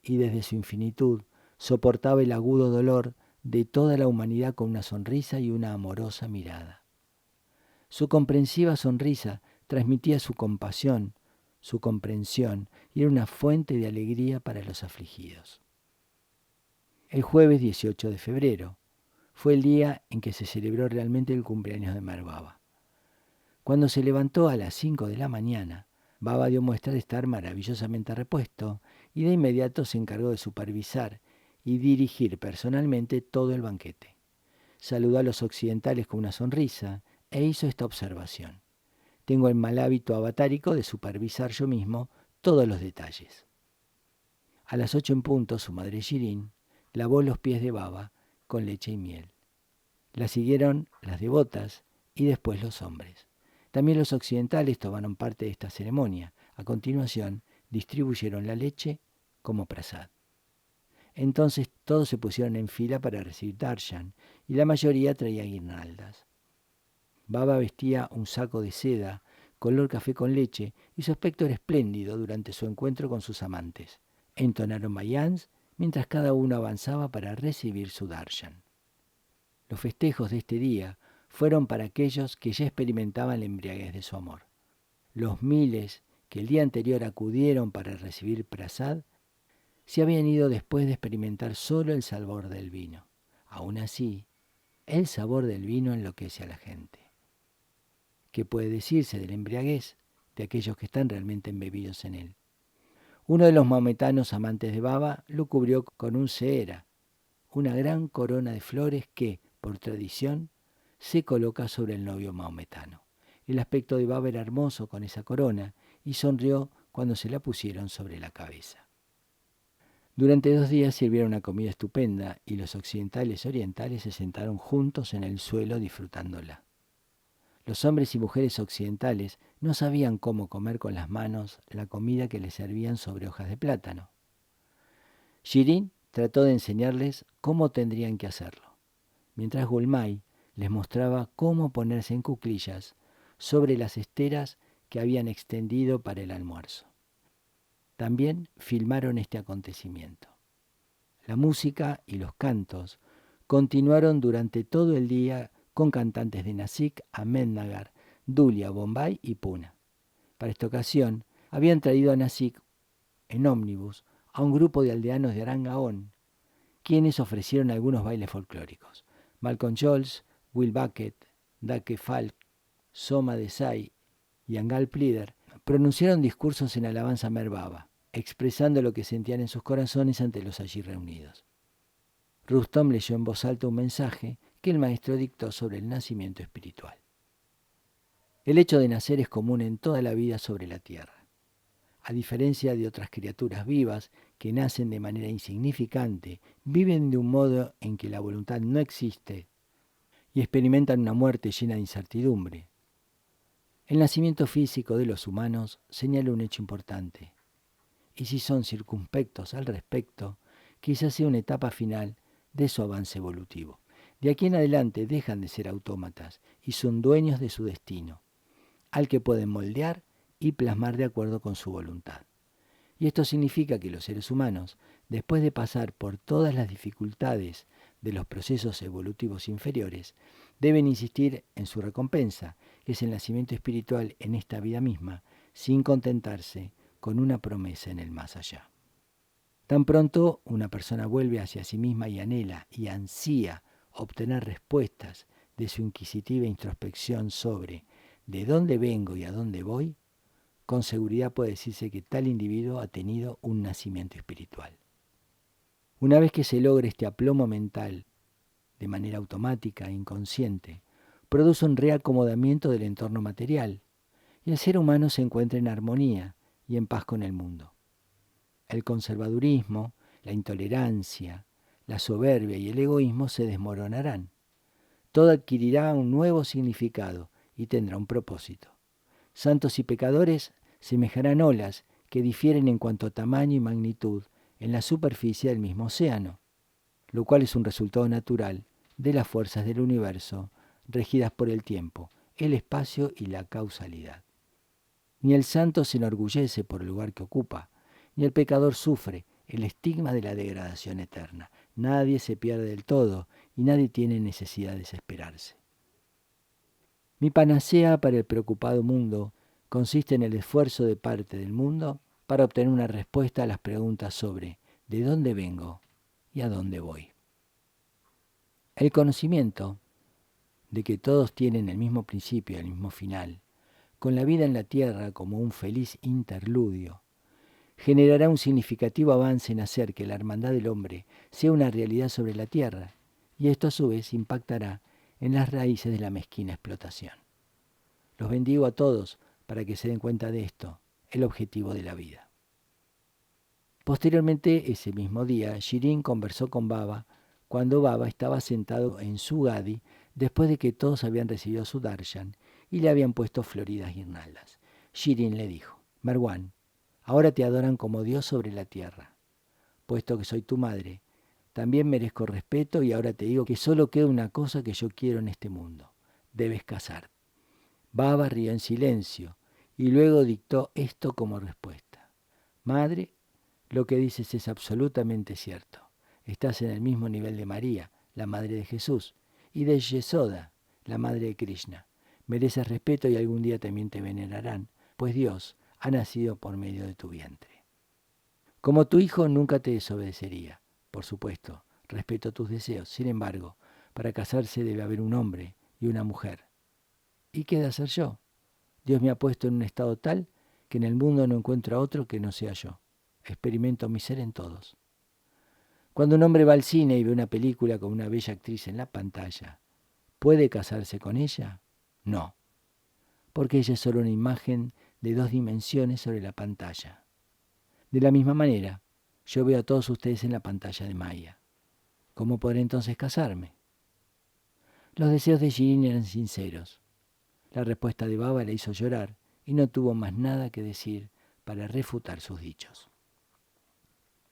y desde su infinitud soportaba el agudo dolor de toda la humanidad con una sonrisa y una amorosa mirada. Su comprensiva sonrisa transmitía su compasión, su comprensión, y era una fuente de alegría para los afligidos. El jueves 18 de febrero fue el día en que se celebró realmente el cumpleaños de Meher Baba. Cuando se levantó a las 5 de la mañana, Baba dio muestra de estar maravillosamente repuesto y de inmediato se encargó de supervisar y dirigir personalmente todo el banquete. Saludó a los occidentales con una sonrisa e hizo esta observación: tengo el mal hábito avatárico de supervisar yo mismo todos los detalles. A las 8 en punto, su madre Shirin lavó los pies de Baba con leche y miel. La siguieron las devotas y después los hombres. También los occidentales tomaron parte de esta ceremonia. A continuación, distribuyeron la leche como prasad. Entonces todos se pusieron en fila para recibir darshan y la mayoría traía guirnaldas. Baba vestía un saco de seda color café con leche y su aspecto era espléndido durante su encuentro con sus amantes. Entonaron bayans mientras cada uno avanzaba para recibir su darshan. Los festejos de este día fueron para aquellos que ya experimentaban la embriaguez de su amor. Los miles que el día anterior acudieron para recibir prasad se habían ido después de experimentar solo el sabor del vino. Aún así, el sabor del vino enloquece a la gente. ¿Qué puede decirse de la embriaguez de aquellos que están realmente embebidos en él? Uno de los maometanos amantes de Baba lo cubrió con un seera, una gran corona de flores que, por tradición, se coloca sobre el novio maometano. El aspecto de Baba era hermoso con esa corona y sonrió cuando se la pusieron sobre la cabeza. Durante 2 días sirvieron una comida estupenda y los occidentales y orientales se sentaron juntos en el suelo disfrutándola. Los hombres y mujeres occidentales no sabían cómo comer con las manos la comida que les servían sobre hojas de plátano. Shirin trató de enseñarles cómo tendrían que hacerlo, mientras Gulmay les mostraba cómo ponerse en cuclillas sobre las esteras que habían extendido para el almuerzo. También filmaron este acontecimiento. La música y los cantos continuaron durante todo el día con cantantes de Nasik, Ahmednagar, Dhulia, Bombay y Pune. Para esta ocasión, habían traído a Nasik en ómnibus a un grupo de aldeanos de Arangaón, quienes ofrecieron algunos bailes folclóricos. Malcolm Jols, Will Bucket, Dake Falk, Soma Desai y Angal Plider pronunciaron discursos en alabanza a Meher Baba, expresando lo que sentían en sus corazones ante los allí reunidos. Rustom leyó en voz alta un mensaje que el maestro dictó sobre el nacimiento espiritual. El hecho de nacer es común en toda la vida sobre la tierra. A diferencia de otras criaturas vivas que nacen de manera insignificante, viven de un modo en que la voluntad no existe y experimentan una muerte llena de incertidumbre. El nacimiento físico de los humanos señala un hecho importante, y si son circunspectos al respecto, quizás sea una etapa final de su avance evolutivo. De aquí en adelante dejan de ser autómatas y son dueños de su destino, al que pueden moldear y plasmar de acuerdo con su voluntad. Y esto significa que los seres humanos, después de pasar por todas las dificultades de los procesos evolutivos inferiores, deben insistir en su recompensa, que es el nacimiento espiritual en esta vida misma, sin contentarse con una promesa en el más allá. Tan pronto una persona vuelve hacia sí misma y anhela y ansía obtener respuestas de su inquisitiva introspección sobre ¿de dónde vengo y a dónde voy?, con seguridad puede decirse que tal individuo ha tenido un nacimiento espiritual. Una vez que se logra este aplomo mental, de manera automática e inconsciente, produce un reacomodamiento del entorno material y el ser humano se encuentra en armonía y en paz con el mundo. El conservadurismo, la intolerancia, la soberbia y el egoísmo se desmoronarán. Todo adquirirá un nuevo significado y tendrá un propósito. Santos y pecadores semejarán olas que difieren en cuanto a tamaño y magnitud en la superficie del mismo océano, lo cual es un resultado natural de las fuerzas del universo regidas por el tiempo, el espacio y la causalidad. Ni el santo se enorgullece por el lugar que ocupa, ni el pecador sufre el estigma de la degradación eterna. Nadie se pierde del todo y nadie tiene necesidad de desesperarse. Mi panacea para el preocupado mundo consiste en el esfuerzo de parte del mundo para obtener una respuesta a las preguntas sobre ¿de dónde vengo y a dónde voy? El conocimiento de que todos tienen el mismo principio y el mismo final, con la vida en la tierra como un feliz interludio, generará un significativo avance en hacer que la hermandad del hombre sea una realidad sobre la tierra, y esto a su vez impactará en las raíces de la mezquina explotación. Los bendigo a todos para que se den cuenta de esto, el objetivo de la vida. Posteriormente, ese mismo día, Shirin conversó con Baba cuando Baba estaba sentado en su gadi después de que todos habían recibido su darshan y le habían puesto floridas guirnaldas. Shirin le dijo: Marwan, ahora te adoran como Dios sobre la tierra. Puesto que soy tu madre, también merezco respeto y ahora te digo que solo queda una cosa que yo quiero en este mundo. Debes casarte. Baba rió en silencio y luego dictó esto como respuesta: Madre, lo que dices es absolutamente cierto. Estás en el mismo nivel de María, la madre de Jesús, y de Yesoda, la madre de Krishna. Mereces respeto y algún día también te venerarán, pues Dios ha nacido por medio de tu vientre. Como tu hijo nunca te desobedecería. Por supuesto, respeto tus deseos. Sin embargo, para casarse debe haber un hombre y una mujer. ¿Y qué he de hacer yo? Dios me ha puesto en un estado tal que en el mundo no encuentro a otro que no sea yo. Experimento mi ser en todos. Cuando un hombre va al cine y ve una película con una bella actriz en la pantalla, ¿puede casarse con ella? No, porque ella es solo una imagen de 2 dimensiones sobre la pantalla. De la misma manera, yo veo a todos ustedes en la pantalla de Maya. ¿Cómo podré entonces casarme? Los deseos de Shirin eran sinceros. La respuesta de Baba le hizo llorar y no tuvo más nada que decir para refutar sus dichos.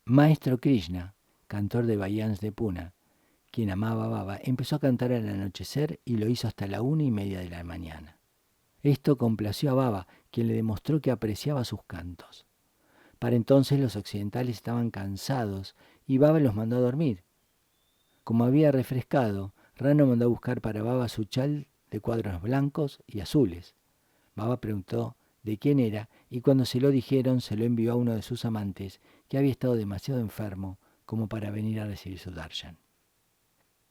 Maestro Krishna, cantor de Bhajans de Pune, quien amaba a Baba, empezó a cantar al anochecer y lo hizo hasta la 1:30 de la mañana. Esto complació a Baba, quien le demostró que apreciaba sus cantos. Para entonces los occidentales estaban cansados y Baba los mandó a dormir. Como había refrescado, Rano mandó a buscar para Baba su chal de cuadros blancos y azules, Baba preguntó de quién era y cuando se lo dijeron se lo envió a uno de sus amantes que había estado demasiado enfermo como para venir a recibir su darshan.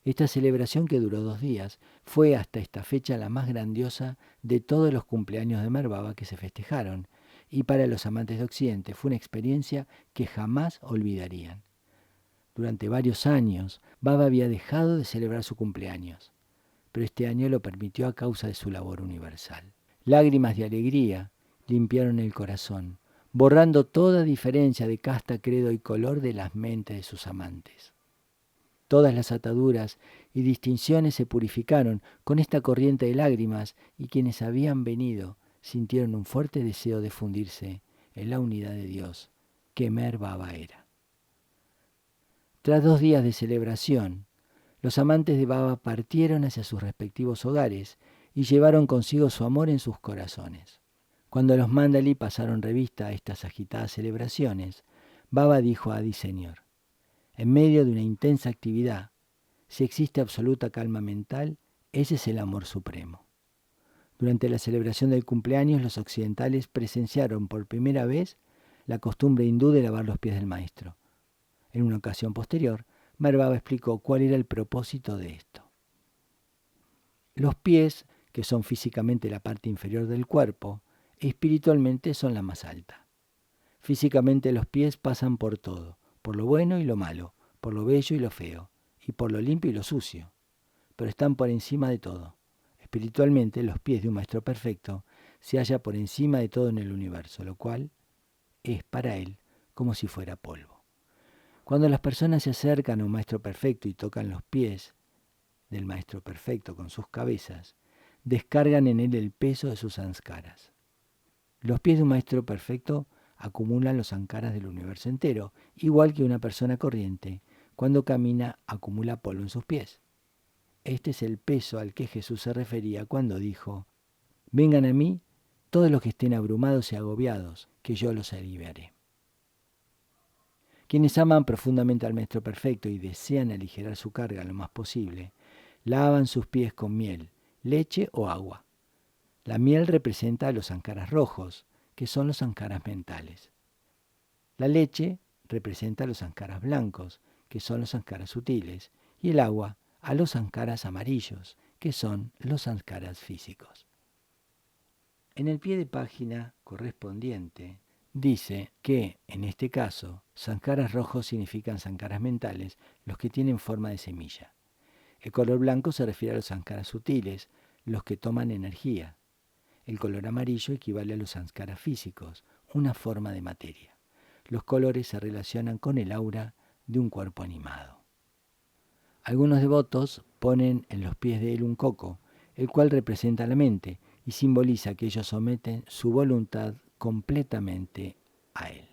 Esta celebración, que duró 2 días, fue hasta esta fecha la más grandiosa de todos los cumpleaños de Meher Baba que se festejaron, y para los amantes de Occidente fue una experiencia que jamás olvidarían. Durante varios años, Baba había dejado de celebrar su cumpleaños, pero este año lo permitió a causa de su labor universal. Lágrimas de alegría limpiaron el corazón, borrando toda diferencia de casta, credo y color de las mentes de sus amantes. Todas las ataduras y distinciones se purificaron con esta corriente de lágrimas y quienes habían venido sintieron un fuerte deseo de fundirse en la unidad de Dios que Meher Baba era. Tras 2 días de celebración, los amantes de Baba partieron hacia sus respectivos hogares y llevaron consigo su amor en sus corazones. Cuando los Mandali pasaron revista a estas agitadas celebraciones, Baba dijo a Adi Señor: en medio de una intensa actividad, si existe absoluta calma mental, ese es el amor supremo. Durante la celebración del cumpleaños, los occidentales presenciaron por primera vez la costumbre hindú de lavar los pies del maestro. En una ocasión posterior, Meher Baba explicó cuál era el propósito de esto. Los pies, que son físicamente la parte inferior del cuerpo, espiritualmente son la más alta. Físicamente los pies pasan por todo, por lo bueno y lo malo, por lo bello y lo feo, y por lo limpio y lo sucio, pero están por encima de todo. Espiritualmente, los pies de un maestro perfecto se hallan por encima de todo en el universo, lo cual es para él como si fuera polvo. Cuando las personas se acercan a un maestro perfecto y tocan los pies del maestro perfecto con sus cabezas, descargan en él el peso de sus sanskaras. Los pies de un maestro perfecto acumulan los sanskaras del universo entero, igual que una persona corriente, cuando camina, acumula polvo en sus pies. Este es el peso al que Jesús se refería cuando dijo: vengan a mí todos los que estén abrumados y agobiados, que yo los aliviaré. Quienes aman profundamente al Maestro Perfecto y desean aligerar su carga lo más posible, lavan sus pies con miel, leche o agua. La miel representa a los sanskaras rojos, que son los sanskaras mentales. La leche representa a los sanskaras blancos, que son los sanskaras sutiles, y el agua a los sanskaras amarillos, que son los sanskaras físicos. En el pie de página correspondiente dice que, en este caso, sanskaras rojos significan sanskaras mentales, los que tienen forma de semilla. El color blanco se refiere a los sanskaras sutiles, los que toman energía. El color amarillo equivale a los sanskaras físicos, una forma de materia. Los colores se relacionan con el aura de un cuerpo animado. Algunos devotos ponen en los pies de él un coco, el cual representa la mente y simboliza que ellos someten su voluntad completamente a él.